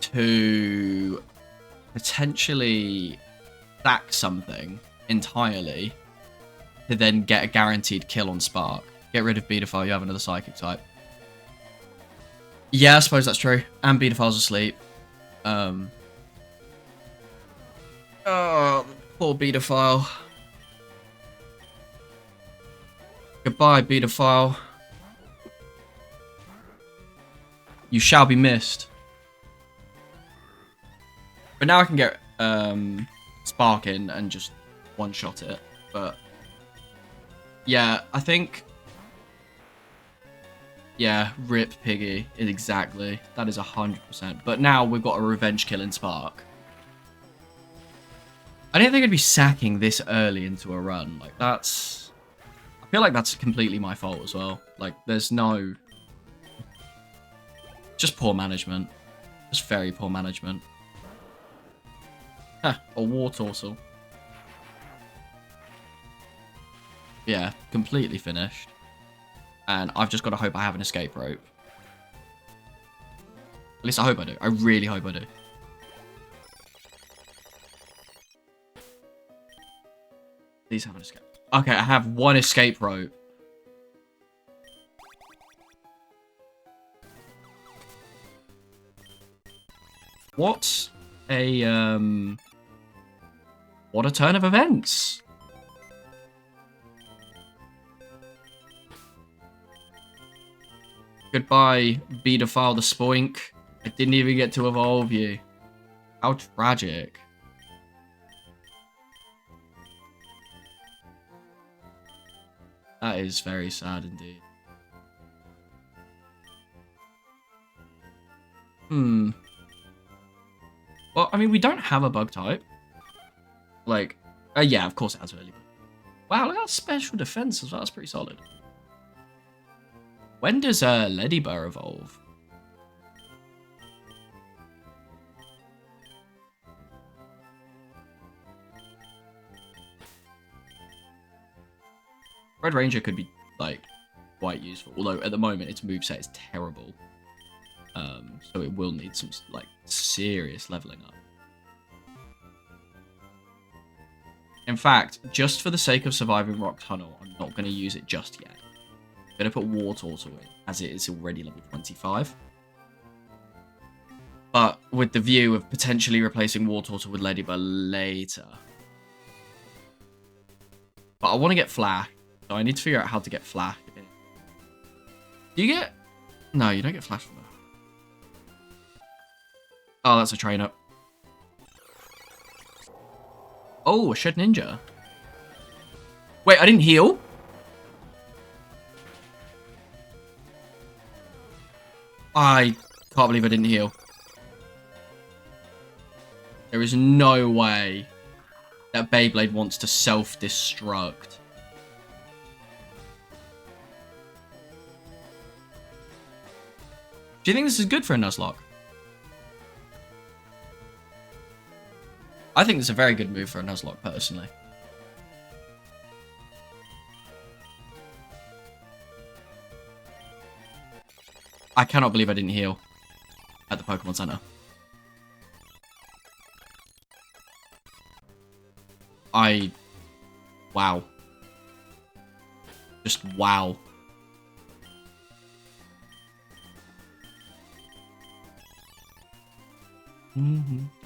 to potentially sack something entirely to then get a guaranteed kill on Spark. Get rid of Bedophile, you have another Psychic type. Yeah, I suppose that's true. And Bedophile's asleep. Oh, poor Bedophile. Goodbye, Bedophile. You shall be missed. But now I can get Spark in and just one-shot it. But yeah, I think... Yeah, rip Piggy. Exactly. That is 100%. But now we've got a revenge kill in Spark. I didn't think I'd be sacking this early into a run. Like, that's... I feel like that's completely my fault as well. Like, there's no... Just poor management. Just very poor management. Huh, a War Tortle. Yeah, completely finished. And I've just got to hope I have an escape rope. At least I hope I do. I really hope I do. Please have an escape. Okay, I have one escape rope. What a what a turn of events. Goodbye, Bedophile the Spoink. I didn't even get to evolve you. How tragic. That is very sad indeed. Well, I mean, we don't have a bug type. Like, yeah, of course it has early. Wow, look at that special defense as well. That's pretty solid. When does Ladybur evolve? Red Ranger could be, like, quite useful. Although, at the moment, its moveset is terrible. So it will need some, like, serious leveling up. In fact, just for the sake of surviving Rock Tunnel, I'm not going to use it just yet. I'm going to put War Tortle in, as it is already level 25. But with the view of potentially replacing War Tortle with Ladybur later. But I want to get Flash, so I need to figure out how to get Flash in. Do you get... No, you don't get Flash from that. Oh, that's a trainer. Oh, a Shed Ninja. Wait, I didn't heal? I can't believe I didn't heal. There is no way that Beyblade wants to self-destruct. Do you think this is good for a Nuzlocke? I think it's a very good move for a Nuzlocke, personally. I cannot believe I didn't heal at the Pokemon Center. Wow. Just wow.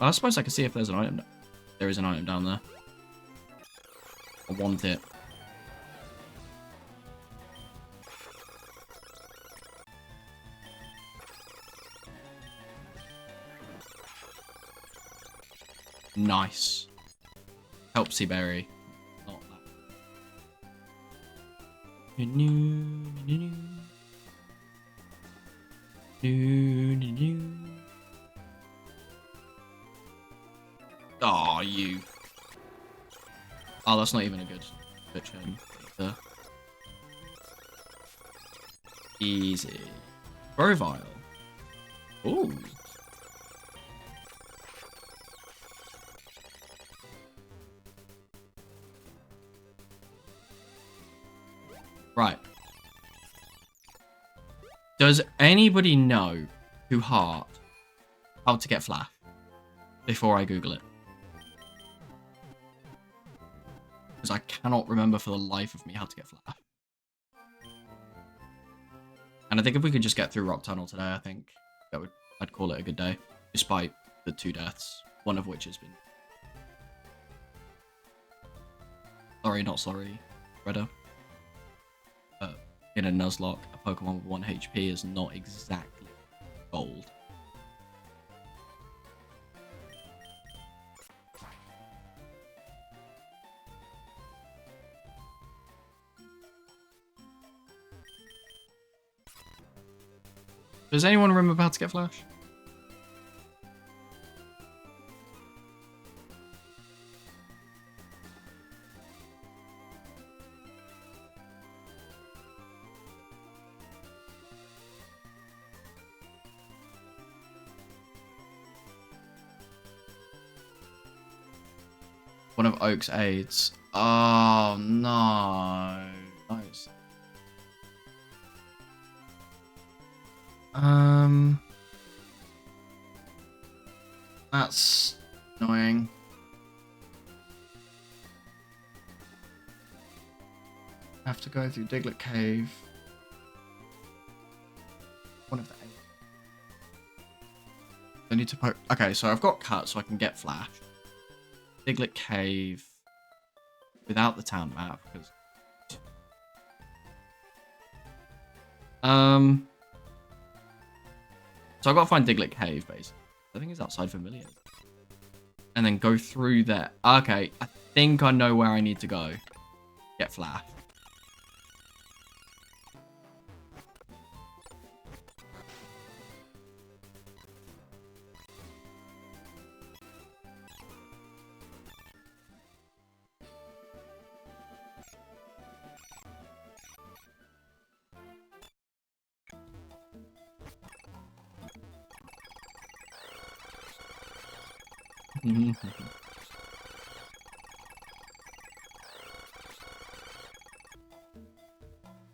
I suppose I can see if there's an item. There is an item down there. I want it. Nice. Helpsy berry. Not that. Oh, you. Oh, that's not even a good bitch. Easy. Grovile. Ooh. Right. Does anybody know who heart how to get Flash before I Google it? Because I cannot remember for the life of me how to get Flash. And I think if we could just get through Rock Tunnel today, I think I'd call it a good day, despite the 2 deaths, one of which has been. Sorry, not sorry, Redder. In a Nuzlocke, a Pokemon with 1 HP is not exactly gold. Does anyone remember how to get Flash? One of Oak's aides. Oh, no. Nice. That's annoying. I have to go through Diglett Cave. One of the 8. I need to poke. Okay, so I've got Cut, so I can get Flash. Diglett Cave without the town map, because so I've got to find Diglett Cave, basically. I think it's outside Familiar. And then go through there. Okay, I think I know where I need to go. Get Flash.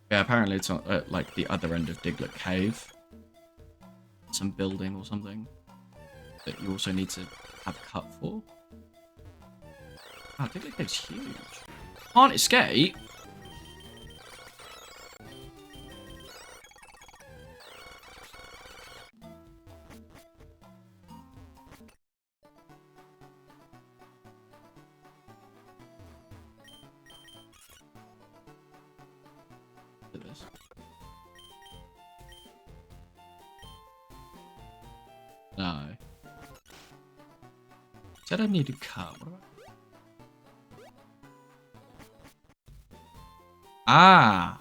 Yeah, apparently it's on like the other end of Diglett Cave. Some building or something that you also need to have Cut for. Wow, Diglett Cave's huge. Can't escape. No. Said I need to cut. What about... Ah.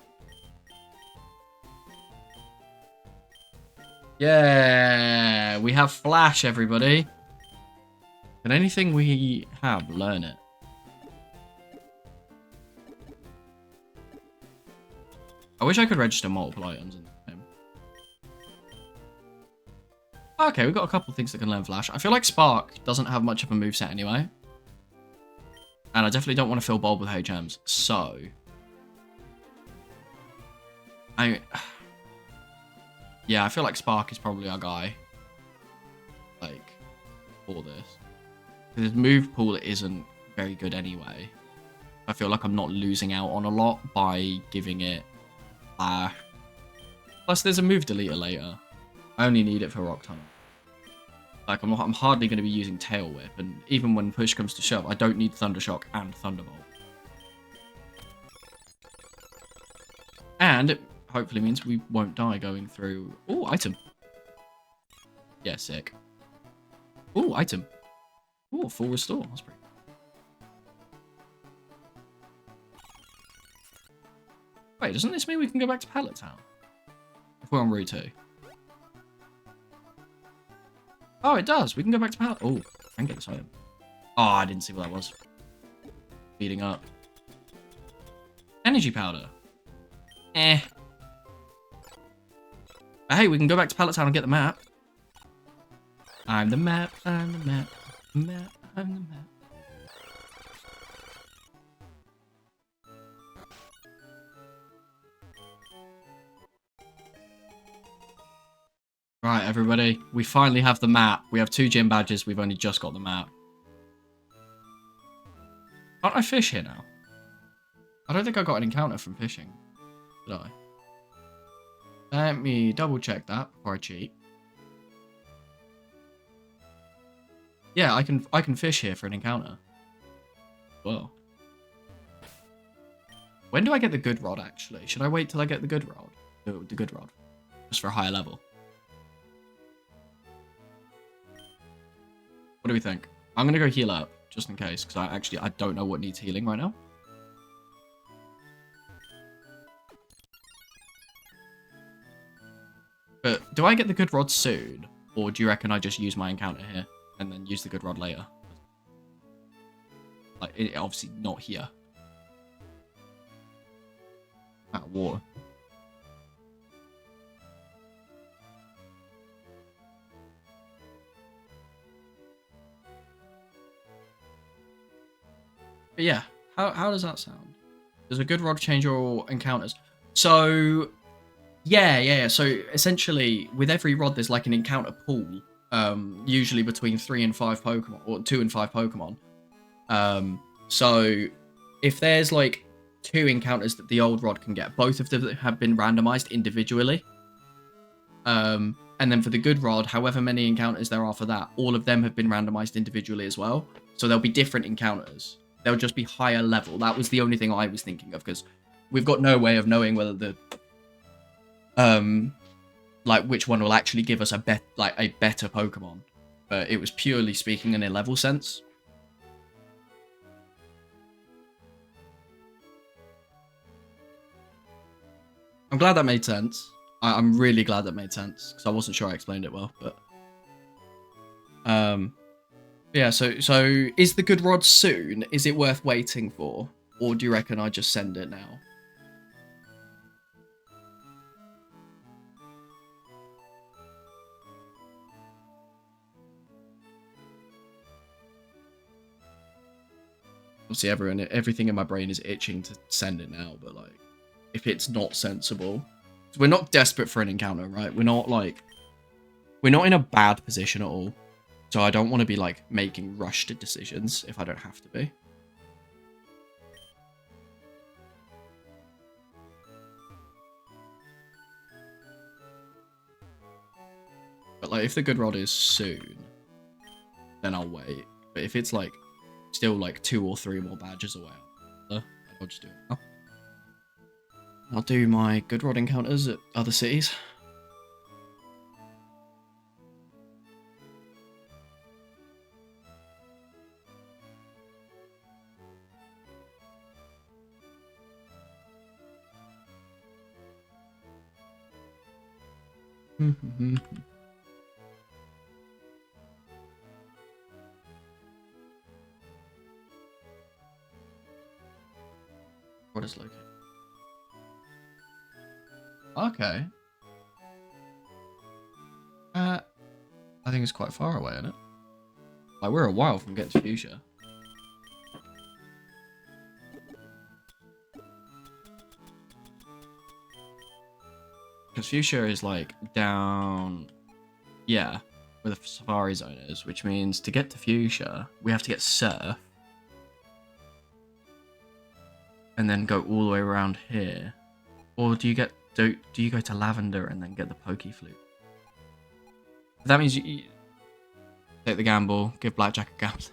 Yeah, we have Flash, everybody. Can anything we have learn it? I wish I could register multiple items in the game. Okay, we've got a couple of things that can learn Flash. I feel like Spark doesn't have much of a moveset anyway. And I definitely don't want to fill Bulb with HMs. So... Yeah, I feel like Spark is probably our guy. Like, for this. His move pool isn't very good anyway. I feel like I'm not losing out on a lot by giving it Flash. Plus, there's a move deleter later. I only need it for Rock Tunnel. Like, I'm hardly going to be using Tail Whip, and even when push comes to shove, I don't need Thundershock and Thunderbolt. And it hopefully means we won't die going through... Ooh, item. Yeah, sick. Ooh, item. Ooh, full restore. That's pretty cool. Wait, doesn't this mean we can go back to Pallet Town? If we're on Route 2. Oh, it does. We can go back to Pallet... Oh, I can get this item. Oh, I didn't see what that was. Speeding up. Energy powder. Eh. But hey, we can go back to Pallet Town and get the map. I'm the map, I'm the map, I'm the map. Right, everybody, we finally have the map. We have 2 gym badges, we've only just got the map. Can't I fish here now? I don't think I got an encounter from fishing. Did I? Let me double check that before I cheat. Yeah, I can fish here for an encounter. Whoa. When do I get the good rod, actually? Should I wait till I get the good rod? The good rod. Just for a higher level. What do we think? I'm going to go heal up, just in case, because I don't know what needs healing right now. But do I get the good rod soon? Or do you reckon I just use my encounter here and then use the good rod later? Like, it obviously not here. Out of water. But yeah, how does that sound? Does a good rod change your encounters? So... Yeah. So essentially, with every rod, there's like an encounter pool. Usually between 3 and 5 Pokemon, or 2 and 5 Pokemon. So if there's like 2 encounters that the old rod can get, both of them have been randomized individually. And then for the good rod, however many encounters there are for that, all of them have been randomized individually as well. So there'll be different encounters. They'll just be higher level. That was the only thing I was thinking of, because we've got no way of knowing whether the like which one will actually give us a better Pokemon. But it was purely speaking in a level sense. I'm glad that made sense. I'm really glad that made sense, because I wasn't sure I explained it well, but yeah, so is the good rod soon? Is it worth waiting for? Or do you reckon I just send it now? Obviously, everything in my brain is itching to send it now, but like, if it's not sensible, we're not desperate for an encounter, right? We're not in a bad position at all, so I don't want to be like making rushed decisions if I don't have to be. But like, if the good rod is soon, then I'll wait. But if it's like still like 2 or 3 more badges away, I'll just do it now. I'll do my good rod encounters at other cities. What is located? Okay. I think it's quite far away, isn't it? Like, we're a while from getting to Fuchsia. because Fuchsia is like down, yeah, where the Safari Zone is, which means to get to Fuchsia, we have to get Surf. And then go all the way around here. Or do you go to Lavender and then get the Pokey Flute? That means you take the gamble, give Blackjack a gamble.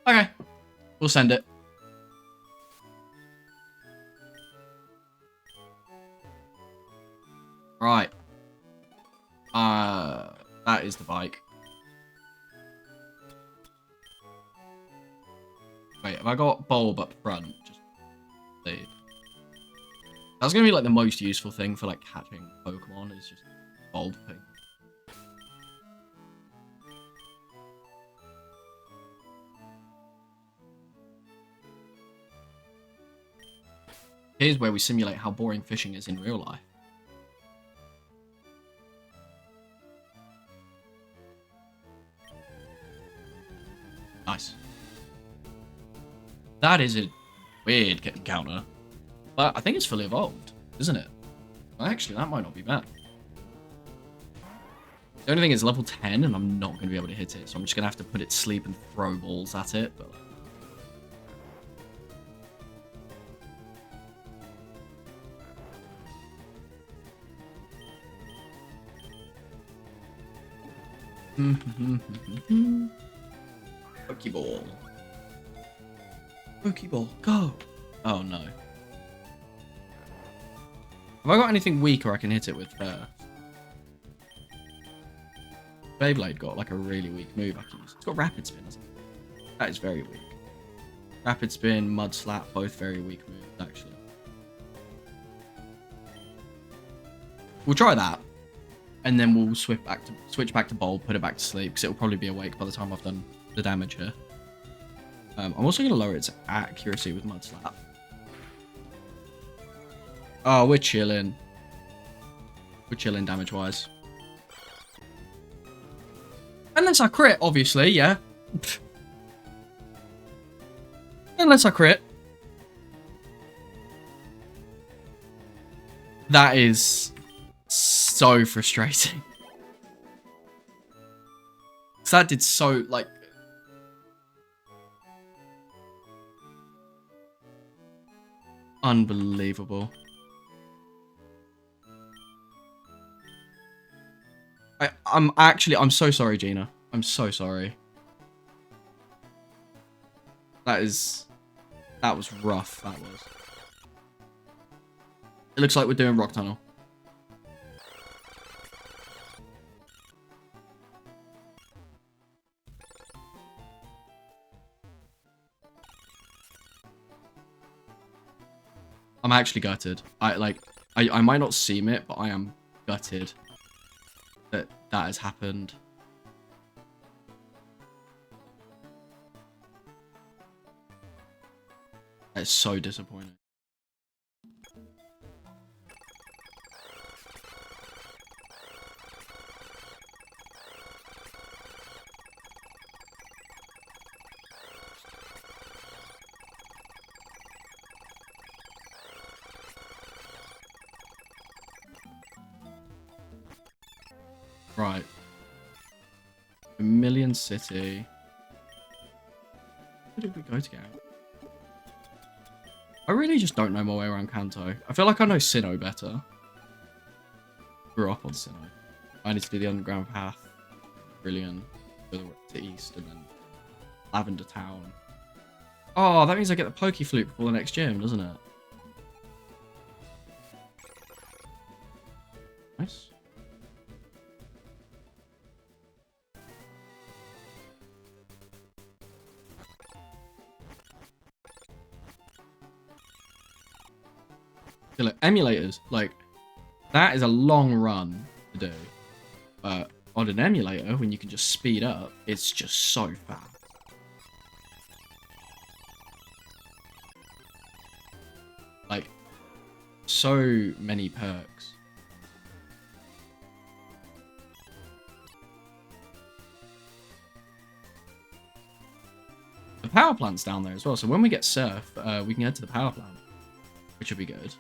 Okay, we'll send it. Right. That is the bike. Wait, have I got Bulb up front? Just see. That's gonna be like the most useful thing for like catching Pokemon is just Bulb thing. Here's where we simulate how boring fishing is in real life. Nice. That is a weird encounter. But I think it's fully evolved, isn't it? Well, actually, that might not be bad. The only thing is level 10, and I'm not going to be able to hit it, so I'm just going to have to put it to sleep and throw balls at it. But Pokeball. Pokeball, go! Oh no. Have I got anything weaker I can hit it with first? Beyblade got like a really weak move I can use. It's got Rapid Spin, hasn't it? That is very weak. Rapid Spin, Mud Slap, both very weak moves, actually. We'll try that. And then we'll switch back to Bulb, put it back to sleep, because it'll probably be awake by the time I've done the damage here. I'm also going to lower its accuracy with Mud Slap. Oh, we're chilling. We're chilling damage-wise. Unless I crit, obviously, yeah. Unless I crit. That is so frustrating. Because that did so, like... Unbelievable. I'm so sorry, Gina. I'm so sorry. That was rough, that was. It looks like we're doing Rock Tunnel. I'm actually gutted. I might not seem it, but I am gutted that has happened. It's so disappointing. Right. Million City. Where did we go to get out? I really just don't know my way around Kanto. I feel like I know Sinnoh better. Grew up on Sinnoh. I need to do the underground path. Brilliant. Go to east and then Lavender Town. Oh, that means I get the Poke Flute before the next gym, doesn't it? Nice. Look, emulators, like, that is a long run to do. But on an emulator, when you can just speed up, it's just so fast. Like, so many perks. The power plant's down there as well, so when we get Surf, we can head to the power plant, which would be good.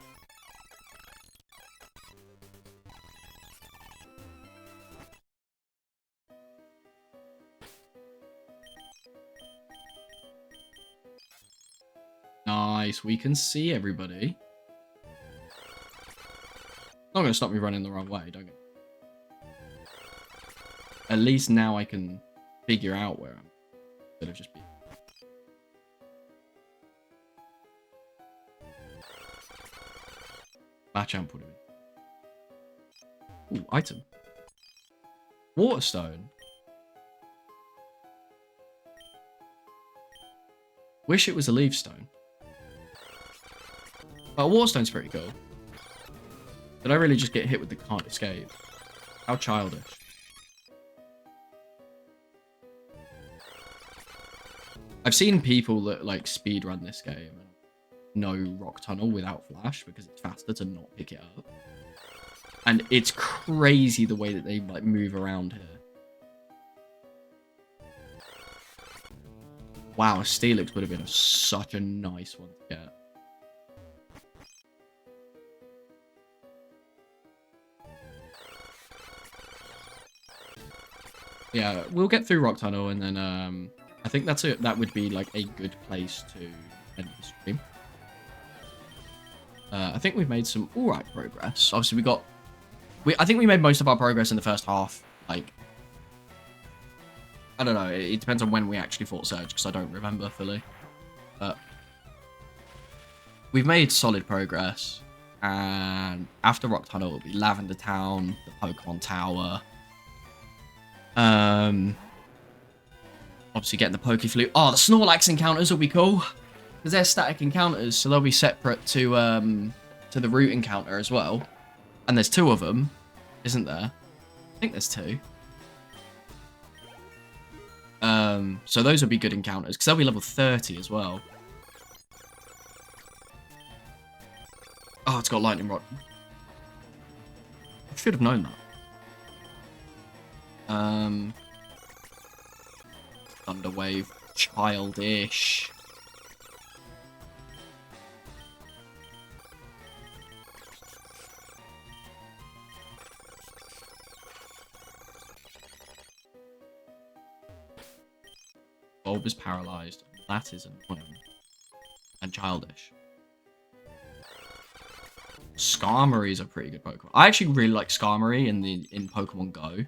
Nice. We can see everybody. Not going to stop me running the wrong way, don't get. At least now I can figure out where I'm. Instead of just be. Machamp would have been. Ooh, item. Waterstone. Wish it was a leaf stone. But Waterstone's pretty cool. Did I really just get hit with the can't escape? How childish. I've seen people that like speedrun this game and know Rock Tunnel without Flash because it's faster to not pick it up. And it's crazy the way that they like move around here. Wow, a Steelix would have been such a nice one to get. Yeah, we'll get through Rock Tunnel and then I think that's it. That would be like a good place to end the stream. I think we've made some alright progress. Obviously, I think we made most of our progress in the first half. Like, I don't know. It depends on when we actually fought Surge, because I don't remember fully. But we've made solid progress. And after Rock Tunnel, it'll be Lavender Town, the Pokemon Tower. Obviously getting the Pokeflute. Oh, the Snorlax encounters will be cool. Because they're static encounters, so they'll be separate to the root encounter as well. And there's 2 of them, isn't there? I think there's 2. So those will be good encounters, because they'll be level 30 as well. Oh, it's got Lightning Rod. I should have known that. Thunder Wave. Childish. Bulb is paralyzed. That is annoying. And childish. Skarmory is a pretty good Pokemon. I actually really like Skarmory in Pokemon Go.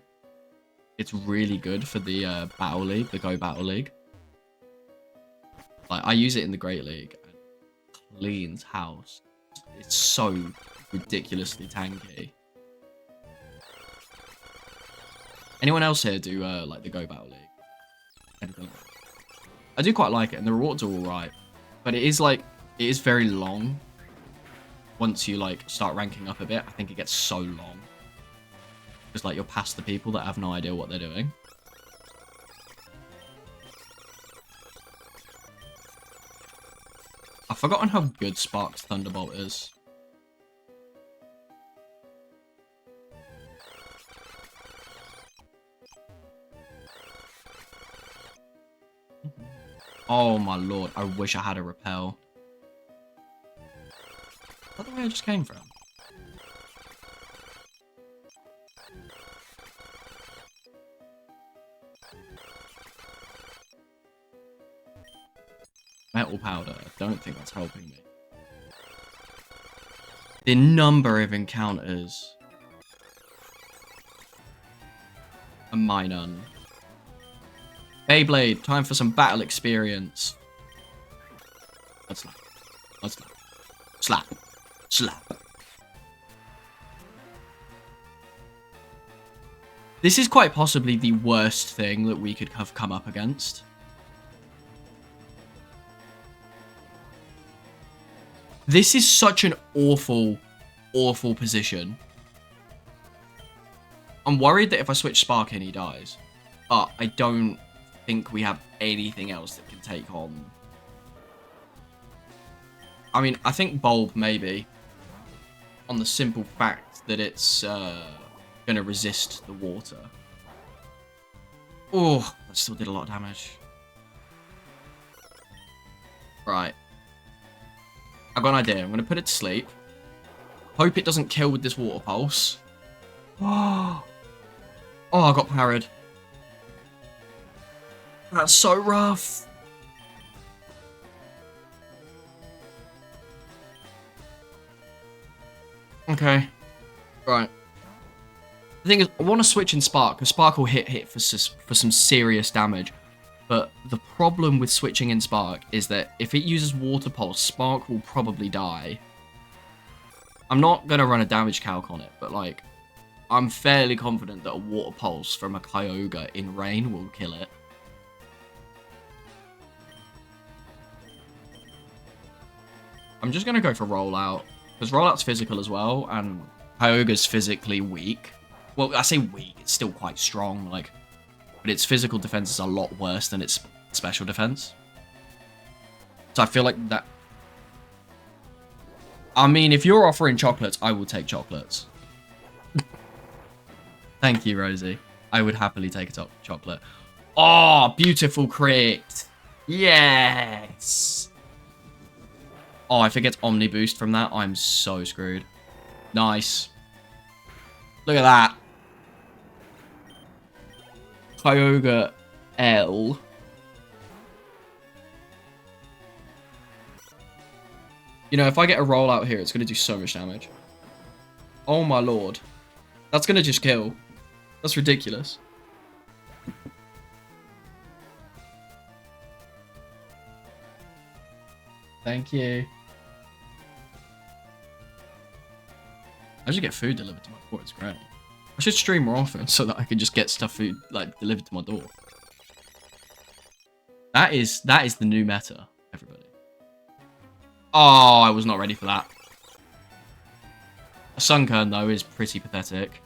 It's really good for the Battle League, the Go Battle League. Like, I use it in the Great League and cleans house. It's so ridiculously tanky. Anyone else here do like the Go Battle League? Anything? I do quite like it, and the rewards are alright. But it is very long. Once you like start ranking up a bit, I think it gets so long. Because like you're past the people that have no idea what they're doing. I've forgotten how good Spark's Thunderbolt is. Oh my lord, I wish I had a Repel. Is that the way I just came from? Metal Powder, I don't think that's helping me. The number of encounters. A Minun. Beyblade, time for some battle experience. Let's slap. Let's slap. Slap. Slap. This is quite possibly the worst thing that we could have come up against. This is such an awful, awful position. I'm worried that if I switch Spark in, he dies. But I don't think we have anything else that can take on. I mean, I think Bulb maybe. On the simple fact that it's going to resist the water. Oh, that still did a lot of damage. Right. I've got an idea. I'm going to put it to sleep. Hope it doesn't kill with this water pulse. Oh, I got parried. That's so rough. Okay. Right. The thing is, I want to switch in Spark, because Spark will hit for some serious damage. But the problem with switching in Spark is that if it uses Water Pulse, Spark will probably die. I'm not going to run a damage calc on it, but like, I'm fairly confident that a Water Pulse from a Kyogre in Rain will kill it. I'm just going to go for Rollout, because Rollout's physical as well, and Kyogre's physically weak. Well, I say weak, it's still quite strong, like, but its physical defense is a lot worse than its special defense. So I feel like that... I mean, if you're offering chocolates, I will take chocolates. Thank you, Rosie. I would happily take a chocolate. Oh, beautiful crit. Yes. Oh, if it gets Omni Boost from that, I'm so screwed. Nice. Look at that. Kyogre L. You know, if I get a rollout here, it's going to do so much damage. Oh my lord. That's going to just kill. That's ridiculous. Thank you. I should get food delivered to my door. It's great. I should stream more often so that I can just get food like delivered to my door. That is the new meta, everybody. Oh, I was not ready for that. A Sunkern though is pretty pathetic.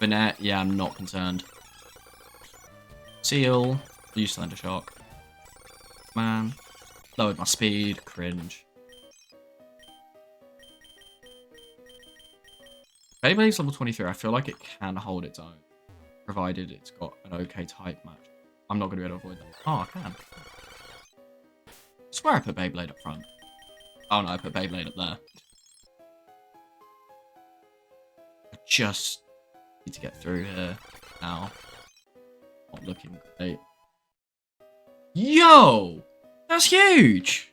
Banette, yeah, I'm not concerned. Seal, use Thunder Shock. Man, lowered my speed, cringe. Beyblade's level 23, I feel like it can hold its own, provided it's got an okay type match. I'm not going to be able to avoid that. Oh, I can. I swear I put Beyblade up front. Oh no, I put Beyblade up there. I just need to get through here now. Not looking great. Yo! That's huge!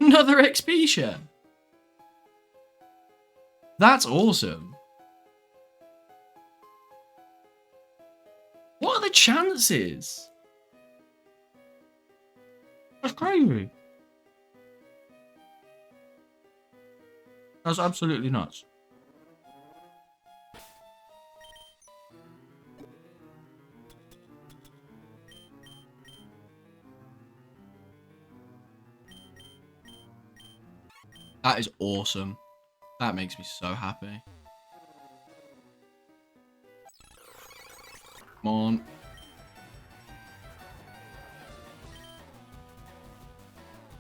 Another XP share. That's awesome. What are the chances? That's crazy. That's absolutely nuts. That is awesome. That makes me so happy. Come on.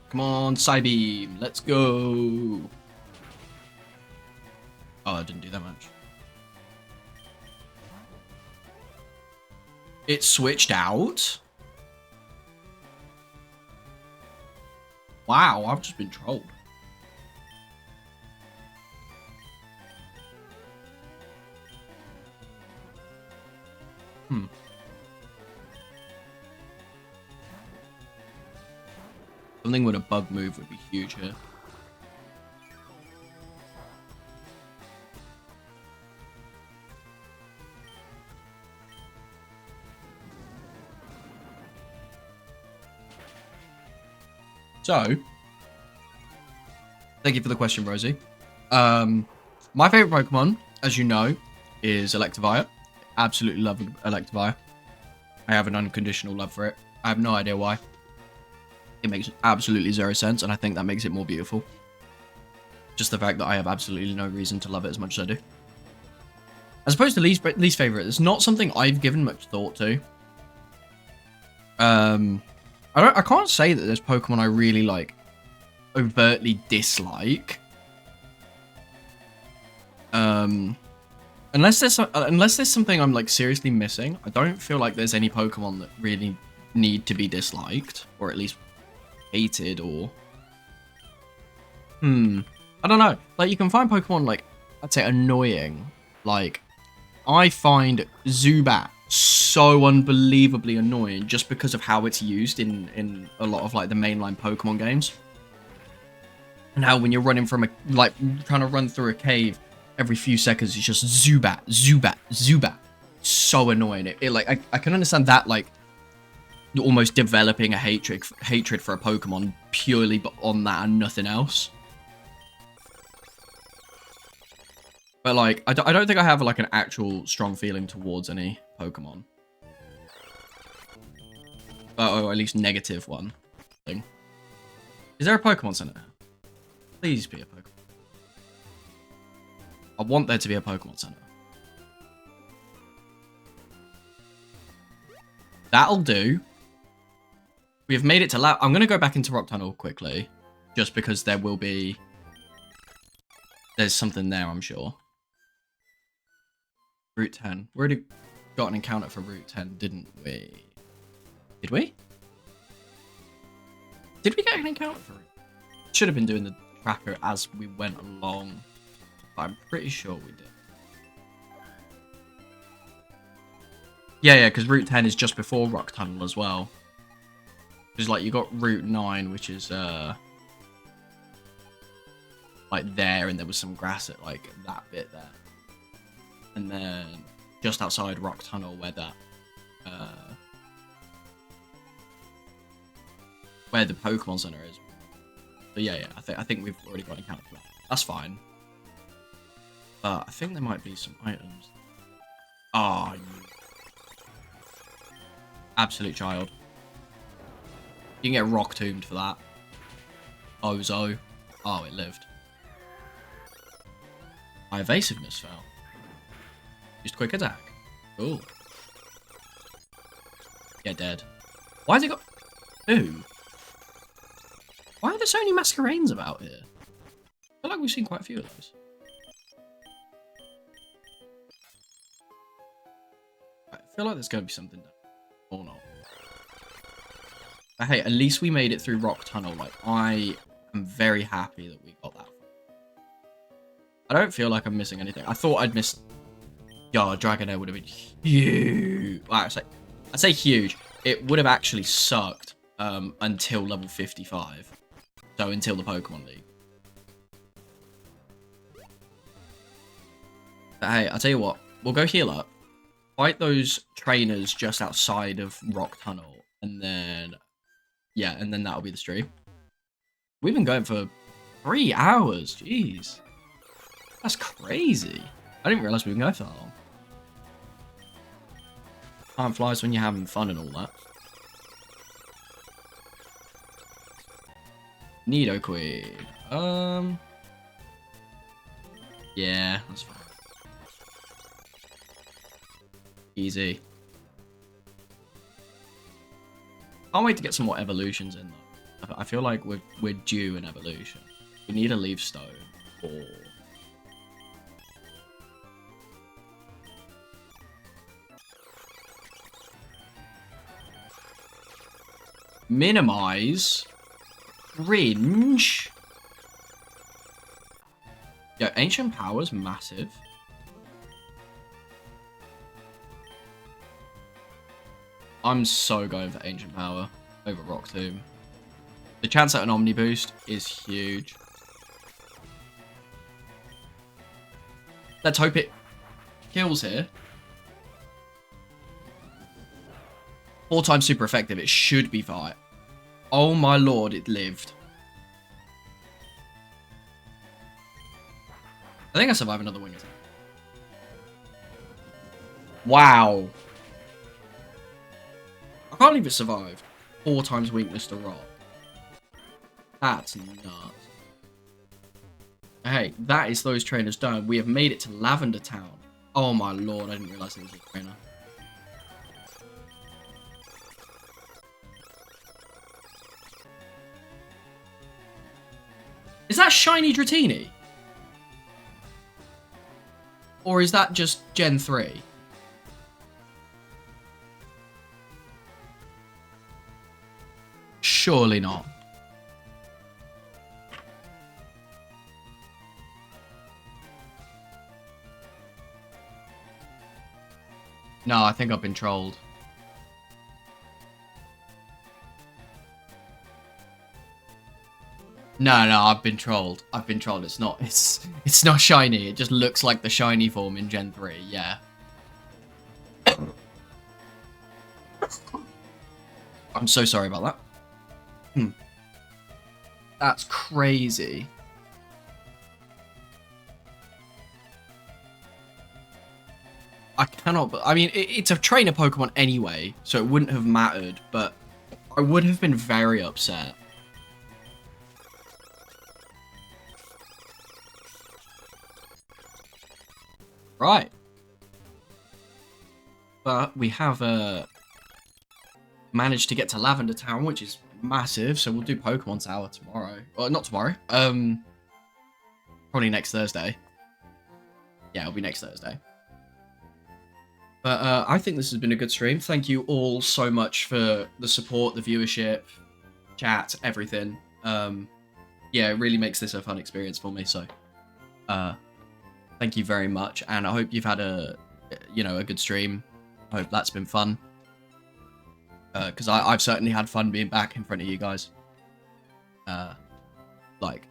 Come on, Psybeam. Let's go. Oh, I didn't do that much. It switched out? Wow, I've just been trolled. Something with a bug move would be huge here. So, thank you for the question, Rosie. My favorite Pokemon, as you know, is Electivire. Absolutely love Electivire. I have an unconditional love for it. I have no idea why. It makes absolutely zero sense, and I think that makes it more beautiful. Just the fact that I have absolutely no reason to love it as much as I do. As opposed to least favorite, it's not something I've given much thought to. I can't say that there's Pokemon I really like overtly dislike. Unless there's something I'm like seriously missing, I don't feel like there's any Pokemon that really need to be disliked, or at least hated, or I don't know. Like, you can find Pokemon like, I'd say, annoying. Like, I find Zubat so unbelievably annoying just because of how it's used in a lot of like the mainline Pokemon games. And how when you're running from a, like, trying to run through a cave, every few seconds it's just Zubat, Zubat, Zubat. So annoying. It like, I can understand that, like, almost developing a hatred for a Pokemon purely on that and nothing else. But, like, I don't think I have, like, an actual strong feeling towards any Pokemon. Or at least negative one thing. Is there a Pokemon Center? Please be a Pokemon. I want there to be a Pokemon Center. That'll do. We have made it to lab. I'm going to go back into Rock Tunnel quickly. Just because there will be... There's something there, I'm sure. Route 10. We already got an encounter for Route 10, didn't we? Did we? Did we get an encounter for it? Should have been doing the tracker as we went along. But I'm pretty sure we did. Yeah, because Route 10 is just before Rock Tunnel as well. Because, like, you got Route 9, which is, like, there, and there was some grass at, like, that bit there. And then just outside Rock Tunnel where that, where the Pokemon Center is. So yeah, I think we've already got an account for that. That's fine. I think there might be some items. Ah, you absolute child. You can get rock tombed for that. Ozo. Oh, it lived. My evasiveness fell. Used quick attack. Cool. Get dead. Why has it got... Ooh. Why are there so many Masquerains about here? I feel like we've seen quite a few of those. I feel like there's going to be something there. Or not. But hey, at least we made it through Rock Tunnel. Like, I am very happy that we got that. I don't feel like I'm missing anything. I thought I'd missed... Yeah, Dragonair would have been huge. Well, I'd say huge. It would have actually sucked until level 55. So until the Pokemon League. But hey, I'll tell you what. We'll go heal up. Fight those trainers just outside of Rock Tunnel. And then... Yeah, and then that'll be the stream. We've been going for 3 hours. Jeez. That's crazy. I didn't realize we were going for that long. Time flies when you're having fun and all that. Nidoqueen. Yeah, that's fine. Easy. Can't wait to get some more evolutions in though. I feel like we're due an evolution. We need a Leaf Stone or... Minimize. Cringe. Yeah, Ancient Power's massive. I'm so going for Ancient Power over Rock Tomb. The chance at an Omni Boost is huge. Let's hope it kills here. 4 times super effective. It should be fine. Oh my lord, it lived. I think I survive another wing attack. Wow. I can't believe it survived. 4 times weakness to rock. That's nuts. Hey, that is those trainers done. We have made it to Lavender Town. Oh my lord, I didn't realize there was a trainer. Is that Shiny Dratini? Or is that just Gen 3? Surely not. No, I think I've been trolled. No, no, I've been trolled. I've been trolled. It's not. It's not shiny. It just looks like the shiny form in Gen 3. Yeah. I'm so sorry about that. That's crazy. I cannot. I mean, it's a trainer Pokemon anyway, so it wouldn't have mattered. But I would have been very upset. Right. But we have managed to get to Lavender Town, which is massive. So we'll do Pokemon Tower tomorrow. Well, not tomorrow. Probably next Thursday. Yeah, it'll be next Thursday. But I think this has been a good stream. Thank you all so much for the support, the viewership, chat, everything. Yeah, it really makes this a fun experience for me. So, thank you very much, and I hope you've had a good stream. I hope that's been fun. Because I've certainly had fun being back in front of you guys. Like,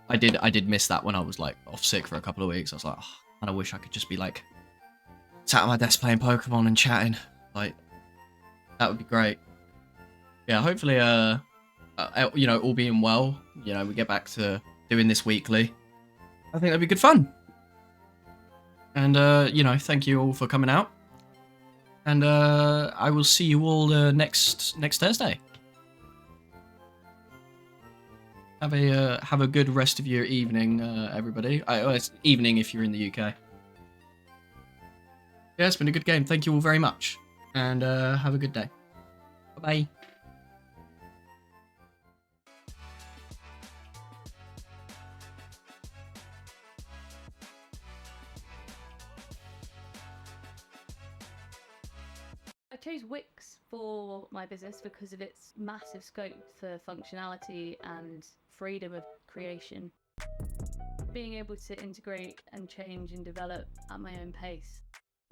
I did miss that when I was like off sick for a couple of weeks. I was like, oh, and I wish I could just be like sat at my desk playing Pokemon and chatting. Like, that would be great. Yeah, hopefully, all being well, we get back to doing this weekly. I think that'd be good fun. And thank you all for coming out. And I will see you all next Thursday. Have a good rest of your evening, everybody. It's evening if you're in the UK. Yeah, it's been a good game. Thank you all very much, and have a good day. Bye bye. I chose Wix for my business because of its massive scope for functionality and freedom of creation. Being able to integrate and change and develop at my own pace.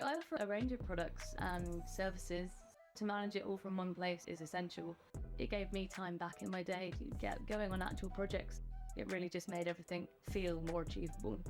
I offer a range of products and services. To manage it all from one place is essential. It gave me time back in my day to get going on actual projects. It really just made everything feel more achievable.